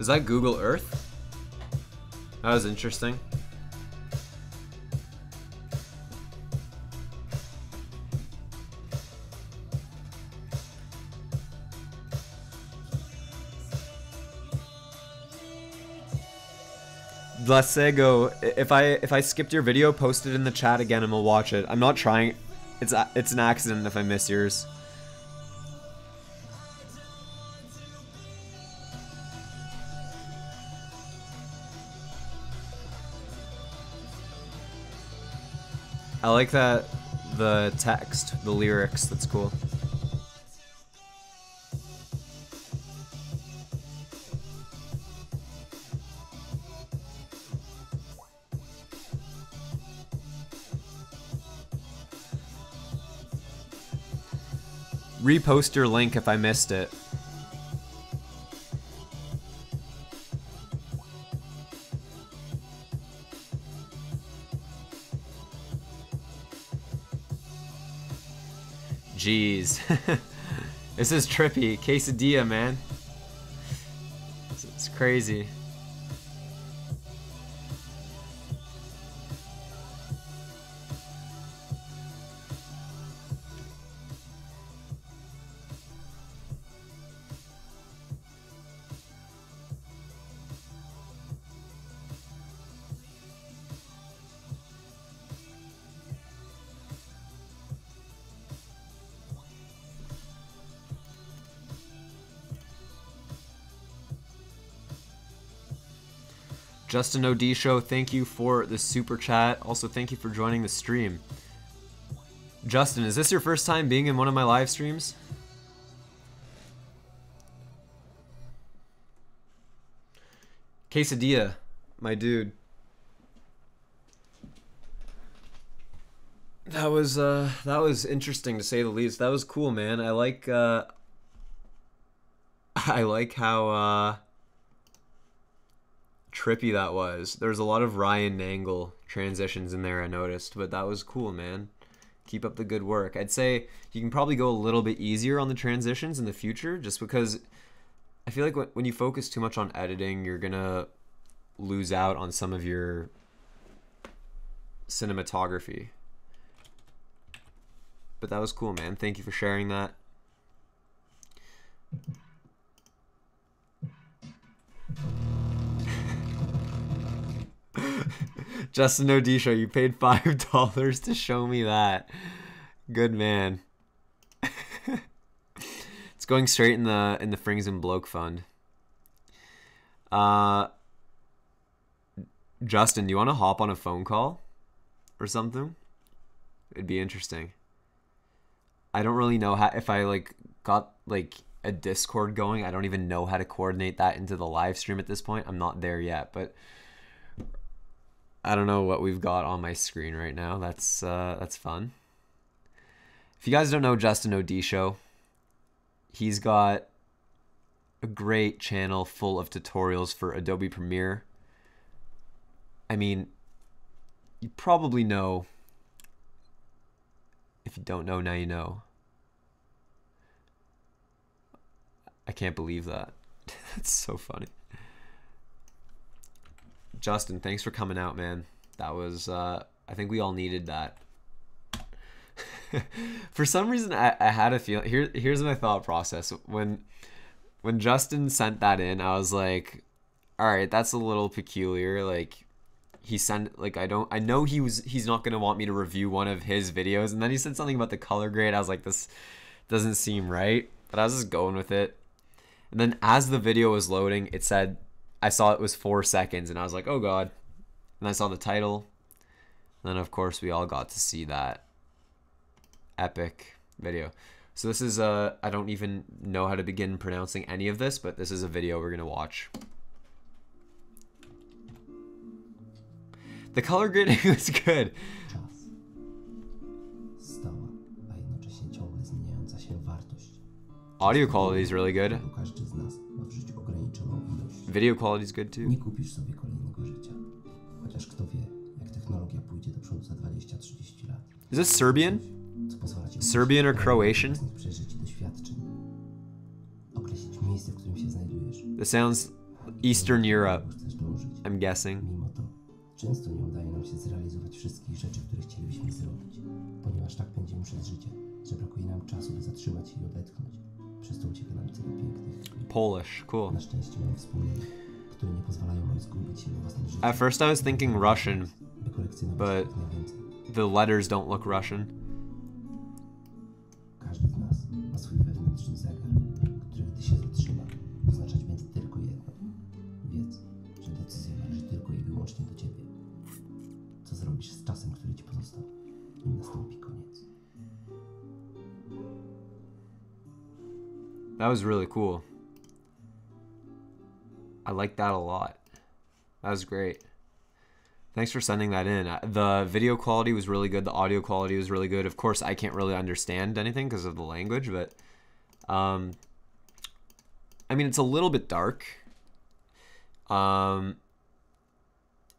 Is that Google Earth? That was interesting. Lasego, if I skipped your video, post it in the chat again and we'll watch it. I'm not trying. It's an accident if I miss yours. I like that, the text, the lyrics, that's cool. Repost your link if I missed it. Jeez. This is trippy. Quesadilla, man. It's crazy. Justin OD Show, thank you for the super chat. Also, thank you for joining the stream. Justin, is this your first time being in one of my live streams? Quesadilla, my dude. That was interesting to say the least. That was cool, man. I like how trippy that was. There's a lot of Ryan Nangle transitions in there, I noticed, but that was cool, man. Keep up the good work. I'd say you can probably go a little bit easier on the transitions in the future, just because I feel like when you focus too much on editing, you're gonna lose out on some of your cinematography. But that was cool, man. Thank you for sharing that. Justin Odisha, you paid $5 to show me that. Good man. It's going straight in the Frings and Bloke fund. Justin, do you want to hop on a phone call or something? It'd be interesting. I don't really know how, if I like got like a Discord going, I don't even know how to coordinate that into the live stream at this point. I'm not there yet, but I don't know what we've got on my screen right now. That's fun. If you guys don't know Justin OD Show, he's got a great channel full of tutorials for Adobe Premiere. I mean, you probably know. If you don't know, now you know. I can't believe that. That's so funny. Justin, thanks for coming out, man. That was, I think we all needed that. For some reason, I had a feeling. Here's my thought process. When Justin sent that in, I was like, all right, that's a little peculiar. Like, he sent, like, I know he's not going to want me to review one of his videos. And then he said something about the color grade. I was like, this doesn't seem right. But I was just going with it. And then as the video was loading, it said, I saw it was 4 seconds. And I was like, oh God. And I saw the title. And then, of course, we all got to see that epic video. So this is, I don't even know how to begin pronouncing any of this, but this is a video we're going to watch. The color grading was good. Audio quality is really good. Video quality is good too. Is this Serbian? Serbian or Croatian? This sounds Eastern Europe, I'm guessing. Często nie udaje nam się zrealizować wszystkich rzeczy, które chcielibyśmy zrobić, ponieważ tak pędzimy przez życie, że brakuje nam czasu, by zatrzymać się i odetchnąć. Przez to ucieka nam tyle pięknych chwil. Polish, cool. Na szczęście mam wspomnienia, które nie pozwalają nam zgubić się we własnym życiu. At first I was thinking Russian, but the letters don't look Russian. Każdy z nas ma swój wewnętrzny zegar, który gdy się zatrzyma, oznaczać będzie tylko jedno. Wiedz, że decyzja należy tylko i wyłącznie do ciebie. Co zrobisz z czasem, który ci pozostał, nim nastąpi koniec. That was really cool. I liked that a lot. That was great. Thanks for sending that in. The video quality was really good. The audio quality was really good. Of course, I can't really understand anything because of the language, but I mean, it's a little bit dark.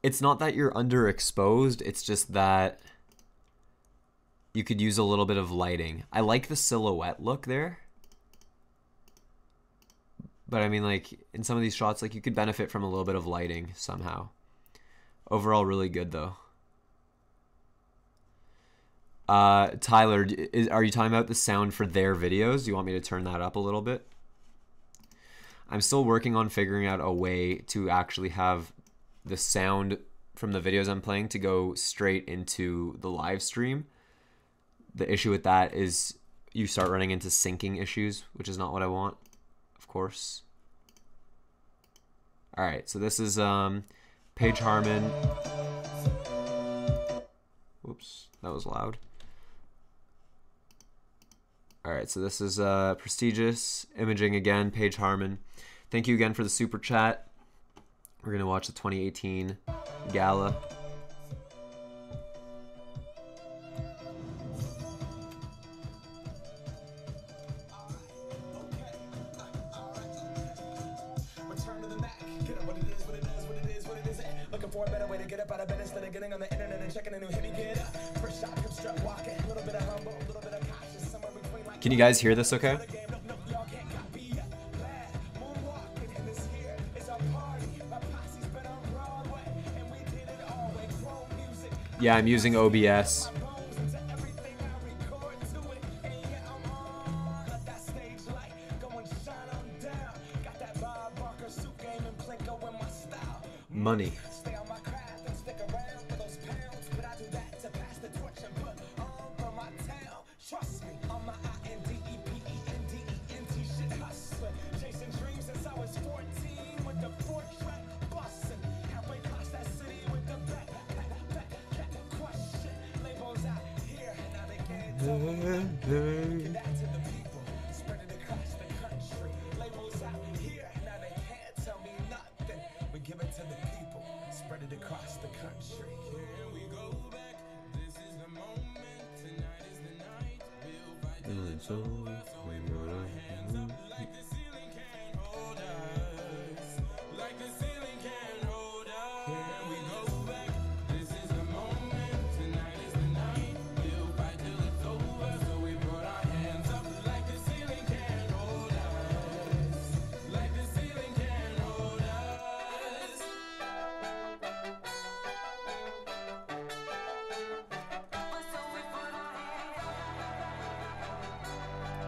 It's not that you're underexposed. It's just that you could use a little bit of lighting. I like the silhouette look there. But I mean, like, in some of these shots, like, you could benefit from a little bit of lighting somehow. Overall, really good, though. Tyler, are you talking about the sound for their videos? Do you want me to turn that up a little bit? I'm still working on figuring out a way to actually have the sound from the videos I'm playing to go straight into the live stream. The issue with that is you start running into syncing issues, which is not what I want, of course. All right, so this is Paige Harmon. Whoops, that was loud. All right, so this is Prestigious Imaging again, Paige Harmon. Thank you again for the super chat. We're gonna watch the 2018 gala. Return to the Mac. Get up what it is, what it does, what it is, what it isn't. Looking for a better way to get up out of bed instead of getting on the internet and checking a new hit. Get up. First shot, hip strut walking. A little bit of humble, a little bit of cautious. Somewhere between like. Can you guys hear this okay? Yeah, I'm using OBS. Money.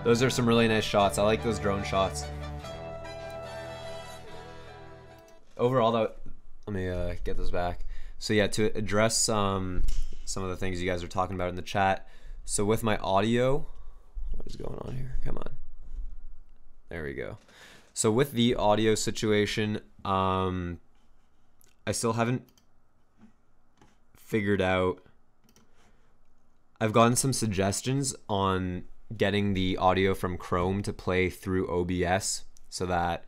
Those are some really nice shots. I like those drone shots. Overall, though, let me get this back. So yeah, to address some of the things you guys are talking about in the chat. So with my audio, what is going on here? Come on. There we go. So with the audio situation, I still haven't figured out. I've gotten some suggestions on getting the audio from Chrome to play through OBS so that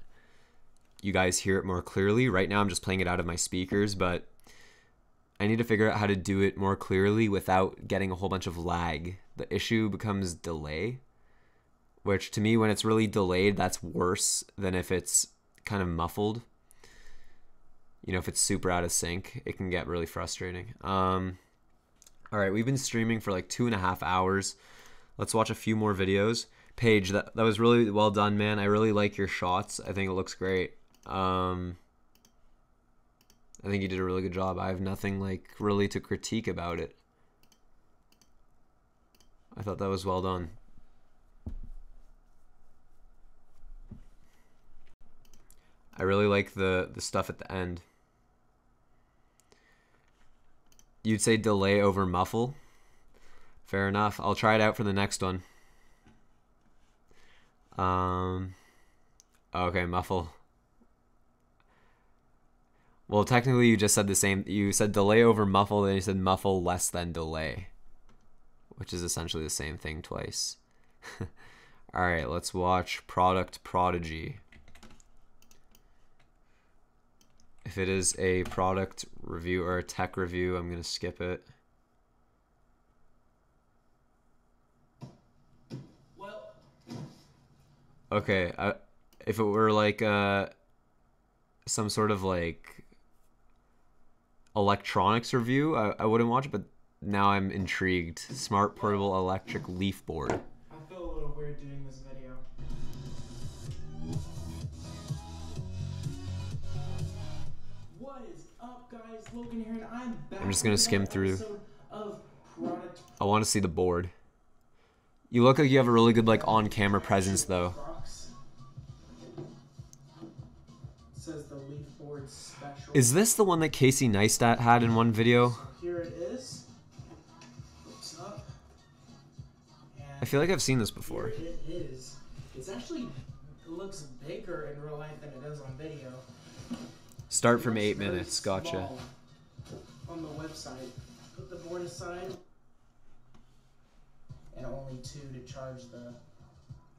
you guys hear it more clearly. Right now I'm just playing it out of my speakers, but I need to figure out how to do it more clearly without getting a whole bunch of lag. The issue becomes delay, which to me, when it's really delayed, that's worse than if it's kind of muffled. You know, if it's super out of sync, it can get really frustrating. All right, we've been streaming for like 2.5 hours. Let's watch a few more videos. Paige, that was really well done, man. I really like your shots. I think it looks great. I think you did a really good job. I have nothing like really to critique about it. I thought that was well done. I really like the stuff at the end. You'd say delay over muffle? Fair enough. I'll try it out for the next one. Okay, muffle. Well, technically you just said the same. You said delay over muffle, then you said muffle less than delay, which is essentially the same thing twice. All right, let's watch Product Prodigy. If it is a product review or a tech review, I'm going to skip it. Okay, if it were like some sort of like electronics review, I wouldn't watch it, but Now I'm intrigued. Smart portable electric leaf board. I feel a little weird doing this video. What is up, guys? Logan here, and I'm back. I'm just gonna with skim another through. episode of Product I want to see the board. You look like you have a really good like on-camera presence though. Rocks. It says the leaf board special. Is this the one that Casey Neistat had in one video? So here it is. Looks up. I feel like I've seen this before. Here it is. It's actually, it looks bigger in real life than it does on video. Start from 8 minutes. Gotcha. Small on the website. Put the board aside. And only 2 to charge the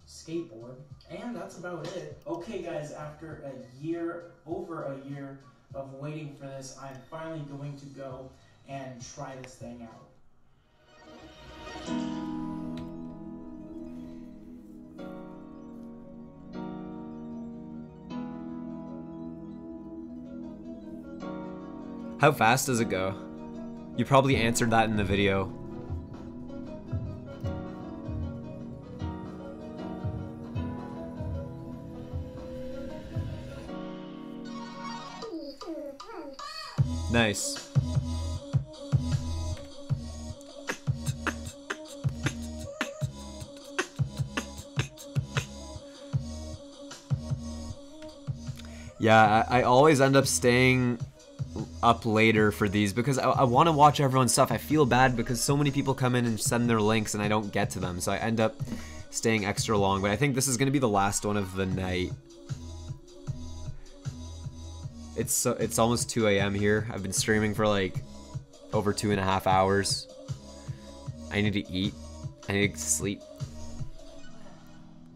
skateboard. And that's about it. Okay guys, after over a year of waiting for this, I'm finally going to go and try this thing out. How fast does it go? You probably answered that in the video. Nice. Yeah, I always end up staying up later for these because I want to watch everyone's stuff. I feel bad because so many people come in and send their links and I don't get to them, so I end up staying extra long. But I think this is going to be the last one of the night. It's almost 2 a.m. here. I've been streaming for like over 2.5 hours. I need to eat. I need to sleep.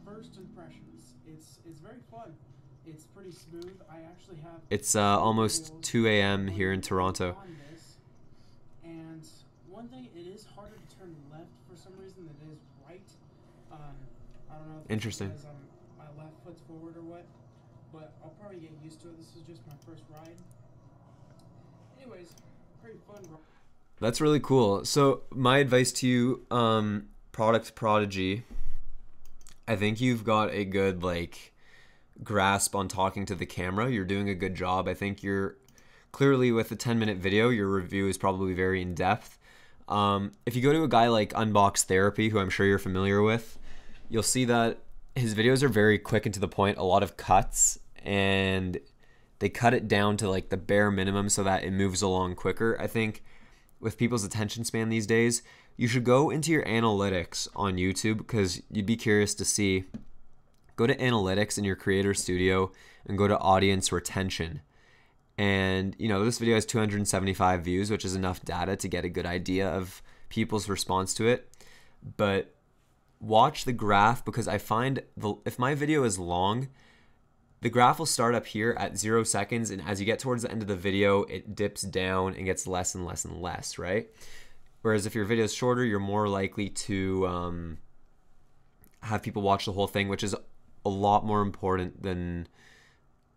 First impressions. It's very fun. It's pretty smooth. I actually have. It's almost 2 a.m. here in Toronto. And one thing, it is harder to turn left for some reason than it is right. I don't know if it's Interesting. because my left foot's forward or what, but I'll probably get used to it. This is just my first ride. Anyways, pretty fun. That's really cool. So my advice to you, product prodigy, I think you've got a good like grasp on talking to the camera. You're doing a good job. I think you're clearly, with a 10-minute video, your review is probably very in depth. If you go to a guy like Unbox Therapy, who I'm sure you're familiar with, you'll see that his videos are very quick and to the point, a lot of cuts, and they cut it down to like the bare minimum so that it moves along quicker. I think with people's attention span these days, you should go into your analytics on YouTube because you'd be curious to see. Go to analytics in your creator studio and go to audience retention. And you know, this video has 275 views, which is enough data to get a good idea of people's response to it. But watch the graph, because I find if my video is long, the graph will start up here at 0 seconds, and as you get towards the end of the video, it dips down and gets less and less and less, right? Whereas if your video is shorter, you're more likely to have people watch the whole thing, which is a lot more important than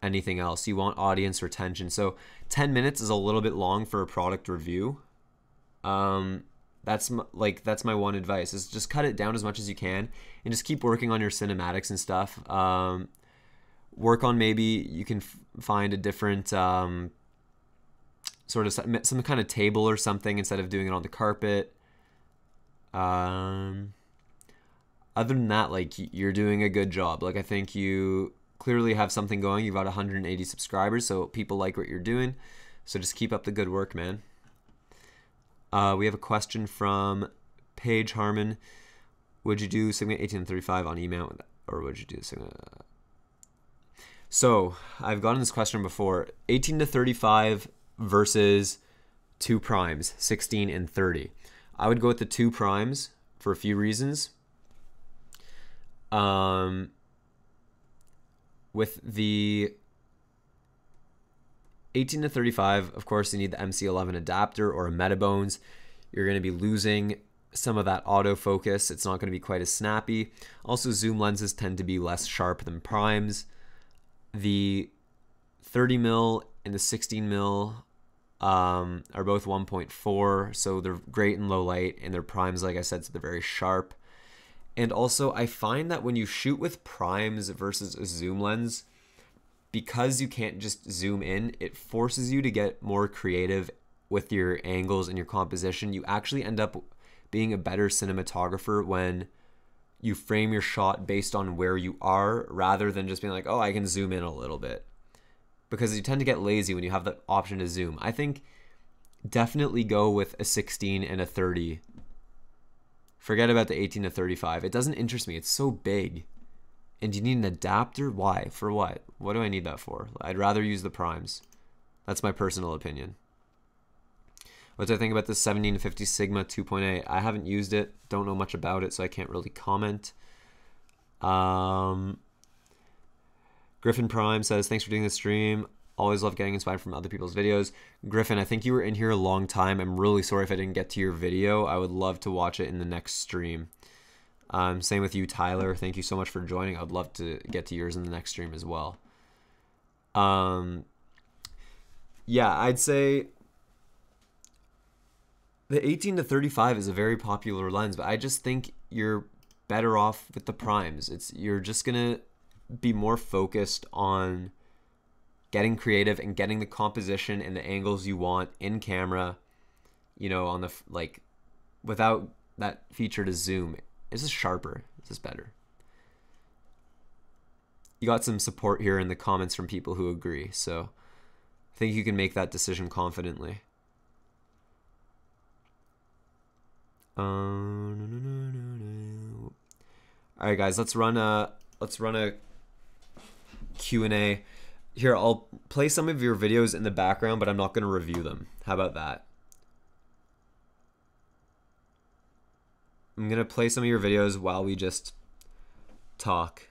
anything else. You want audience retention. So 10 minutes is a little bit long for a product review. That's my one advice, is just cut it down as much as you can and just keep working on your cinematics and stuff. Work on, maybe you can find a different sort of some kind of table or something instead of doing it on the carpet. Other than that, like, you're doing a good job. Like, I think you clearly have something going. You've got 180 subscribers, so people like what you're doing. So just keep up the good work, man. We have a question from Paige Harmon. Would you do segment 18 and 35 on email, or would you do segment? So I've gotten this question before. 18 to 35 versus 2 primes, 16 and 30. I would go with the 2 primes for a few reasons. With the 18 to 35, of course, you need the MC11 adapter or a Metabones. You're going to be losing some of that autofocus. It's not going to be quite as snappy. Also, zoom lenses tend to be less sharp than primes. The 30mm and the 16mm are both 1.4, so they're great in low light, and their primes, like I said, so they're very sharp. And also, I find that when you shoot with primes versus a zoom lens, because you can't just zoom in, it forces you to get more creative with your angles and your composition. You actually end up being a better cinematographer when you frame your shot based on where you are, rather than just being like, oh, I can zoom in a little bit. Because you tend to get lazy when you have the option to zoom. I think definitely go with a 16 and a 30. Forget about the 18 to 35. It doesn't interest me. It's so big. And you need an adapter? Why? For what? What do I need that for? I'd rather use the primes. That's my personal opinion. What do I think about the 17-50 Sigma 2.8? I haven't used it. Don't know much about it, so I can't really comment. Griffin Prime says, thanks for doing the stream. Always love getting inspired from other people's videos. Griffin, I think you were in here a long time. I'm really sorry if I didn't get to your video. I would love to watch it in the next stream. Same with you, Tyler. Thank you so much for joining. I would love to get to yours in the next stream as well. Yeah, I'd say the 18 to 35 is a very popular lens, but I just think you're better off with the primes. You're just gonna be more focused on getting creative and getting the composition and the angles you want in camera, you know, on the, like, without that feature to zoom. It's just sharper. It's just better. You got some support here in the comments from people who agree, so I think you can make that decision confidently. All right, guys, let's run a Q&A. Here, I'll play some of your videos in the background, but I'm not going to review them. How about that? I'm going to play some of your videos while we just talk.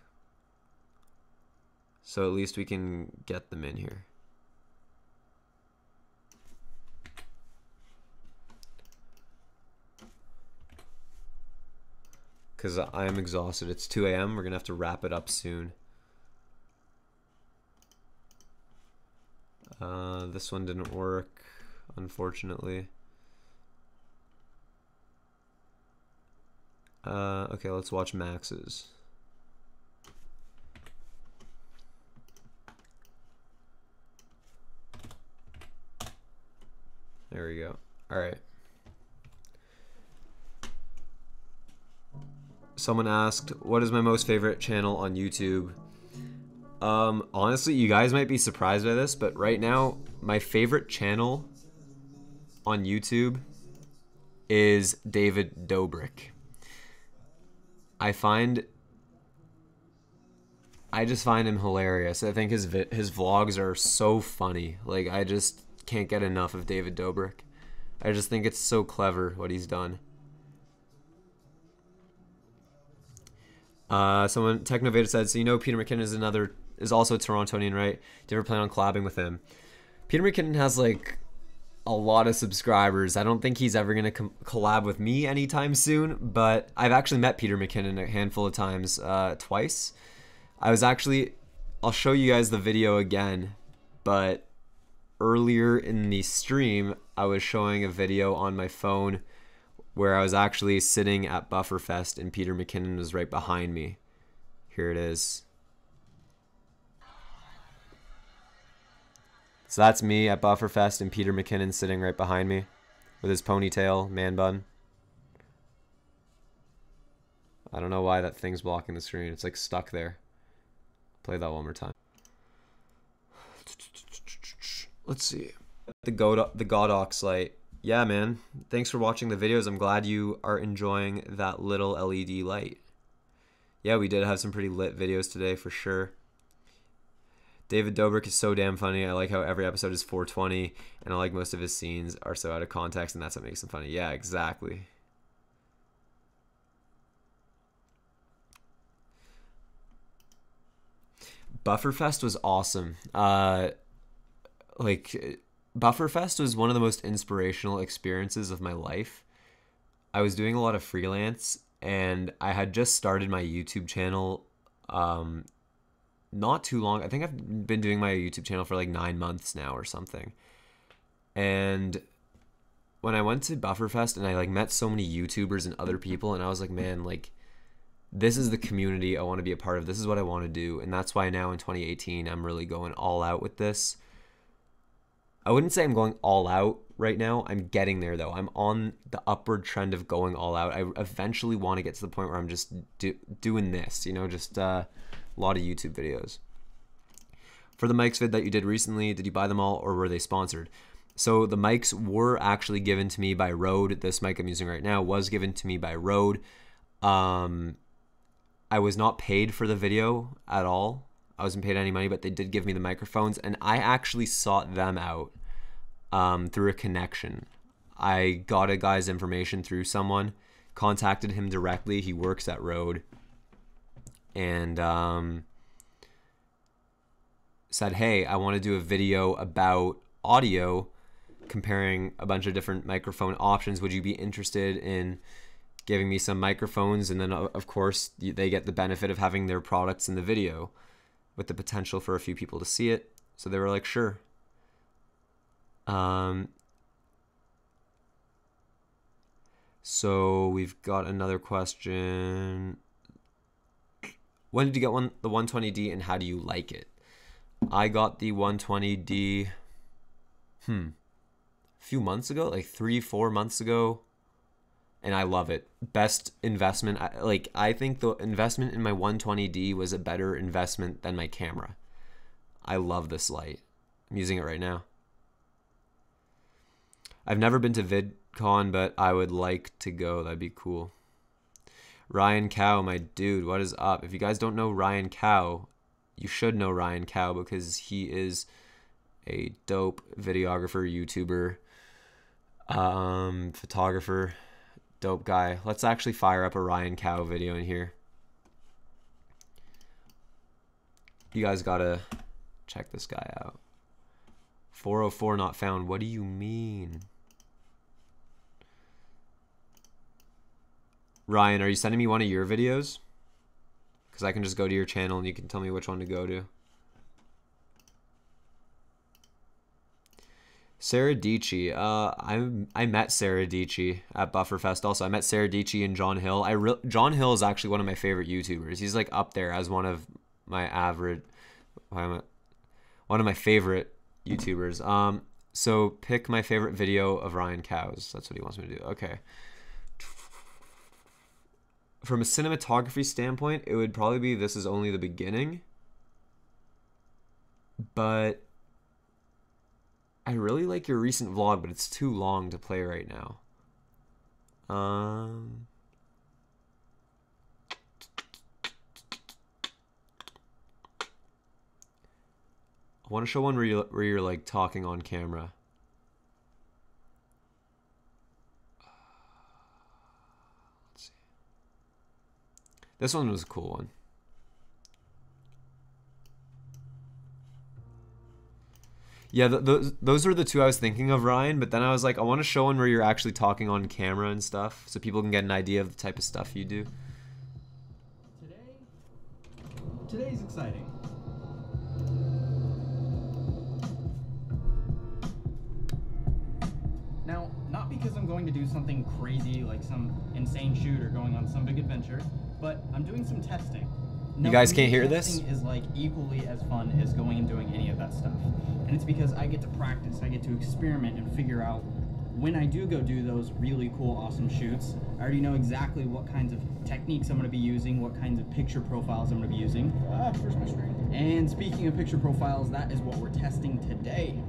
So at least we can get them in here. Because I am exhausted. It's 2 a.m. We're going to have to wrap it up soon. This one didn't work, unfortunately. Okay, let's watch Max's. There we go. All right. Someone asked, what is my most favorite channel on YouTube? Honestly, you guys might be surprised by this, but right now, my favorite channel on YouTube is David Dobrik. I just find him hilarious. I think his vlogs are so funny. Like, I just can't get enough of David Dobrik. I just think it's so clever what he's done. Someone, Technovada said, so you know Peter McKinnon is also a Torontonian, right? Do you ever plan on collabing with him? Peter McKinnon has like a lot of subscribers. I don't think he's ever going to collab with me anytime soon, but I've actually met Peter McKinnon a handful of times, twice. I'll show you guys the video again, but earlier in the stream, I was showing a video on my phone where I was actually sitting at Bufferfest and Peter McKinnon was right behind me. Here it is. So that's me at Bufferfest and Peter McKinnon sitting right behind me with his ponytail, man bun. I don't know why that thing's blocking the screen. It's like stuck there. Play that one more time. Let's see. The Godox light. Yeah, man. Thanks for watching the videos. I'm glad you are enjoying that little LED light. Yeah, we did have some pretty lit videos today for sure. David Dobrik is so damn funny. I like how every episode is 420, and I like most of his scenes are so out of context, and that's what makes them funny. Yeah, exactly. Bufferfest was awesome. Bufferfest was one of the most inspirational experiences of my life. I was doing a lot of freelance, and I had just started my YouTube channel not too long. I think I've been doing my YouTube channel for like 9 months now or something. And when I went to Bufferfest and I like met so many YouTubers and other people, and I was like, man, like this is the community I want to be a part of. This is what I want to do. And that's why now in 2018, I'm really going all out with this. I wouldn't say I'm going all out right now. I'm getting there though. I'm on the upward trend of going all out. I eventually want to get to the point where I'm just doing this, you know, just a lot of YouTube videos. For the mics vid that you did recently, did you buy them all or were they sponsored? So the mics were actually given to me by Rode. This mic I'm using right now was given to me by Rode. I was not paid for the video at all. I wasn't paid any money, but they did give me the microphones, and I actually sought them out through a connection. I got a guy's information through someone, contacted him directly. He works at Rode, and said, hey, I want to do a video about audio, comparing a bunch of different microphone options. Would you be interested in giving me some microphones? And then, of course, they get the benefit of having their products in the video, with the potential for a few people to see it. So they were like, sure. So we've got another question. When did you get the 120D and how do you like it? I got the 120D a few months ago, like 3-4 months ago, and I love it. Best investment. I think the investment in my 120D was a better investment than my camera. I love this light. I'm using it right now. I've never been to VidCon, but I would like to go. That'd be cool. Ryan Cow, my dude, what is up? If you guys don't know Ryan Cow, you should know Ryan Cow because he is a dope videographer, YouTuber, photographer. Dope guy. Let's actually fire up a Ryan Cow video in here. You guys gotta check this guy out. 404 not found. What do you mean? Ryan, are you sending me one of your videos? Because I can just go to your channel and you can tell me which one to go to. Sarah Dici. I met Sarah Dici at Bufferfest also. I met Sarah Dici and John Hill. John Hill is actually one of my favorite YouTubers. He's like up there as one of my favorite YouTubers. So pick my favorite video of Ryan Cow's. That's what he wants me to do. Okay. From a cinematography standpoint, it would probably be This Is Only the Beginning. But I really like your recent vlog, but it's too long to play right now. I want to show one where you're like talking on camera. Let's see. This one was a cool one. Yeah, those are the two I was thinking of, Ryan, but then I was like, I want to show one where you're actually talking on camera and stuff, so people can get an idea of the type of stuff you do. Today's exciting. Now, not because I'm going to do something crazy like some insane shoot or going on some big adventure, but I'm doing some testing. You guys can't hear this? Testing is like equally as fun as going and doing any of that stuff. And it's because I get to practice, I get to experiment and figure out when I do go do those really cool, awesome shoots, I already know exactly what kinds of techniques I'm going to be using, what kinds of picture profiles I'm going to be using. Where's my screen? And speaking of picture profiles, that is what we're testing today.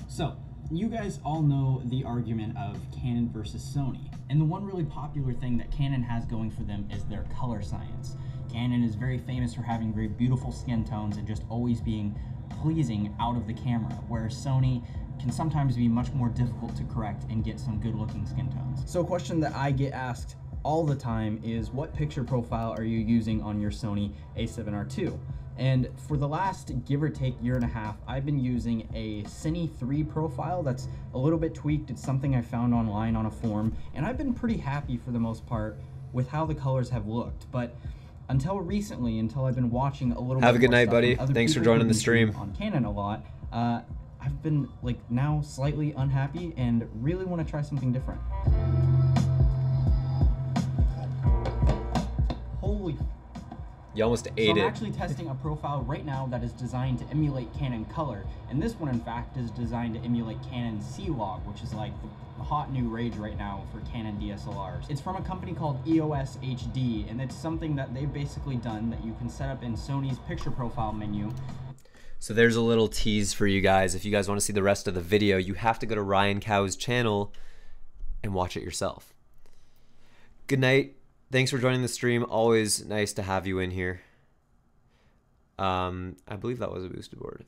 So, you guys all know the argument of Canon versus Sony. And the one really popular thing that Canon has going for them is their color science. Canon is very famous for having very beautiful skin tones and just always being pleasing out of the camera, whereas Sony can sometimes be much more difficult to correct and get some good looking skin tones. So a question that I get asked all the time is, what picture profile are you using on your Sony a7R II? And for the last give or take year and a half, I've been using a Cine 3 profile that's a little bit tweaked. It's something I found online on a forum, and I've been pretty happy for the most part with how the colors have looked. But until recently, until I've been watching a little Have bit a good more night, stuff buddy. from other Thanks for people joining who've the been streaming stream. on Canon a lot, I've been like now slightly unhappy and really want to try something different. Holy. You almost So ate I'm it. actually testing a profile right now that is designed to emulate Canon color, and this one in fact is designed to emulate Canon C-Log, which is like the hot new rage right now for Canon DSLRs. It's from a company called EOS HD, and it's something that they've basically done that you can set up in Sony's picture profile menu. So there's a little tease for you guys. If you guys want to see the rest of the video, you have to go to Ryan Cow's channel and watch it yourself. Good night. Thanks for joining the stream. Always nice to have you in here. I believe that was a boosted board.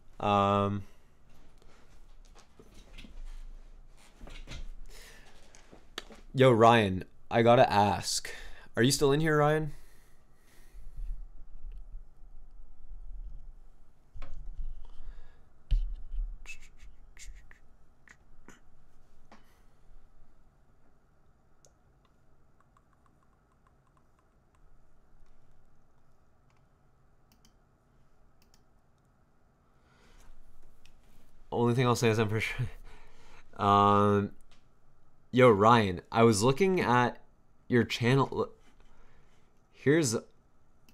Yo, Ryan, I gotta ask. Are you still in here, Ryan? Only thing I'll say is I'm pretty sure. Yo, Ryan, I was looking at your channel. Here's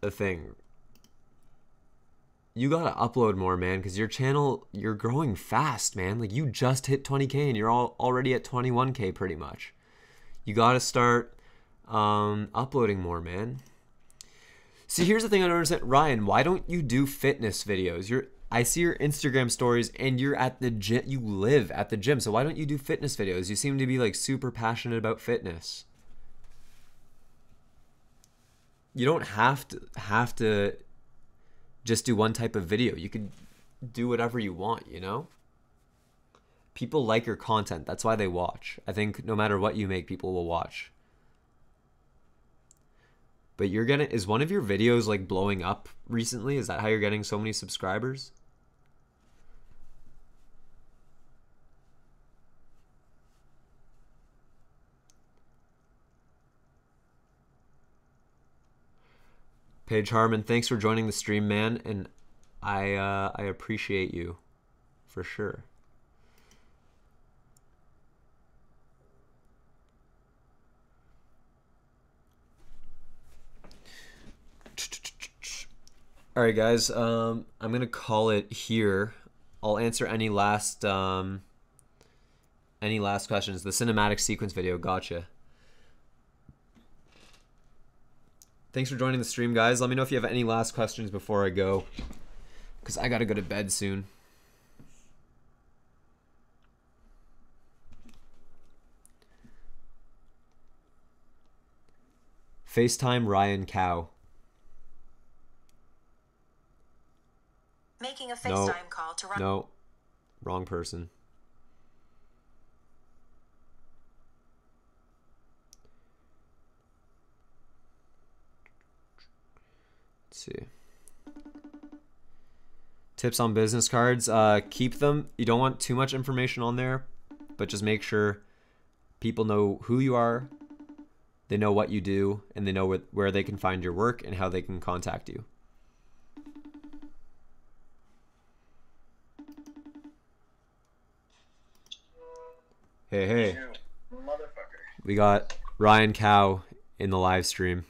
the thing. You gotta upload more, man, because your channel, you're growing fast, man. Like, you just hit 20K and you're already at 21K pretty much. You gotta start uploading more, man. See, here's the thing I don't understand. Ryan, why don't you do fitness videos? I see your Instagram stories and you're at the gym. You live at the gym, so why don't you do fitness videos? You seem to be like super passionate about fitness. You don't have to just do one type of video. You could do whatever you want, you know? People like your content. That's why they watch. I think no matter what you make, people will watch. But is one of your videos like blowing up recently? Is that how you're getting so many subscribers? Paige Harmon, thanks for joining the stream, man, and I appreciate you for sure. All right, guys. I'm gonna call it here. I'll answer any last questions. The cinematic sequence video. Gotcha. Thanks for joining the stream, guys. Let me know if you have any last questions before I go, because I gotta go to bed soon. FaceTime Ryan Cow. Making a FaceTime call to Ryan. No, wrong person. Let's see. Tips on business cards. Keep them. You don't want too much information on there, but just make sure people know who you are, they know what you do, and they know where they can find your work and how they can contact you. Hey. Motherfucker. We got Ryan Cow in the live stream.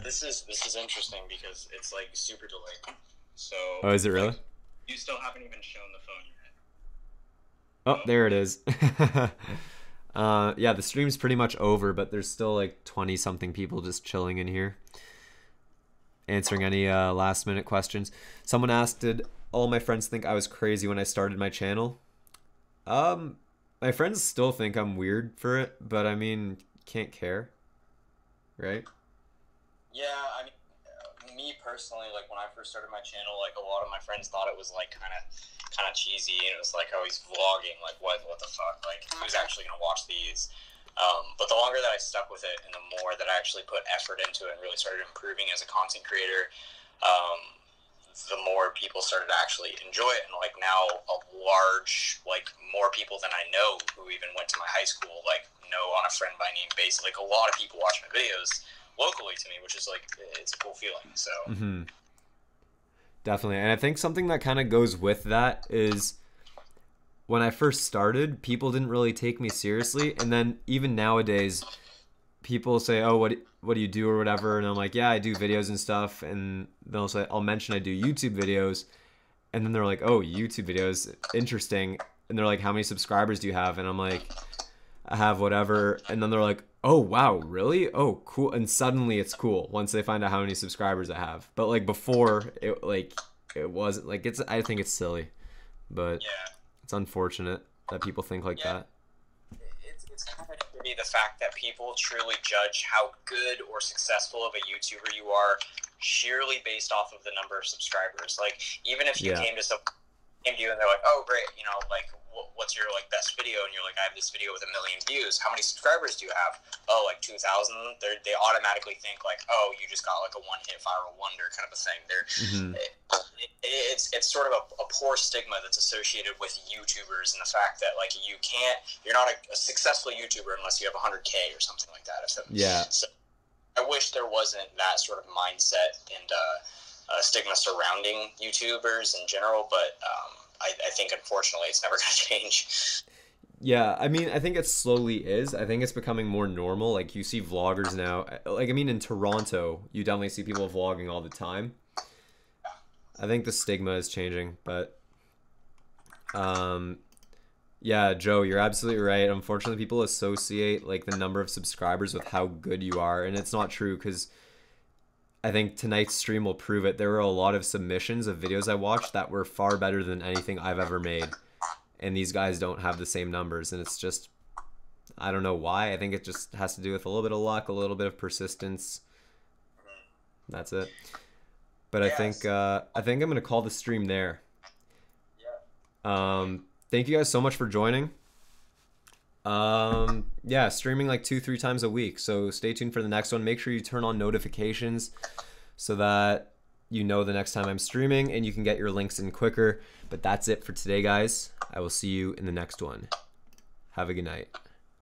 This is interesting because it's like super delayed. So. Oh, is it really? You still haven't even shown the phone yet. Oh, there it is. Yeah, the stream's pretty much over, but there's still like 20-something people just chilling in here, answering any last-minute questions. Someone asked, did all my friends think I was crazy when I started my channel? My friends still think I'm weird for it, but I mean, can't care, right? Yeah, I mean, me personally, like when I first started my channel, like a lot of my friends thought it was like kind of cheesy, and it was like, oh, he's vlogging, like what the fuck, like who's actually gonna watch these? But the longer that I stuck with it, and the more that I actually put effort into it, and really started improving as a content creator, the more people started to actually enjoy it. And like now a large, like more people than I know who even went to my high school, like know on a friend by name basis. Like a lot of people watch my videos locally to me, which is like, it's a cool feeling. So Definitely. And I think something that kind of goes with that is when I first started, people didn't really take me seriously. And then even nowadays, people say, oh, what do you do or whatever? And I'm like, yeah, I do videos and stuff. And they'll say, I'll mention I do YouTube videos. And then they're like, oh, YouTube videos, interesting. And they're like, how many subscribers do you have? And I'm like, I have whatever. And then they're like, oh, wow, really? Oh, cool. And suddenly it's cool once they find out how many subscribers I have. But like before, it wasn't like, I think it's silly, but it's unfortunate that people think like that. it's kind of shitty the fact that people truly judge how good or successful of a YouTuber you are sheerly based off of the number of subscribers. Like, even if you came to you and they're like, oh, great, you know, like, what's your, like, best video? And you're like, I have this video with 1 million views. How many subscribers do you have? Oh, like 2,000? They automatically think, like, oh, you just got, like, a one-hit viral wonder kind of a thing. It's sort of a poor stigma that's associated with YouTubers, and the fact that, like, you're not a successful YouTuber unless you have 100K or something like that. So I wish there wasn't that sort of mindset and stigma surrounding YouTubers in general, but I think unfortunately it's never going to change. Yeah, I mean, I think it slowly is. I think it's becoming more normal. Like, you see vloggers now. Like, I mean, in Toronto, you definitely see people vlogging all the time. I think the stigma is changing, but yeah, Joe, you're absolutely right. Unfortunately, people associate like the number of subscribers with how good you are, and it's not true, because I think tonight's stream will prove it. There were a lot of submissions of videos I watched that were far better than anything I've ever made. And these guys don't have the same numbers. And it's just, I don't know why. I think it just has to do with a little bit of luck, a little bit of persistence. That's it. But I think I'm going to call the stream there. Thank you guys so much for joining. Yeah, streaming like 2-3 times a week, so stay tuned for the next one. Make sure you turn on notifications so that you know the next time I'm streaming and you can get your links in quicker. But that's it for today, guys. I will see you in the next one. Have a good night.